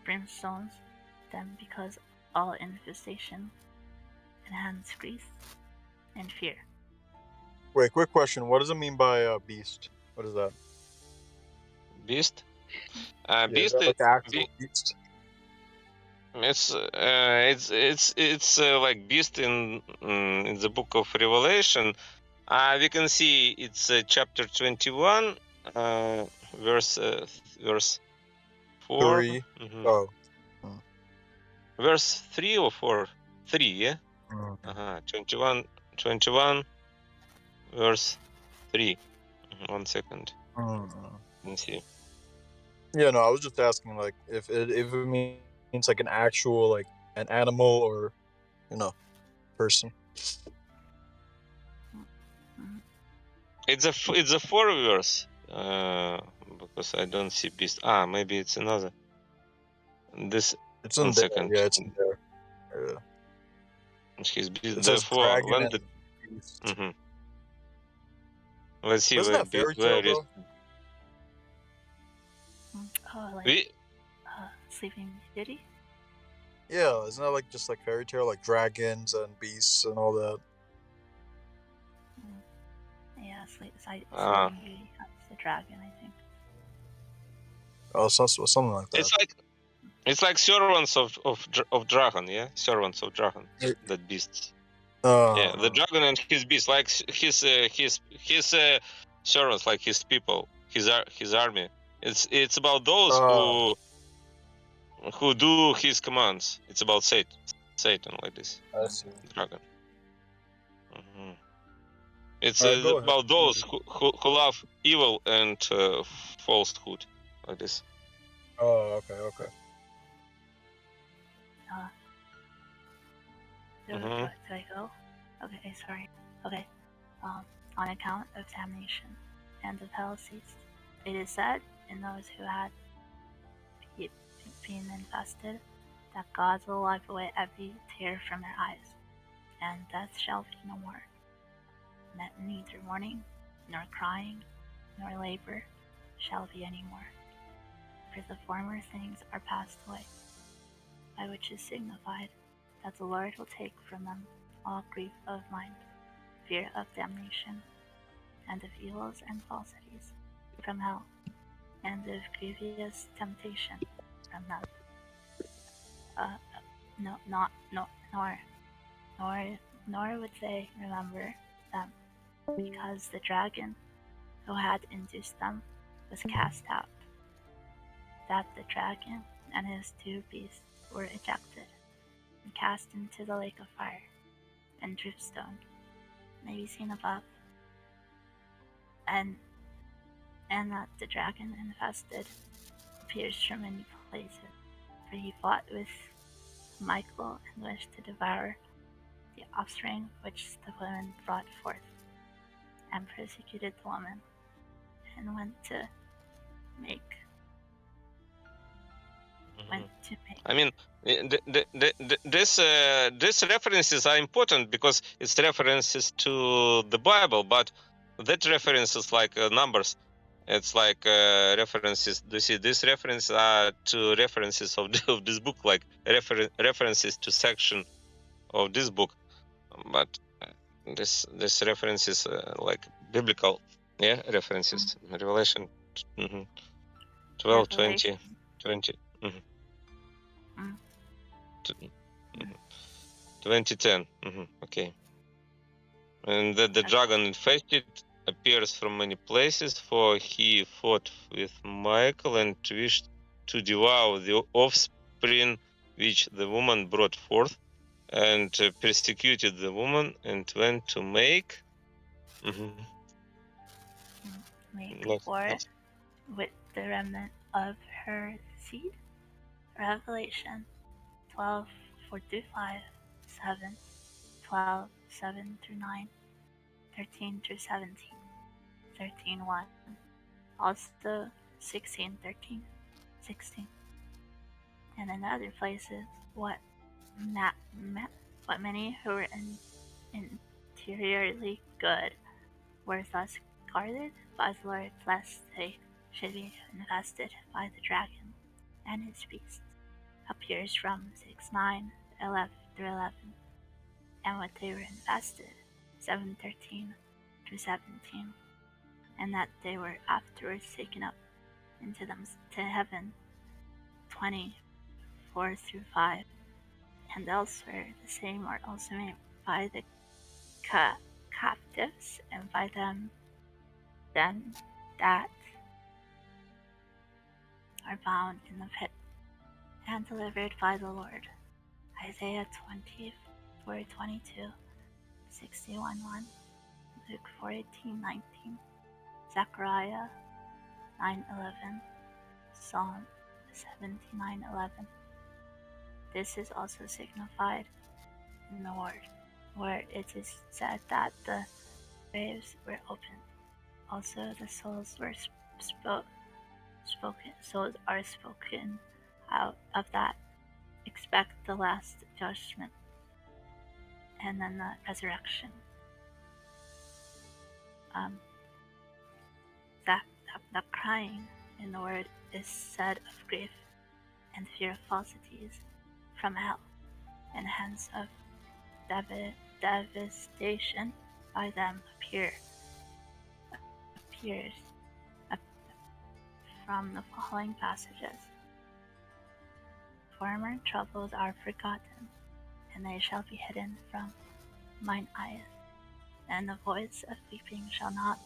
S5: brimstones, then because all infestation enhance grief and fear.
S6: Wait, quick question. What does it mean by beast? What is that?
S1: Beast?
S6: Beast? Is that like the actual beast?
S1: It's like beast in the book of Revelation. We can see it's chapter 21, verse 4.
S6: 3. Oh.
S1: Verse 3 or 4? 3, yeah? 21, verse 3. 1 second. Let's see.
S6: Yeah, no, I was just asking, like, if it means like an actual, like, an animal or, person.
S1: It's a 4 verse. Because I don't see beast. Maybe it's another. It's in
S6: 1
S1: there. Second.
S6: Yeah, it's in there. Yeah.
S1: His beast.
S6: It says
S1: Therefore,
S6: dragon
S1: when
S6: and
S1: the
S6: beast.
S1: Mm-hmm. Let's see
S6: Isn't that fairy tale
S1: where is
S6: though?
S5: Oh, like
S1: we.
S5: Sleeping Beauty.
S6: Yeah, isn't that like just like fairy tale, like dragons and beasts and all that?
S5: Yeah,
S1: Uh,
S5: Sleeping Beauty. That's the dragon, I think.
S6: Oh, something like that.
S1: it's like servants of dragon, yeah, servants of dragon.
S6: It-
S1: That beasts.
S6: Uh,
S1: Yeah, the dragon and his beast, like his servants, like his people, his army. It's about those who do his commands. It's about Satan like this
S6: I see.
S1: dragon. Hmm. It's
S6: All right, go ahead.
S1: about those who love evil and falsehood like this.
S6: Oh, okay.
S5: Do
S1: Mhm.
S5: I go? Okay, sorry. Okay. On account of damnation and of hell ceased. It is said in those who had been infested that God will wipe away every tear from their eyes, and death shall be no more. Neither mourning, nor crying, nor labor shall be any more. For the former things are passed away, by which is signified that the Lord will take from them all grief of mind, fear of damnation, and of evils and falsities from hell, and of grievous temptation from them. No, not, no, nor would they remember them, because the dragon who had induced them was cast out, that the dragon and his two beasts were ejected and cast into the lake of fire and dripstone may be seen above, and that the dragon infested appears from many places, for he fought with Michael and wished to devour the offspring which the woman brought forth, and persecuted the woman, and went to make.
S1: I mean, this references are important because it's references to the Bible, but that references like numbers. It's like references. Do you see these references are to references of of this book, like references to section of this book, but this references like biblical, yeah, references. Revelation, 12, 20,
S5: Revelation.
S1: 20.
S5: Mm.
S1: 2010. Okay. And that the dragon infested appears from many places, for he fought with Michael and wished to devour the offspring which the woman brought forth, and persecuted the woman, and went to make.
S5: Make
S1: Next,
S5: war
S1: next.
S5: with the remnant of her seed. Revelation 12, 4-5, 7, 12, 7 through 9, 13 through 17, 13, 1. Also 16, 13, 16. And in other places, what many who were interiorly good were thus guarded by the Lord, lest they should be infested by the dragon and his beasts. Appears from 6:9, 11 through 11, and what they were infested, 7:13 through 17, and that they were afterwards taken up into them to heaven, 24 through 5, and elsewhere the same are also made by the captives and by them that are bound in the pit and delivered by the Lord. Isaiah 24:22, 61:1, Luke 4:18-19, Zechariah 9:11, Psalm 79:11. This is also signified in the word, where it is said that the graves were opened. Also, the souls were spoken. Souls are spoken out of that. Expect the last judgment, and then the resurrection. the crying in the word is said of grief and fear of falsities from hell, and hence of devastation by them appears from the following passages. Former troubles are forgotten, and they shall be hidden from mine eyes, and the voice of weeping shall not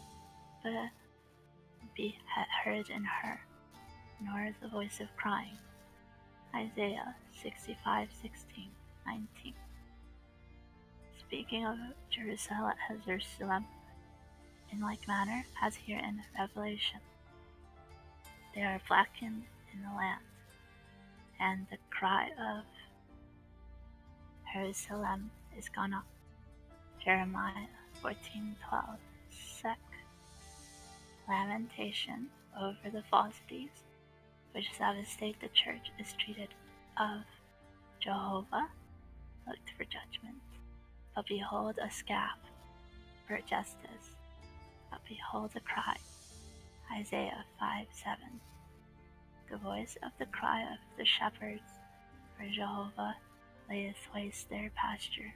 S5: be heard in her, nor the voice of crying. Isaiah 65:16-19. Speaking of Jerusalem, in like manner as here in Revelation, they are blackened in the land, and the cry of Jerusalem is gone up. Jeremiah 14:12. Sec. Lamentation over the falsities which devastate the church is treated of Jehovah looked for judgment, but behold a scaff for justice, but behold a cry. Isaiah 5:7. The voice of the cry of the shepherds, for Jehovah layeth waste their pasture.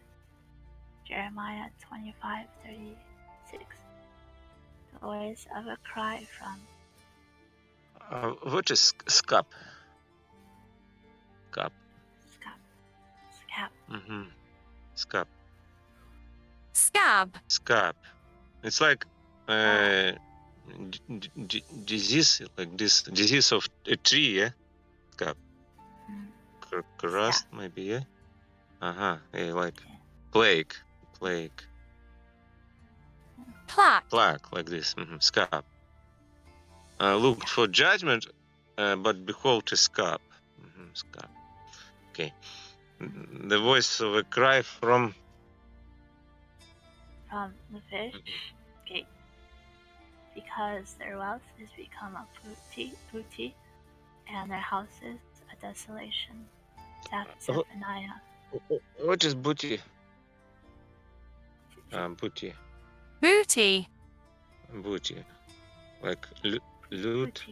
S5: Jeremiah 25:36. The voice of a cry from
S1: What is scap? Scap.
S5: Scap.
S1: Scap.
S2: Scab.
S1: Scap. It's like disease, like this disease of a tree, yeah? Scap. Crust, maybe, yeah? Yeah, like plague. Plaque, like this. Scap. Looked for judgment, but behold a scap. Scap. Okay. The voice of a cry from
S5: the fish gate, because their wealth is become a booty, and their houses a desolation. Zephaniah.
S1: What is booty? Booty. Like loot.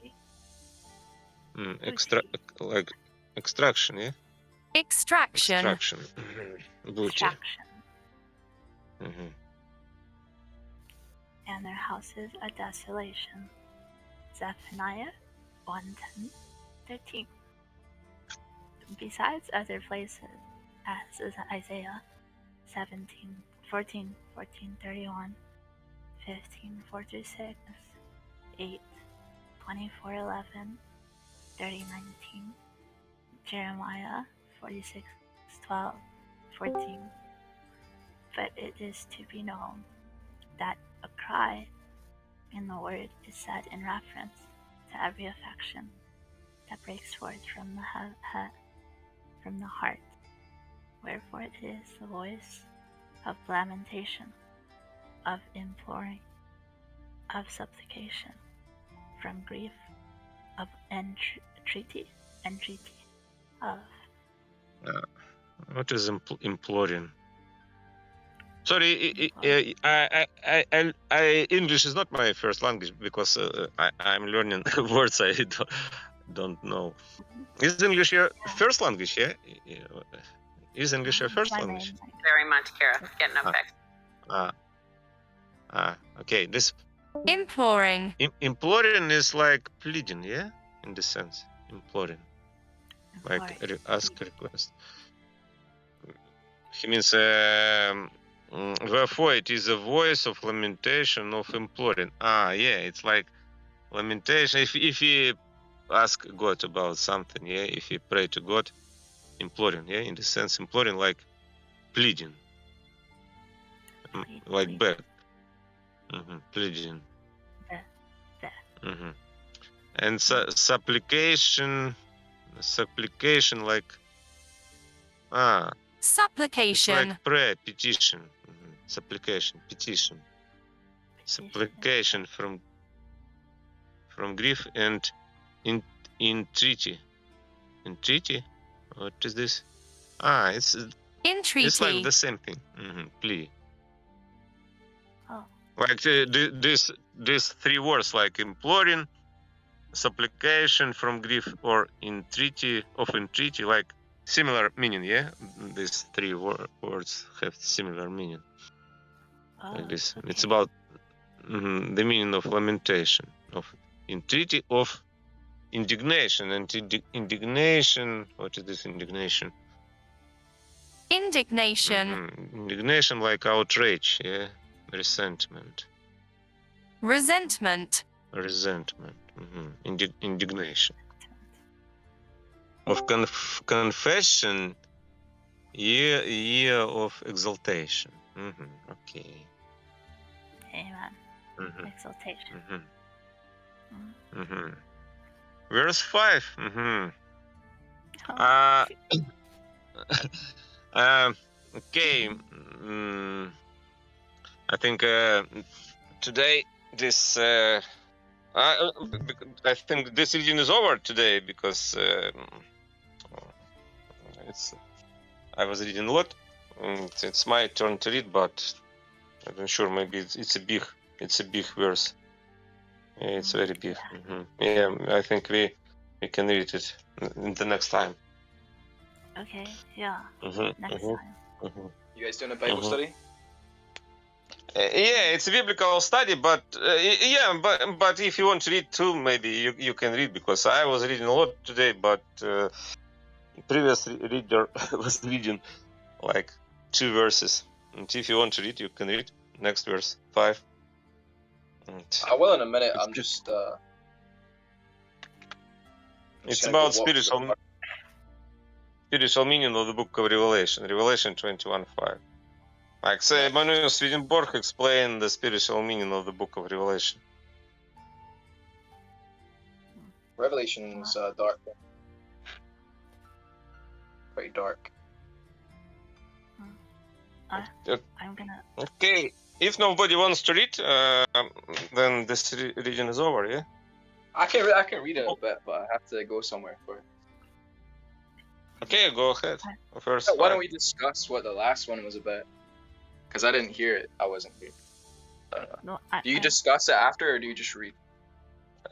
S1: Like extraction, yeah?
S2: Extraction.
S1: Booty.
S5: And their houses a desolation. Zephaniah 1:10-13. Besides other places, as is Isaiah 14:31, 15:4-6, 8:24-11, 30:19, Jeremiah 46:12-14. But it is to be known that a cry in the word is said in reference to every affection that breaks forth from the heart. Wherefore it is the voice of lamentation, of imploring, of supplication, from grief, of entreaty, of.
S1: What is imploring? Sorry, English is not my first language because I'm learning words I don't know. Is English your first language? Yeah. Is English your first language?
S7: Very much, Kara. Getting up back.
S1: Okay. This
S2: Imploring.
S1: Imploring is like pleading, yeah, in this sense. Imploring, like ask request. He means therefore it is a voice of lamentation, of imploring. Yeah, it's like lamentation. If you ask God about something, yeah, if you pray to God, imploring, yeah, in the sense imploring, like pleading, like back, pleading, and supplication, like
S2: supplication,
S1: it's like prayer, petition, supplication, petition, supplication from grief and entreaty. Entreaty? What is this? It's
S2: entreaty.
S1: It's like the same thing. Plea. Like these three words, like imploring, supplication from grief, or entreaty, like similar meaning. Yeah, these three words have similar meaning. Like this,
S5: okay.
S1: it's about the meaning of lamentation, of entreaty, of indignation, and indignation. What is this indignation?
S2: Indignation.
S1: Indignation, like outrage, yeah, resentment,
S2: Resentment.
S1: resentment, indignation. Of confession, year of exaltation. Okay.
S5: Amen.
S1: Mhm,
S5: Exaltation.
S1: mhm. Verse 5.
S5: Oh,
S1: Okay. I think today this. I think this reading is over today because it's. I was reading a lot. It's my turn to read, but I'm not sure. Maybe it's a big. It's a big verse. Yeah, it's very big. Yeah, I think we can read it in the next time.
S5: okay, yeah. Next time.
S8: You guys doing a Bible study?
S1: Yeah, it's a biblical study, but yeah, but if you want to read too, maybe you can read, because I was reading a lot today, but previous reader was reading like 2 verses. And if you want to read, you can read next verse 5.
S8: I will in a minute. I'm just.
S1: It's about spiritual meaning of the book of Revelation. Revelation 21:5. Like say, Manuel Swedenborg explained the spiritual meaning of the book of Revelation.
S8: Revelation's dark. Quite dark.
S5: I'm gonna.
S1: Okay, if nobody wants to read, then this reading is over. Yeah.
S8: I can read it a bit, but I have to go somewhere for it.
S1: Okay, go ahead. First,
S8: Why don't we discuss what the last one was about? Because I didn't hear it. I wasn't here. I don't know.
S5: No,
S8: Do you discuss it after, or do you just read?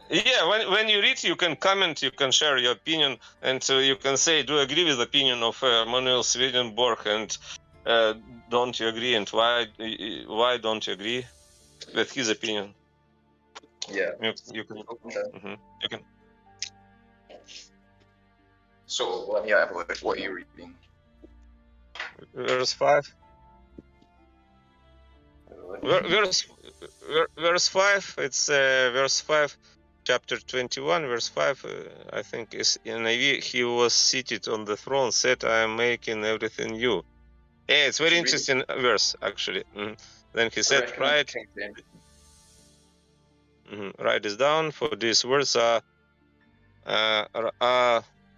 S1: Yeah, when you read, you can comment, you can share your opinion, and you can say, do you agree with the opinion of Manuel Swedenborg, and don't you agree, and why don't you agree with his opinion?
S8: Yeah.
S1: You can.
S8: Okay.
S1: You can.
S8: So let me have what you're reading.
S1: Verse 5. Verse 5. It's verse 5. Chapter 21, verse 5, I think is in NIV. He was seated on the throne, said, I am making everything new. Yeah, it's very interesting verse, actually. Then he said, write this down, for these words are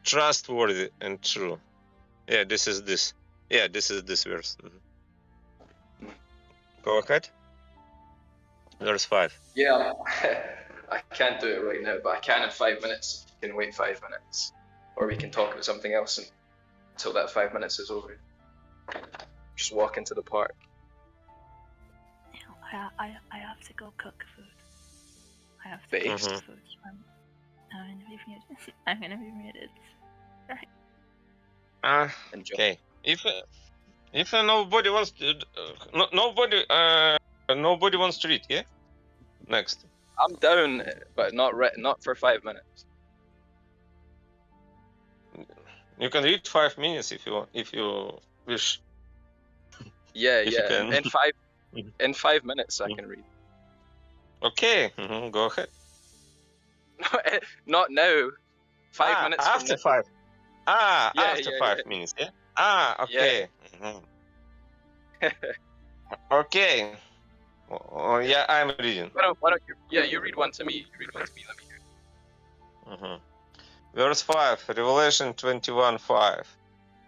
S1: trustworthy and true. Yeah, this is this. Yeah, this is this verse. Go ahead. Verse 5.
S8: Yeah, I can't do it right now, but I can in 5 minutes. You can wait 5 minutes, or we can talk about something else until that 5 minutes is over. Just walk into the park.
S5: I have to go cook food. I have to
S8: Baked?
S5: cook food. I'm gonna be muted. I'm gonna be muted.
S1: Okay. If nobody wants to, nobody wants to read, yeah. Next.
S8: I'm down, but not for 5 minutes.
S1: You can read 5 minutes if you want, if you wish.
S8: Yeah,
S1: If you
S8: yeah.
S1: can.
S8: In 5 minutes, I can read.
S1: Okay, go ahead.
S8: Not now. 5 minutes from
S1: after
S8: now.
S1: 5.
S8: Yeah,
S1: After
S8: yeah,
S1: 5
S8: yeah.
S1: minutes. Yeah. Okay. Okay. Yeah, I'm reading.
S8: Why don't you? Yeah, you read one to me. You read one to me. Let me hear.
S1: Verse 5, Revelation 21:5.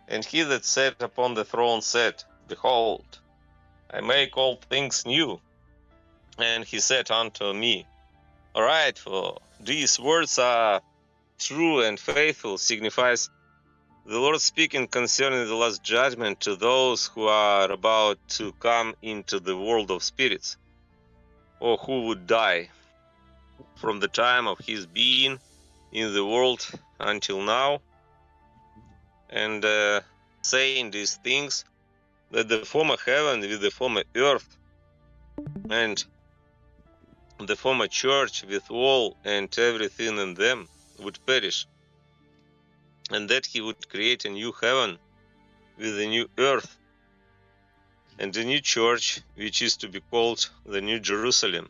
S1: And he that sat upon the throne said, Behold, I make all things new. And he said unto me, Alright, for these words are true and faithful, signifies the Lord speaking concerning the last judgment to those who are about to come into the world of spirits. or who would die from the time of his being in the world until now, and saying these things, that the former heaven with the former earth and the former church with all and everything in them would perish, and that he would create a new heaven with a new earth and a new church, which is to be called the New Jerusalem.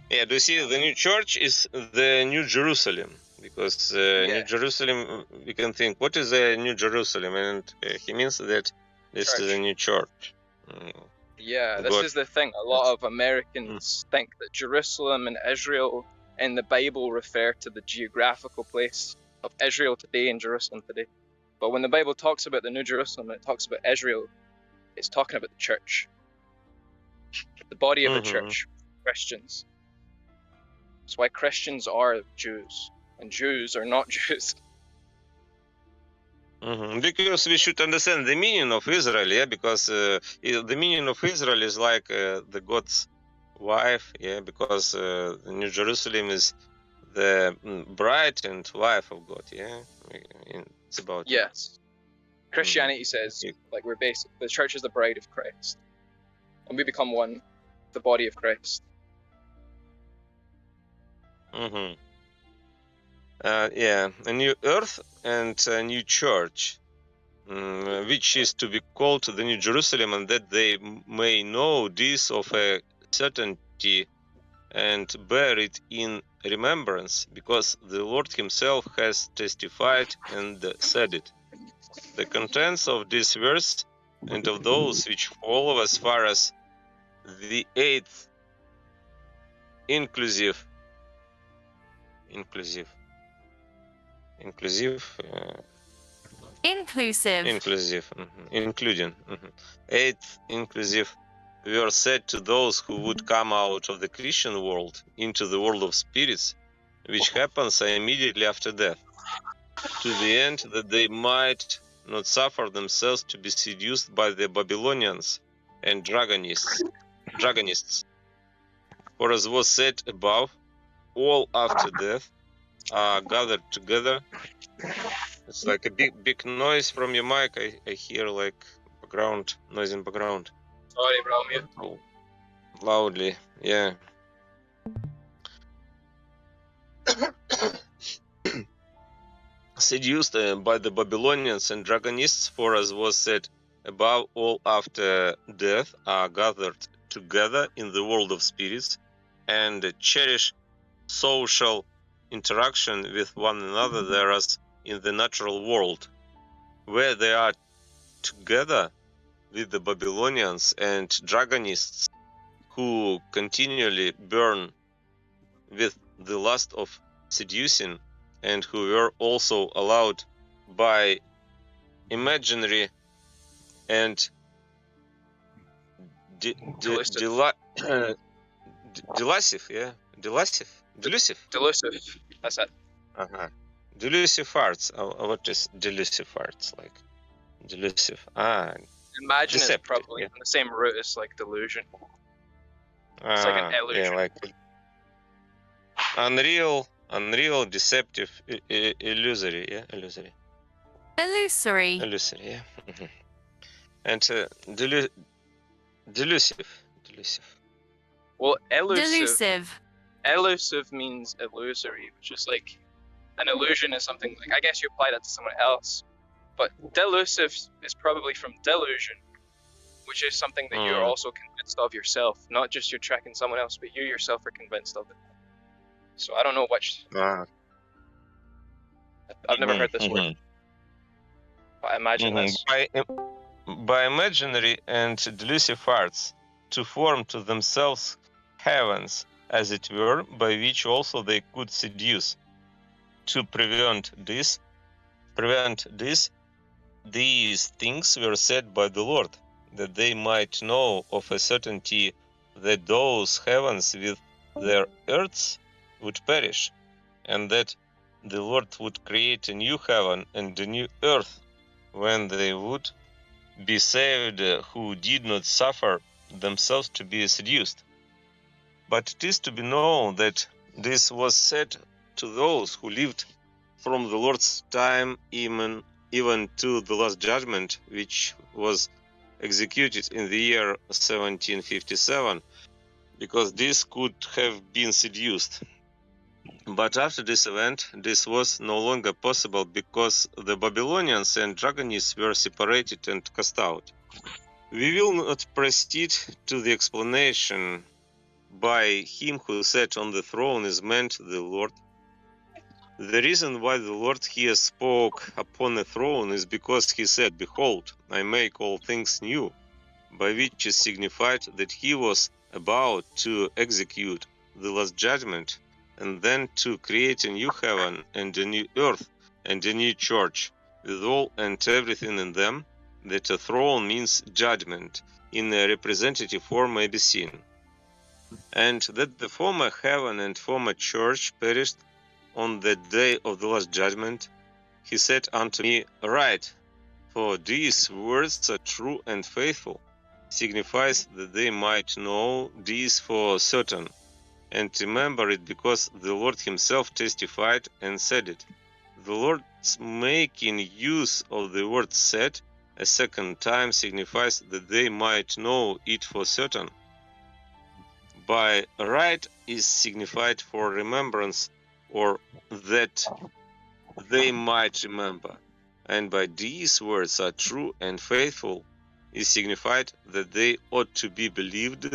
S1: Yeah, do you see, the new church is the New Jerusalem, because New Jerusalem, we can think, what is the New Jerusalem? And he means that this is a new church.
S8: Yeah, this is the thing. A lot of Americans think that Jerusalem and Israel in the Bible refer to the geographical place of Israel today and Jerusalem today. But when the Bible talks about the New Jerusalem, it talks about Israel, it's talking about the church. The body of a church, Christians. That's why Christians are Jews, and Jews are not Jews.
S1: Because we should understand the meaning of Israel, yeah, because the meaning of Israel is like the God's wife, yeah, because New Jerusalem is the bride and wife of God, yeah. It's about
S8: yes. Christianity says, like, we're basic. The church is the bride of Christ, and we become one, the body of Christ.
S1: Yeah, a new earth and a new church, which is to be called the New Jerusalem, and that they may know this of a certainty and bear it in remembrance, because the Lord himself has testified and said it. The contents of this verse and of those which follow as far as the 8th inclusive
S2: Inclusive.
S1: including 8th inclusive were said to those who would come out of the Christian world into the world of spirits, which happens immediately after death, to the end that they might not suffer themselves to be seduced by the Babylonians and dragonists. For as was said above, all after death are gathered together. It's like a big noise from your mic. I hear like background noise in background.
S8: Sorry, bro, mute.
S1: Oh, loudly, yeah. Seduced by the Babylonians and dragonists, for as was said above, all after death are gathered together in the world of spirits and cherish social interaction with one another, whereas in the natural world, where they are together with the Babylonians and dragonists, who continually burn with the lust of seducing, and who were also allowed by imaginary and delusive,
S8: that's it.
S1: Delusive arts. What is delusive arts like? Delusive.
S8: Imagine
S1: deceptive,
S8: it's probably on the same root as like delusion. It's like an illusion.
S1: Yeah, like unreal, deceptive, illusory. Yeah, illusory. Yeah. And delusive.
S8: Well, elusive means illusory, which is like an illusion is something like, I guess you apply that to someone else. But delusive is probably from delusion, which is something that you're also convinced of yourself. Not just you're tracking someone else, but you yourself are convinced of it. So I don't know which. I've never heard this word. But I imagine that's...
S1: By imaginary and delusive arts, to form to themselves heavens, as it were, by which also they could seduce. To prevent this, these things were said by the Lord, that they might know of a certainty that those heavens with their earths would perish, and that the Lord would create a new heaven and a new earth, when they would be saved who did not suffer themselves to be seduced. But it is to be known that this was said to those who lived from the Lord's time even to the last judgment, which was executed in the year 1757, because this could have been seduced. But after this event, this was no longer possible because the Babylonians and Dragonists were separated and cast out. We will not proceed to the explanation. By him who sat on the throne is meant the Lord. The reason why the Lord here spoke upon the throne is because he said, "Behold, I make all things new," by which is signified that he was about to execute the last judgment, and then to create a new heaven and a new earth and a new church, with all and everything in them. That a throne means judgment in a representative form may be seen, and that the former heaven and former church perished on the day of the last judgment. He said unto me, "Write, for these words are true and faithful," signifies that they might know this for certain, and remember it because the Lord himself testified and said it. The Lord's making use of the word said a second time signifies that they might know it for certain. By right is signified for remembrance, or that they might remember, and by these words are true and faithful is signified that they ought to be believed,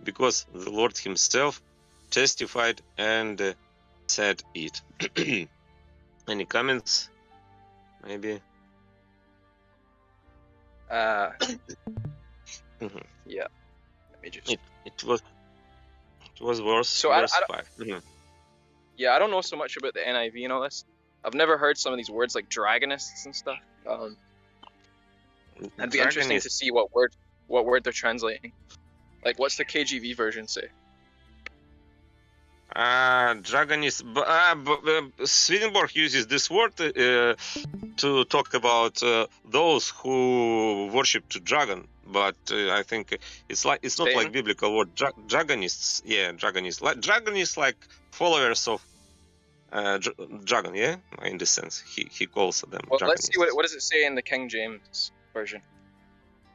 S1: because the Lord himself testified and said it. Any comments? Maybe. Mhm.
S8: Yeah. Let me just.
S1: It was verse
S8: So
S1: verse
S8: I
S1: 5. Mhm.
S8: Yeah, I don't know so much about the NIV and all this. I've never heard some of these words like dragonists and stuff. It'd be interesting to see what word they're translating. Like, what's the KJV version say?
S1: Dragonist. Swedenborg uses this word to talk about those who worship to dragon, but I think it's not
S8: Satan?
S1: like biblical word. Dragonists, yeah, dragonists. Dragonists like followers of dragon, yeah. In this sense, he calls them
S8: Well,
S1: dragonists.
S8: let's see what does it say in the King James version,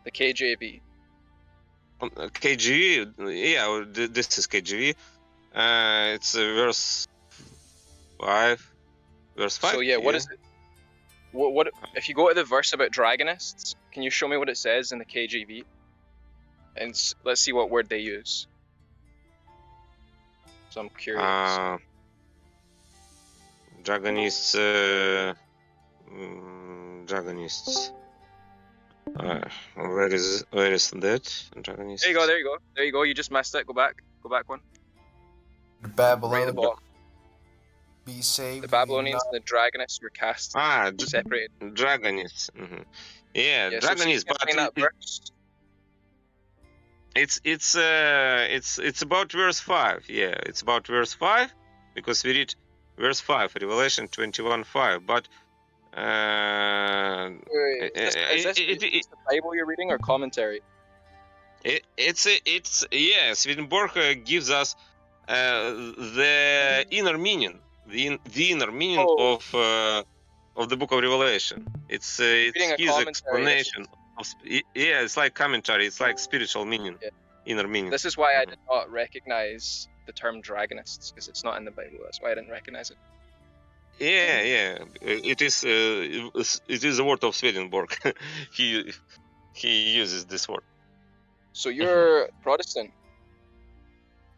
S8: the KJV.
S1: KJV, yeah, this is KJV. It's verse 5. Verse 5.
S8: So yeah, what is it? What if you go to the verse about dragonists? Can you show me what it says in the KJV? And let's see what word they use. So I'm curious.
S1: Dragonists. Dragonists. Where is that? Dragonists.
S8: There you go. You just missed it. Go back one.
S9: The
S8: Right at the
S9: Babylonians
S8: bottom.
S9: be saved.
S8: The Babylonians and the dragonists were cast separated.
S1: Dragonists. Mm-hmm. Yeah,
S8: Yeah,
S1: dragonists.
S8: So
S1: but
S8: that verse.
S1: It's about verse 5. Yeah, it's about verse 5 because we read verse 5, Revelation 21:5. But
S8: Is this the Bible you're reading or commentary?
S1: It's Swedenborg gives us the inner meaning, the inner meaning of the book of Revelation. It's his explanation. It's like commentary. It's like spiritual meaning, inner meaning.
S8: This is why I did not recognize the term dragonists, because it's not in the Bible. That's why I didn't recognize it.
S1: Yeah. It is a word of Swedenborg. he uses this word.
S8: So you're Protestant?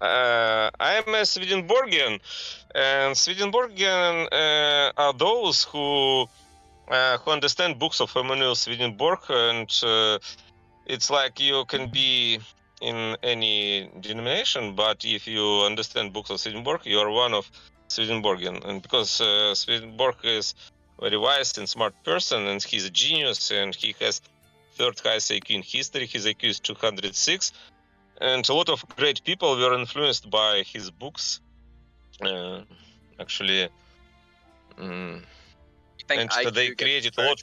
S1: I am a Swedenborgian, and Swedenborgian are those who understand books of Emanuel Swedenborg, and it's like you can be in any denomination, but if you understand books of Swedenborg, you are one of Swedenborgian, and because Swedenborg is a very wise and smart person, and he's a genius, and he has third highest IQ in history. His IQ is 206. And a lot of great people were influenced by his books. Actually, and they created a lot.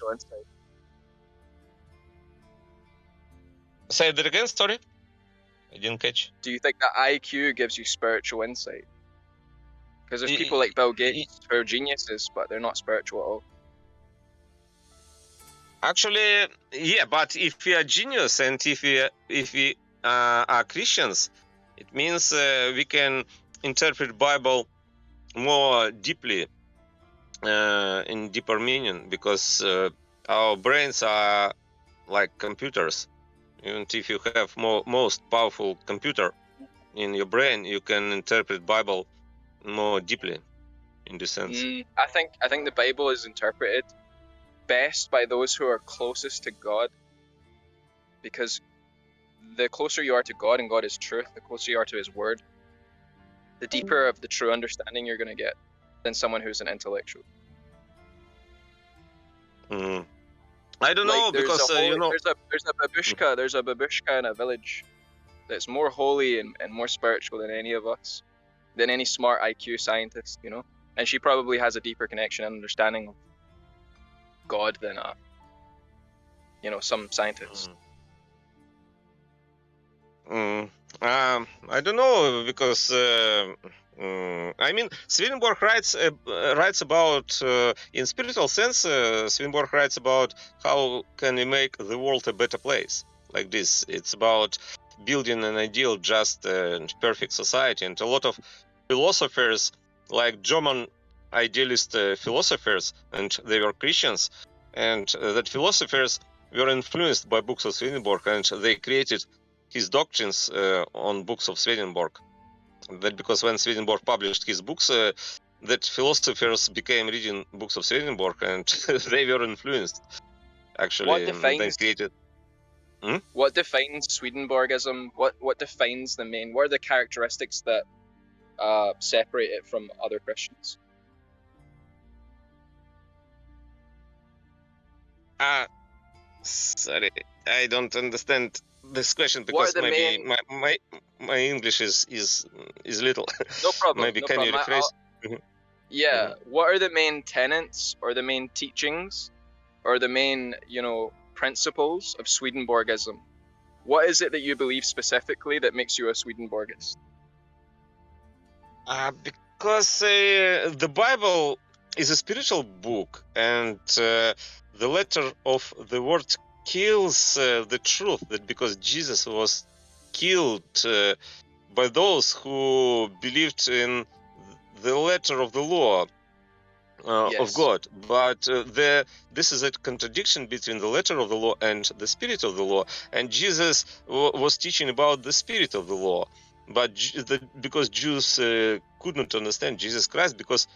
S1: Say that again, sorry. I didn't catch.
S8: Do you think that IQ gives you spiritual insight? Because there's people like Bill Gates who are geniuses, but they're not spiritual at all.
S1: Actually, yeah, but if we are genius and if we are Christians, it means we can interpret Bible more deeply, in deeper meaning, because our brains are like computers. And if you have most powerful computer in your brain, you can interpret Bible more deeply, in this sense.
S8: I think the Bible is interpreted best by those who are closest to God, because the closer you are to God, and God is truth, the closer you are to His Word, the deeper of the true understanding you're going to get than someone who's an intellectual.
S1: I don't know,
S8: there's
S1: because
S8: a
S1: you know,
S8: there's a babushka in a village that's more holy and more spiritual than any of us, than any smart IQ scientist, you know, and she probably has a deeper connection and understanding of God than some scientists.
S1: I don't know, because I mean, Swedenborg writes about, in spiritual sense, Swedenborg writes about how can we make the world a better place, like this. It's about building an ideal, just, and perfect society, and a lot of philosophers, like German idealist philosophers, and they were Christians, and that philosophers were influenced by books of Swedenborg, and they created his doctrines on books of Swedenborg. That because when Swedenborg published his books, that philosophers became reading books of Swedenborg, and they were influenced. Actually,
S8: What
S1: then
S8: defines
S1: created.
S8: What defines Swedenborgism? What defines the main? What are the characteristics that separate it from other Christians?
S1: Sorry, I don't understand this question,
S8: What are
S1: because
S8: the
S1: maybe
S8: main?
S1: my English is little.
S8: No problem.
S1: Maybe
S8: No
S1: can you
S8: problem.
S1: rephrase?
S8: Yeah. What are the main tenets or the main teachings or the main, principles of Swedenborgism? What is it that you believe specifically that makes you a Swedenborgist?
S1: Because the Bible is a spiritual book, and the letter of the word kills the truth. That because Jesus was killed by those who believed in the letter of the law of God, but this is a contradiction between the letter of the law and the spirit of the law. And Jesus was teaching about the spirit of the law, but because Jews could not understand Jesus Christ, because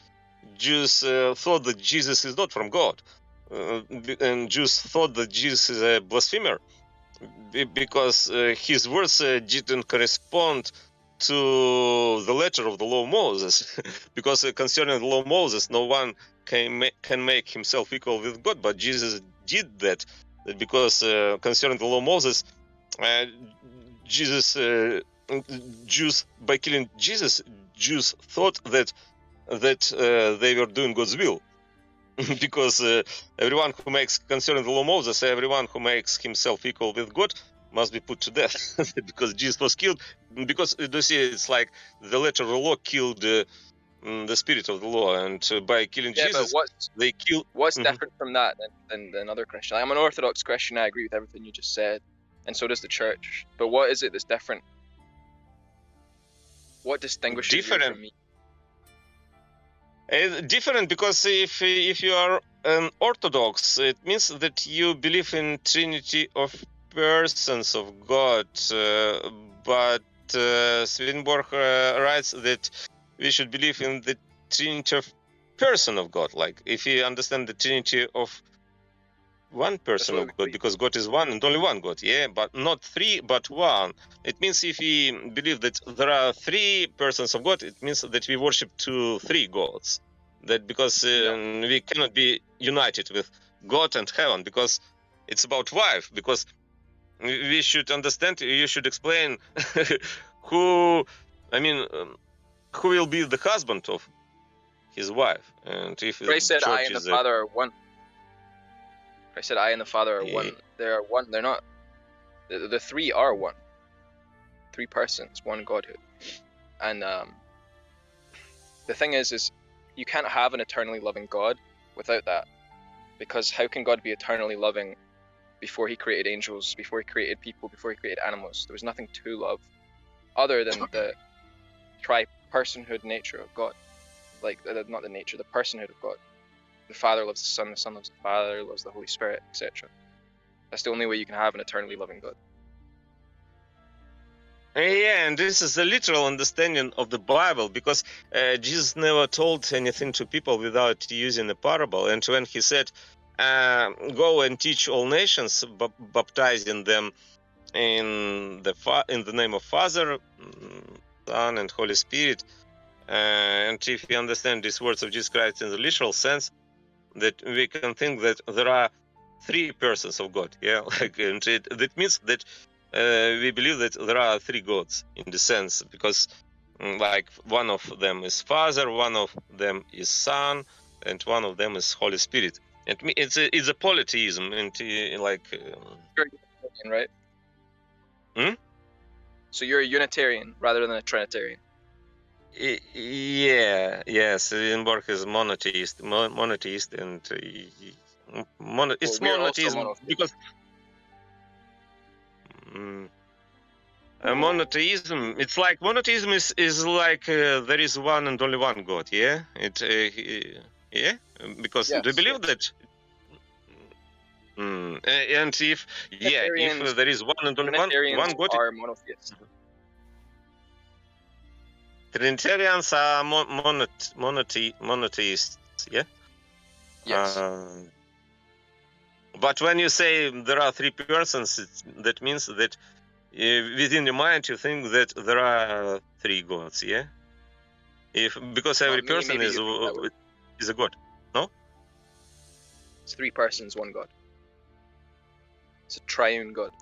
S1: Jews thought that Jesus is not from God, and Jews thought that Jesus is a blasphemer, because his words didn't correspond to the letter of the law of Moses. Because concerning the law of Moses, no one can make himself equal with God, but Jesus did that. Because concerning the law of Moses, Jews, by killing Jesus, Jews thought that they were doing God's will. Because everyone who makes concerning the law of Moses, everyone who makes himself equal with God must be put to death. Because Jesus was killed. Because you see, it's like the letter of the law killed the spirit of the law, and by killing Jesus, they kill.
S8: What's different from that than other Christians? I'm an Orthodox Christian. I agree with everything you just said, and so does the Church. But what is it that's different? What distinguishes you from me?
S1: Different, because if you are an Orthodox, it means that you believe in Trinity of persons of God. But Swedenborg writes that we should believe in the Trinity of person of God. Like if you understand the Trinity of one person of God, because God is one and only one God, yeah, but not three, but one. It means if we believe that there are three persons of God, it means that we worship three gods. That because we cannot be united with God and heaven, because it's about wife. Because we should understand, you should explain who will be the husband of his wife, and if
S8: Christ said, "I and the Father are one." I said, "I and the Father are one." They are one. They're not. The three are one. three persons, one Godhood. And the thing is you can't have an eternally loving God without that, because how can God be eternally loving before he created angels, before he created people, before he created animals? There was nothing to love other than the tri-personhood nature of God. Like, not the nature, the personhood of God. The Father loves the Son loves the Father, loves the Holy Spirit, etc. That's the only way you can have an eternally loving God.
S1: Yeah, and this is the literal understanding of the Bible, because Jesus never told anything to people without using a parable. And when he said, "Go and teach all nations, baptizing them in the name of Father, Son, and Holy Spirit," and if we understand these words of Jesus Christ in the literal sense, that we can think that there are three persons of God. Yeah, like, and that means that we believe that there are three gods in the sense, because like one of them is Father, one of them is Son, and one of them is Holy Spirit. And it's a polytheism, and like.
S8: You're a Unitarian, right? So you're a Unitarian rather than a Trinitarian.
S1: Yeah, Swedenborg is monotheist, and it's monotheism because monotheism. It's like monotheism is like there is one and only one God. Yeah, yeah, because
S8: yes,
S1: do you believe that? And if there is one and only one God,
S8: are monotheists.
S1: Trinitarians are monotheists. Yeah.
S8: Yes.
S1: But when you say there are three persons, that means that within your mind you think that there are three gods, yeah? Because every person is a god, no?
S8: It's three persons, one God. It's a triune God.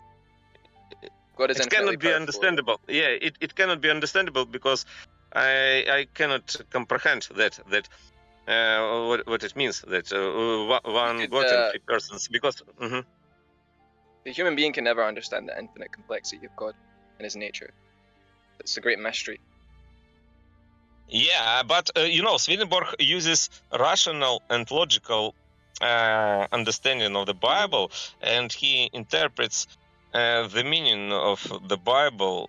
S8: God is
S1: it cannot be understandable. Yeah, it cannot be understandable because I cannot comprehend that what it means that one God and three persons, because
S8: the human being can never understand the infinite complexity of God and his nature. It's a great mystery.
S1: Yeah, but Swedenborg uses rational and logical understanding of the Bible, and he interprets the meaning of the Bible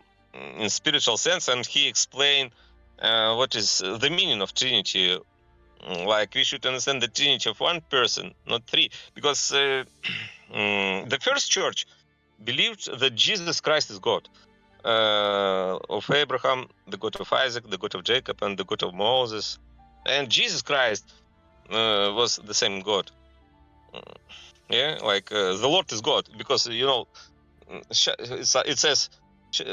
S1: in spiritual sense, and he explained what is the meaning of Trinity. Like, we should understand the Trinity of one person, not three, because the first church believed that Jesus Christ is God. Of Abraham, the God of Isaac, the God of Jacob, and the God of Moses. And Jesus Christ was the same God. Like the Lord is God, because it says,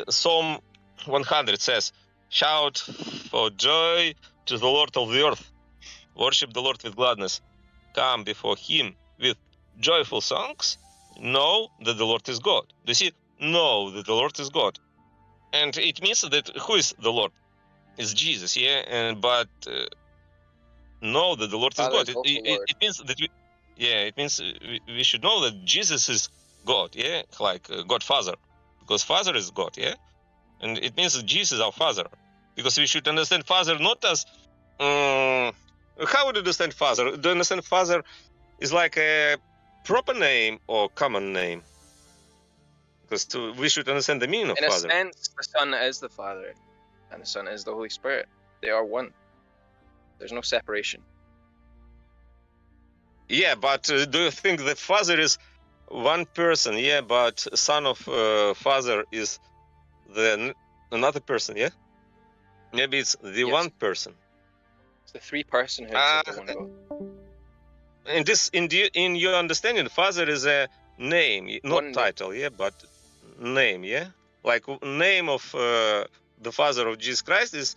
S1: Psalm 100 says, "Shout for joy to the Lord of the earth, worship the Lord with gladness, come before him with joyful songs, know that the Lord is God." You see, know that the Lord is God. And it means that who is the Lord? It's Jesus, yeah. But know that the Lord is God. It means that it means we should know that Jesus is God, yeah, like God Father, because Father is God, yeah. And it means that Jesus is our Father, because we should understand Father not as how would you understand Father? Do you understand Father is like a proper name or common name? Because we should understand the meaning of Father.
S8: In a sense, the Son is the Father, and the Son is the Holy Spirit. They are one. There's no separation.
S1: Yeah, but do you think the Father is one person? Yeah, but Son of Father is another person. Yeah, maybe it's the one person.
S8: It's the three personhoods of the one God.
S1: In your understanding, Father is a name, not title. Yeah, but name. Yeah, like name of the Father of Jesus Christ is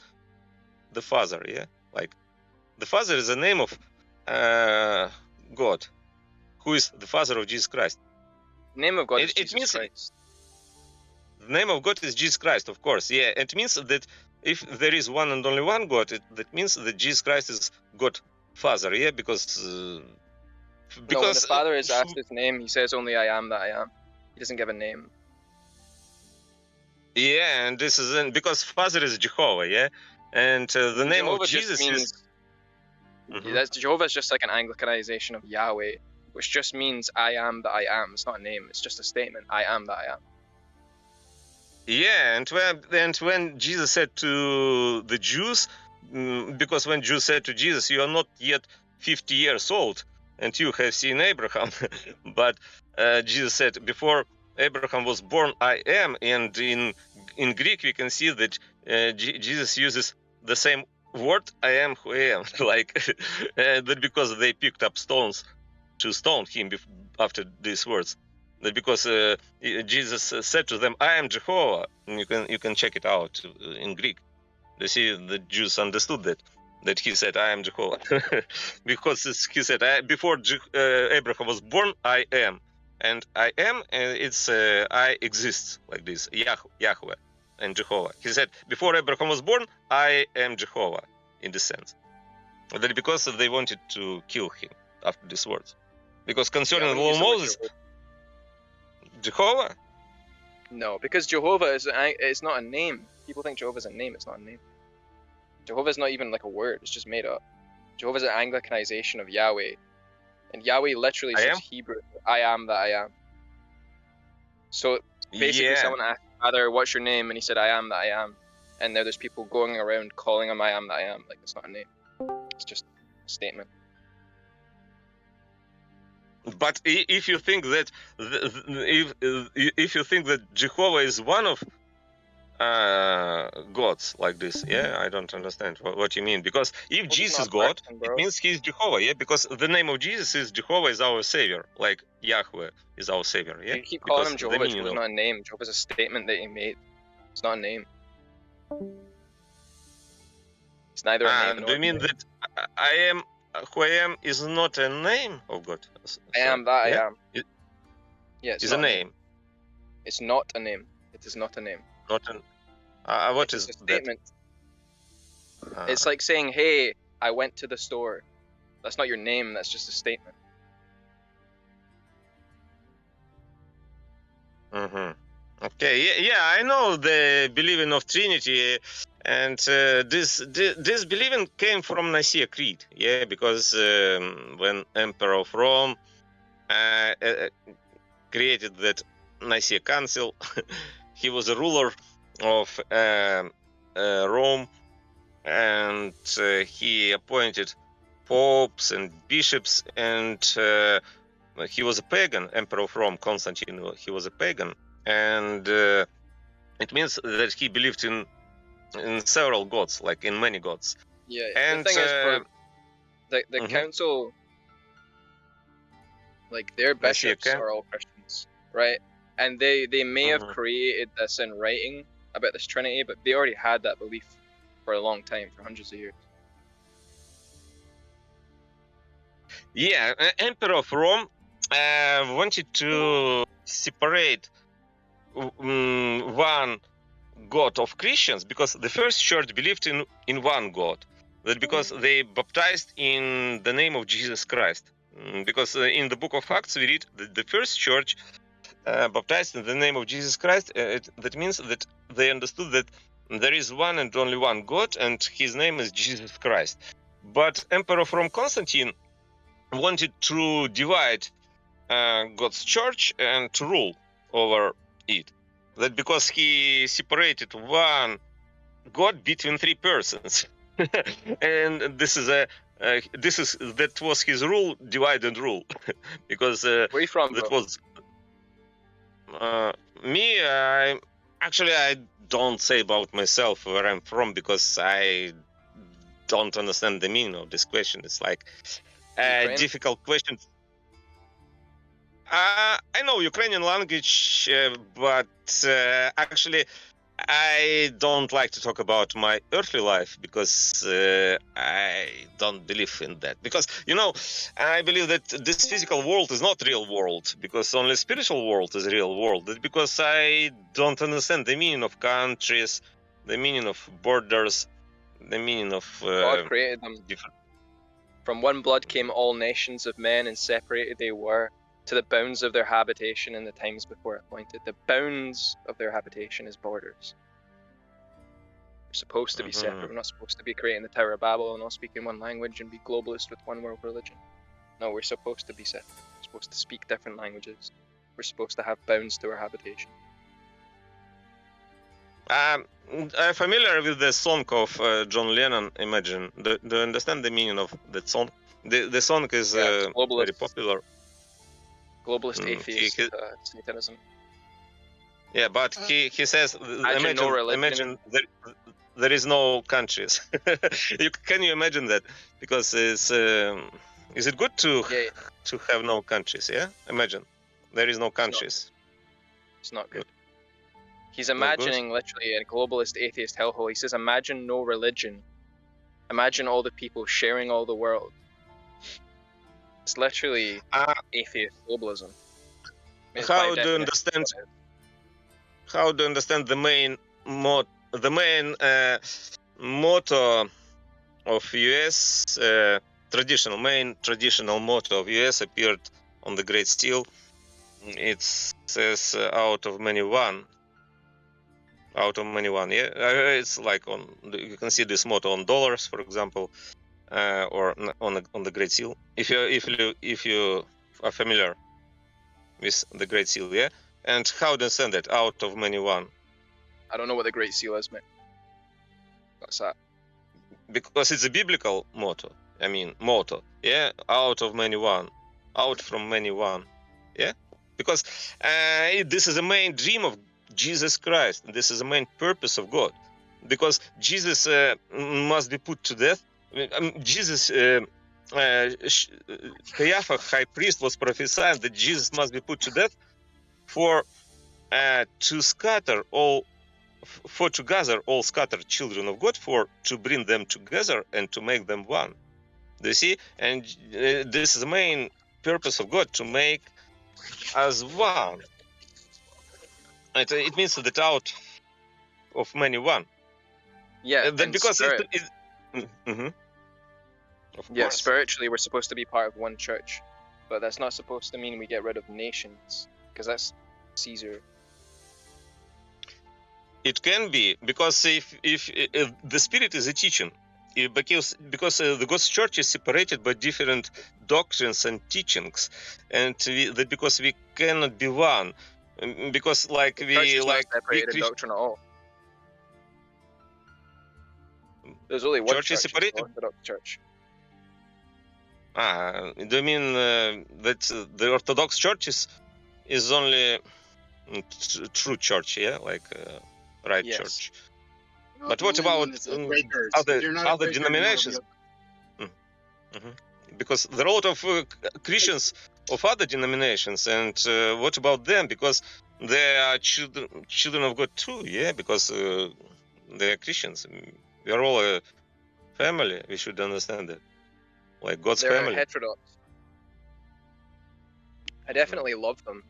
S1: the Father. Yeah, like the Father is a name of God, who is the Father of Jesus Christ.
S8: The name of God is Jesus Christ.
S1: The name of God is Jesus Christ, of course. Yeah, it means that if there is one and only one God, that means that Jesus Christ is God Father. Yeah, because
S8: when the Father is asked his name, he says only "I am that I am." He doesn't give a name.
S1: Yeah, and this is because Father is Jehovah, yeah, and the name
S8: Jehovah
S1: of Jesus
S8: just means,
S1: is. Mhm.
S8: that's Jehovah is just like an Anglicanization of Yahweh, which just means I am that I am. It's not a name. It's just a statement. I am that I am.
S1: Yeah, and when Jesus said to the Jews, because when Jews said to Jesus, "You are not yet 50 years old, and you have seen Abraham," but Jesus said, "Before Abraham was born, I am." And in Greek, we can see that Jesus uses the same word, "I am who I am," like that because they picked up stones to stone him after these words. That because Jesus said to them, "I am Jehovah." And you can check it out in Greek. You see, the Jews understood that he said, "I am Jehovah," because he said, "Before Abraham was born, I am," and I am. It's I exist, like this, Yahweh and Jehovah. He said, "Before Abraham was born, I am Jehovah," in this sense. That because they wanted to kill him after these words. Because
S8: Yeah, I
S1: concerning the
S8: wouldn't
S1: law
S8: use
S1: of
S8: the word
S1: Moses,
S8: Jehovah.
S1: Jehovah,
S8: No, because Jehovah it's not a name. People think Jehovah's a name. It's not a name. Jehovah's not even like a word. It's just made up. Jehovah's an Anglicanization of Yahweh, and Yahweh literally is
S1: I am.
S8: just Hebrew. I am that I am. So basically,
S1: Yeah,
S8: someone asked Father, "What's your name?" and he said, "I am that I am." And now there's people going around calling him "I am that I am." Like, it's not a name. It's just a statement.
S1: but if you think that if you think that Jehovah is one of gods like this, yeah, I don't understand what you mean. Because if
S8: Jehovah's
S1: Jesus
S8: not
S1: is
S8: a
S1: God,
S8: person,
S1: it
S8: bro.
S1: means he's Jehovah, yeah. Because the name of Jesus is Jehovah is our savior, like Yahweh is our savior, yeah.
S8: You keep calling
S1: Because
S8: him
S1: the
S8: Jehovah.
S1: meaning
S8: Jehovah's
S1: of
S8: not a name. Jehovah's a statement that he made. It's not a name. It's neither a name
S1: do
S8: nor
S1: you
S8: a
S1: mean
S8: name.
S1: that I am who I am is not a name of God?
S8: I
S1: Sorry,
S8: am that
S1: yeah,
S8: I am. Yeah, it's
S1: is a
S8: not a name.
S1: name,
S8: It's not a name. It is not a name.
S1: not an. What
S8: It is
S1: is
S8: a
S1: that?
S8: statement. It's like saying, "Hey, I went to the store." That's not your name. That's just a statement.
S1: Mm-hmm. Okay, yeah, I know the believing of Trinity, and this believing came from Nicaea Creed, yeah, because when Emperor of Rome created that Nicaea Council, he was a ruler of Rome, and he appointed popes and bishops, and he was a pagan. Emperor of Rome, Constantine, he was a pagan, and it means that he believed in several gods, like in many gods.
S8: Yeah.
S1: And
S8: The thing is, for the
S1: mhm.
S8: council, like their
S1: Nicaea
S8: bishops are all Christians, right? And they may have
S1: Mhm.
S8: created this in writing about this Trinity, but they already had that belief for a long time, for hundreds of years.
S1: Yeah, Emperor of Rome wanted to separate one God of Christians because the first church believed in one God. That because they baptized in the name of Jesus Christ. Because in the book of Acts we read that the first church baptized in the name of Jesus Christ. That means that they understood that there is one and only one God, and his name is Jesus Christ. But Emperor from Constantine wanted to divide God's church and to rule over it. That because he separated one God between three persons, and that was his rule, divide and rule, because
S8: Where are you from,
S1: that
S8: bro?
S1: was me. I don't say about myself where I'm from because I don't understand the meaning of this question. It's like a
S8: Ukraine?
S1: difficult question. I know Ukrainian language, but actually, I don't like to talk about my earthly life because I don't believe in that. Because I believe that this physical world is not real world. Because only spiritual world is real world. It's because I don't understand the meaning of countries, the meaning of borders, the meaning of
S8: God created them.
S1: different.
S8: From one blood came all nations of men, and separated they were to the bounds of their habitation in the times before appointed. The bounds of their habitation is borders. We're supposed to be separate. We're not supposed to be creating the Tower of Babel and all speaking one language and be globalist with one world religion. No, we're supposed to be separate. We're supposed to speak different languages. We're supposed to have bounds to our habitation.
S1: I'm familiar with the song of John Lennon, Imagine. Do you understand the meaning of that song? The song is very popular.
S8: Globalist atheist Satanism.
S1: Yeah, but he says, imagine there is no countries. Can you imagine that? Because it's, is it good to have no countries? Yeah, imagine there is no countries.
S8: It's not good. He's imagining literally a globalist atheist hellhole. He says, imagine no religion. Imagine all the people sharing all the world. It's literally atheist globalism.
S1: How do you understand? How do you understand the main motto of US? Traditional motto of US appeared on the Great Seal. It says "out of many one." Out of many one. Yeah, it's like on. You can see this motto on dollars, for example, or on the Great Seal. If you are familiar with the Great Seal, yeah. And how do you send it? Out of many one.
S8: I don't know what the Great Seal is, mate. What's that?
S1: Because it's a biblical motto. I mean, motto. Yeah, out of many one, out from many one. Yeah, because this is the main dream of Jesus Christ. This is the main purpose of God. Because Jesus must be put to death. Jesus. Caiaphas, high priest, was prophesying that Jesus must be put to death for to gather all scattered children of God, to bring them together and to make them one. Do you see? And this is the main purpose of God, to make us one. It means that out of many one.
S8: Yeah,
S1: that because
S8: spirit.
S1: Of
S8: yeah,
S1: course.
S8: Spiritually we're supposed to be part of one church, but that's not supposed to mean we get rid of nations, because that's Caesar.
S1: It can be, because if the Spirit is a teaching, because the God's church is separated by different doctrines and teachings, and because we cannot be one, because
S8: The church is not separated in doctrine at all. There's only one church, it's the Orthodox Church.
S1: Do you mean that the Orthodox Church is only true church, yeah, like right church? But what about other denominations? Because there are a lot of Christians of other denominations, and what about them? Because they are children of God too, yeah, because they are Christians. We are all a family. We should understand that, like God's family.
S8: They're heterodox. I definitely love them,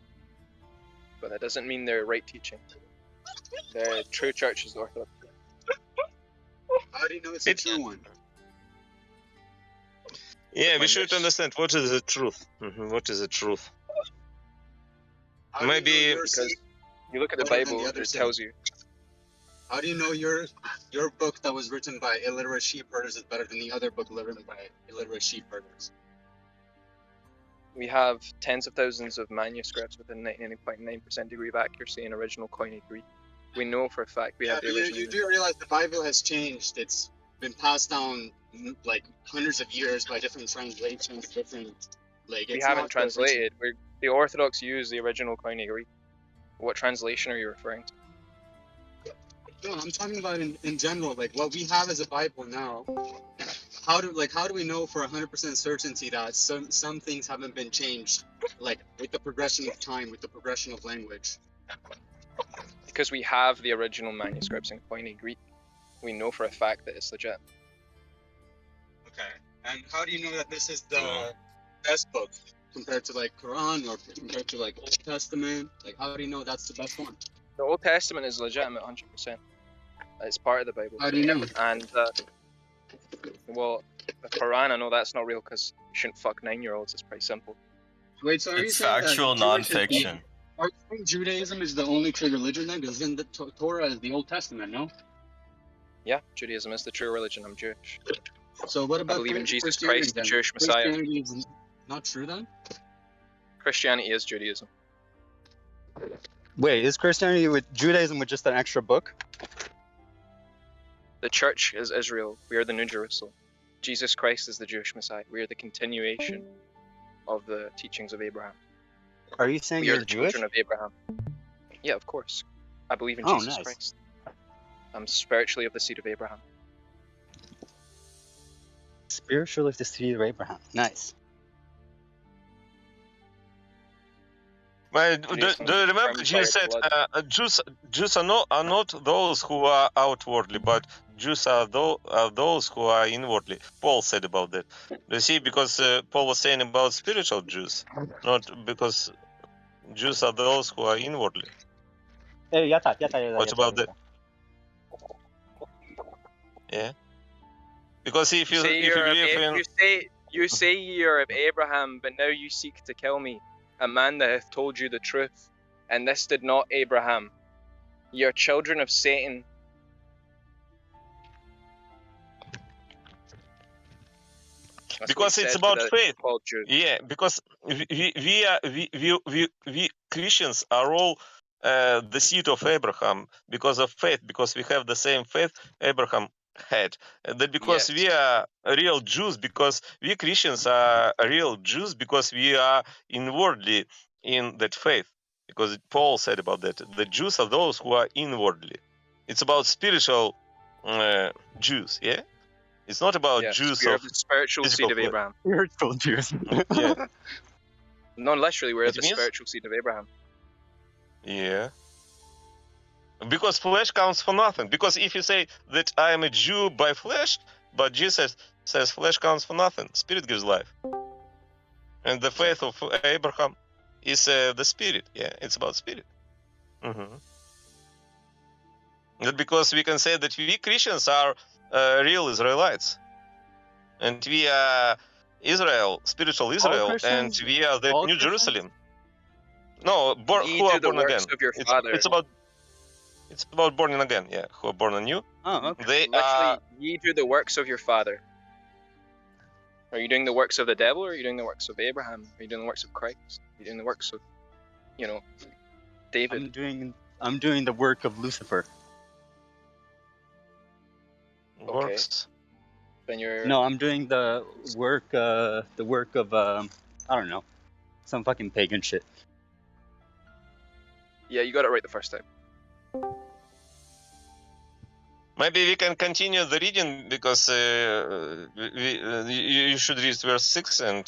S8: but that doesn't mean they're right teaching. The true church is the Orthodox.
S10: How do you know it's a true one?
S1: Yeah, we should understand what is the truth. What is the truth? Maybe
S8: because you look at the Bible, it tells you.
S10: How do you know your book that was written by illiterate sheep herders is better than the other book written by illiterate sheep herders?
S8: We have tens of thousands of manuscripts with a 99.9% degree of accuracy in original Koine Greek. We know for a fact we have the original.
S10: You do realize the Bible has changed. It's been passed down like hundreds of years by different translations,
S8: we haven't translated. The Orthodox use the original Koine Greek. What translation are you referring to?
S10: No, I'm talking about in general, like what we have as a Bible now. How do we know for 100% certainty that some things haven't been changed, like with the progression of time, with the progression of language?
S8: Because we have the original manuscripts in Koine Greek. We know for a fact that it's legit.
S10: Okay, and how do you know that this is the best book compared to like Quran or compared to like Old Testament? Like, how do you know that's the best one?
S8: The Old Testament is legitimate, 100%. It's part of the Bible.
S10: How do you know?
S8: And well, the Quran, I know that's not real because you shouldn't fuck 9-year-olds. It's pretty simple.
S10: Wait, so are you
S11: It's
S10: saying
S11: factual
S10: that Jewish is
S11: nonfiction.
S10: are you saying Judaism is the only true religion then? Because in the Torah is the Old Testament, no?
S8: Yeah, Judaism is the true religion. I'm Jewish.
S10: So what
S8: I
S10: about
S8: believe in Jesus
S10: Christianity
S8: Christ, the
S10: then?
S8: Jewish Messiah.
S10: Christianity is not true then?
S8: Christianity is Judaism.
S12: Wait, is Christianity with Judaism with just an extra book?
S8: The church is Israel. We are the New Jerusalem. Jesus Christ is the Jewish Messiah. We are the continuation of the teachings of Abraham.
S12: Are you saying
S8: We are
S12: you're
S8: the
S12: Jewish?
S8: children of Abraham. Yeah, of course. I believe in
S12: Oh,
S8: Jesus
S12: nice.
S8: Christ. I'm spiritually of the seed of Abraham.
S12: Spiritual of the seed of Abraham. Nice.
S1: Do you remember Jesus said Jews are not those who are outwardly, but Jews are those who are inwardly. Paul said about that. You see, because Paul was saying about spiritual Jews, not because Jews are those who are inwardly. What about that? Yeah, because if you believe in
S8: you say you're of Abraham, but now you seek to kill me, a man that hath told you the truth, and this did not Abraham. You're children of Satan. That's
S1: because
S8: what he
S1: it's
S8: said to
S1: about
S8: the
S1: faith.
S8: called Jews.
S1: Yeah, because we Christians are all the seed of Abraham because of faith, because we have the same faith Abraham had. That because we are real Jews, because we Christians are real Jews, because we are inwardly in that faith. Because Paul said about that, the Jews are those who are inwardly. It's about spiritual Jews, yeah? It's not about Jews
S8: we are
S1: of
S8: the spiritual seed of
S1: flesh.
S8: Abraham.
S12: Spiritual Jews.
S1: Yeah.
S8: No, literally, we're
S1: It
S8: the
S1: means-
S8: spiritual seed of Abraham.
S1: Yeah. Because flesh counts for nothing. Because if you say that I am a Jew by flesh, but Jesus says flesh counts for nothing. Spirit gives life. And the faith of Abraham is the spirit. Yeah, it's about spirit. Not because we can say that we Christians are real Israelites. And we are Israel, spiritual Israel, and
S12: Christians?
S1: we are the
S12: All
S1: New
S12: Christians?
S1: Jerusalem. No,
S8: Ye
S1: who
S8: do
S1: are
S8: the
S1: born
S8: works
S1: again.
S8: of your father.
S1: It's about born again, yeah, who are born anew.
S12: Oh, okay.
S1: They
S8: Literally,
S1: are
S8: ye do the works of your father. Are you doing the works of the devil, or are you doing the works of Abraham? Are you doing the works of Christ? Are you doing the works of, David?
S12: I'm doing the work of Lucifer.
S1: works.
S8: Then you're
S12: No, I'm doing the work of I don't know, some fucking pagan shit.
S8: Yeah, you got it right the first time.
S1: Maybe we can continue the reading because you should read verse 6 and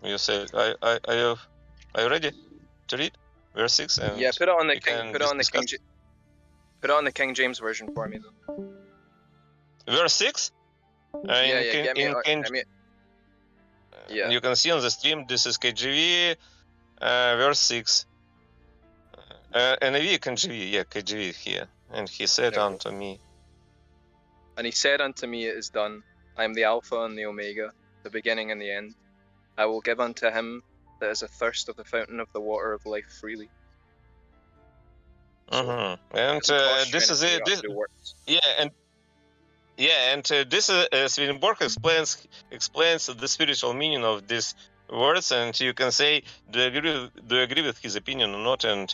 S1: you said are you ready to read verse 6 and
S8: Yeah, put it on the
S1: we
S8: King.
S1: can
S8: Put it on the
S1: discuss.
S8: King. Put it on the King James version for me, though.
S1: Verse 6.
S8: Get me.
S1: You can see on the stream. This is KJV, verse 6. NIV, KJV, yeah, KJV here. And he said unto me.
S8: And he said unto me, it is done. I am the Alpha and the Omega, the beginning and the end. I will give unto him that is athirst of the fountain of the water of life freely.
S1: And this is it. This Swedenborg explains the spiritual meaning of these words, and you can say, do you agree with his opinion or not? And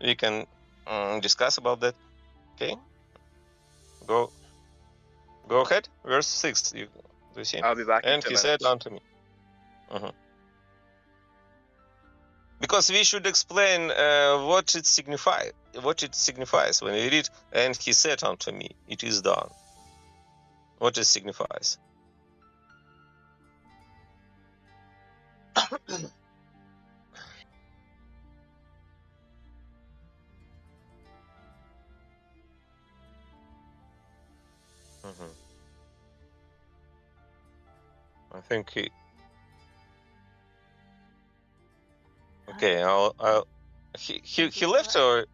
S1: we can discuss about that. Okay, go ahead. Verse 6. Do you see?
S8: I'll be back.
S1: And he said unto me. Because we should explain what it signifies. What it signifies when we read, and he said unto me, it is done. What it signifies. I think he. Okay, he left or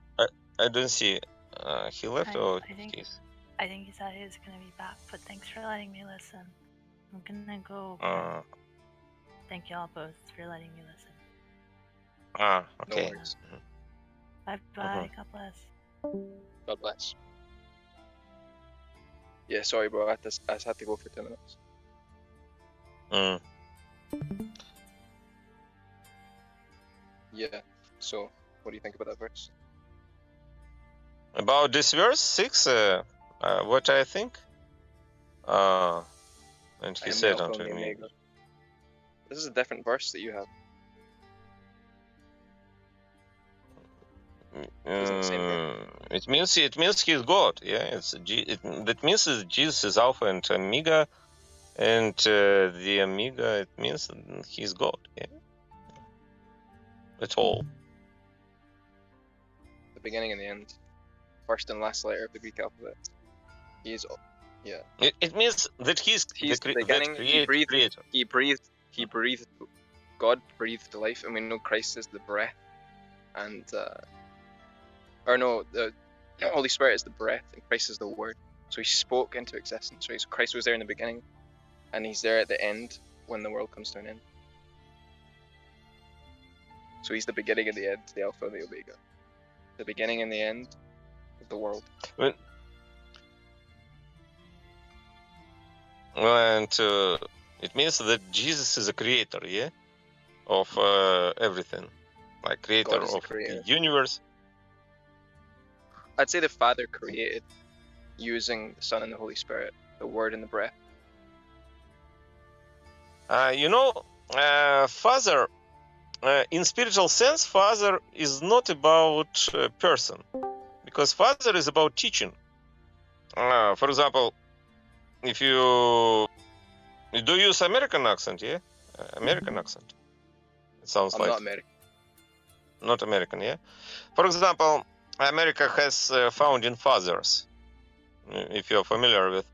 S1: I don't see. He left or
S13: I think he said he was gonna be back, but thanks for letting me listen. I'm gonna go. Thank you all both for letting me listen.
S1: Ah,
S8: No
S1: okay.
S8: worries.
S13: Bye bye. God bless.
S8: God bless. Yeah, sorry, bro. I just had to go for 2 minutes.
S1: Mm.
S8: Yeah. So, what do you think about that verse?
S1: About this verse 6, what I think? And
S8: I
S1: he
S8: am the
S1: said
S8: Alpha
S1: unto
S8: and the
S1: me,
S8: Omega. This is a different verse that you have. Isn't the same verse.
S1: it means he's God. Yeah, that means that Jesus is Alpha and Omega, and the Omega, it means he's God. Yeah, that's all.
S8: The beginning and the end. First and last letter of the Greek alphabet. He is. Yeah.
S1: It means that he's
S8: the beginning. He breathed.
S1: creator.
S8: He breathed. God breathed life, and we know Christ is the breath, and or no, the Holy Spirit is the breath, and Christ is the Word. So he spoke into existence. Right. So Christ was there in the beginning, and he's there at the end when the world comes to an end. So he's the beginning and the end, the Alpha and the Omega, the beginning and the end of the world.
S1: And it means that Jesus is a creator, yeah, of everything, like creator
S8: God is the
S1: of
S8: creator.
S1: the universe.
S8: I'd say the Father created using the Son and the Holy Spirit, the Word and the breath.
S1: Father, in spiritual sense, Father is not about person, because Father is about teaching. For example, if you use American accent, yeah, American accent. It sounds
S8: I'm
S1: like
S8: not American.
S1: Not American, yeah. For example, America has founding fathers. If you're familiar with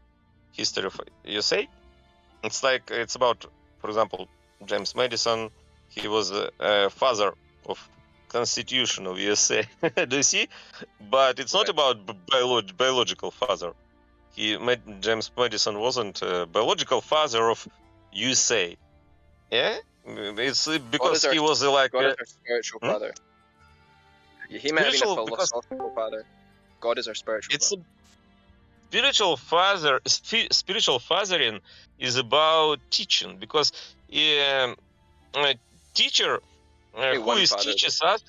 S1: history of USA, it's about, for example, James Madison. He was a father of Constitution of USA. Do you see? But it's not about biological father. James Madison wasn't a biological father of USA. Yeah, it's because he was
S8: God is our spiritual father. He might have been a philosophical father. God is our spiritual father.
S1: Spiritual fathering is about teaching, because a teacher who teaches us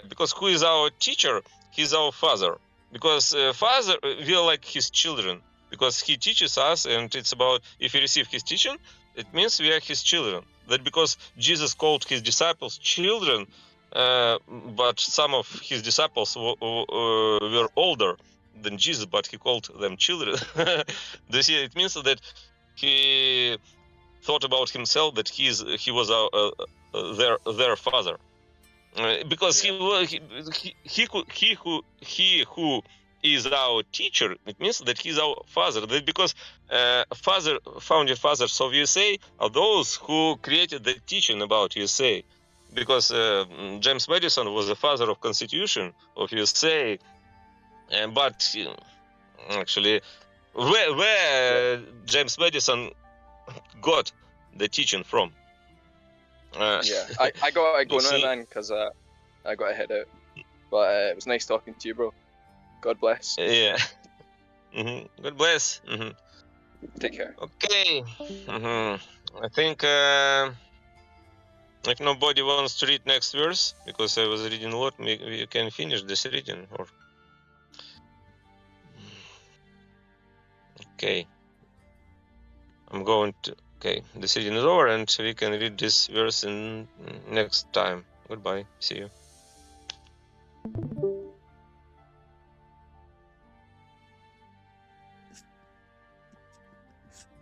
S1: because who is our teacher, he's our father, because father, we are like his children, because he teaches us, and it's about, if we receive his teaching, it means we are his children. That because Jesus called his disciples children, but some of his disciples were older than Jesus, but he called them children. This year, it means that he thought about himself that he was their father, because he who is our teacher. It means that he's our father. That because founding fathers of USA are those who created the teaching about USA. Because James Madison was the father of Constitution of USA, but actually, where James Madison got the teaching from?
S8: Yeah, I got going on, man, because I got to head out. But it was nice talking to you, bro. God bless.
S1: Yeah. God bless.
S8: Take care.
S1: Okay. I think if nobody wants to read next verse, because I was reading a lot, we can finish this reading. Or okay, I'm going to. Okay, this reading is over, and we can read this verse in next time. Goodbye. See you.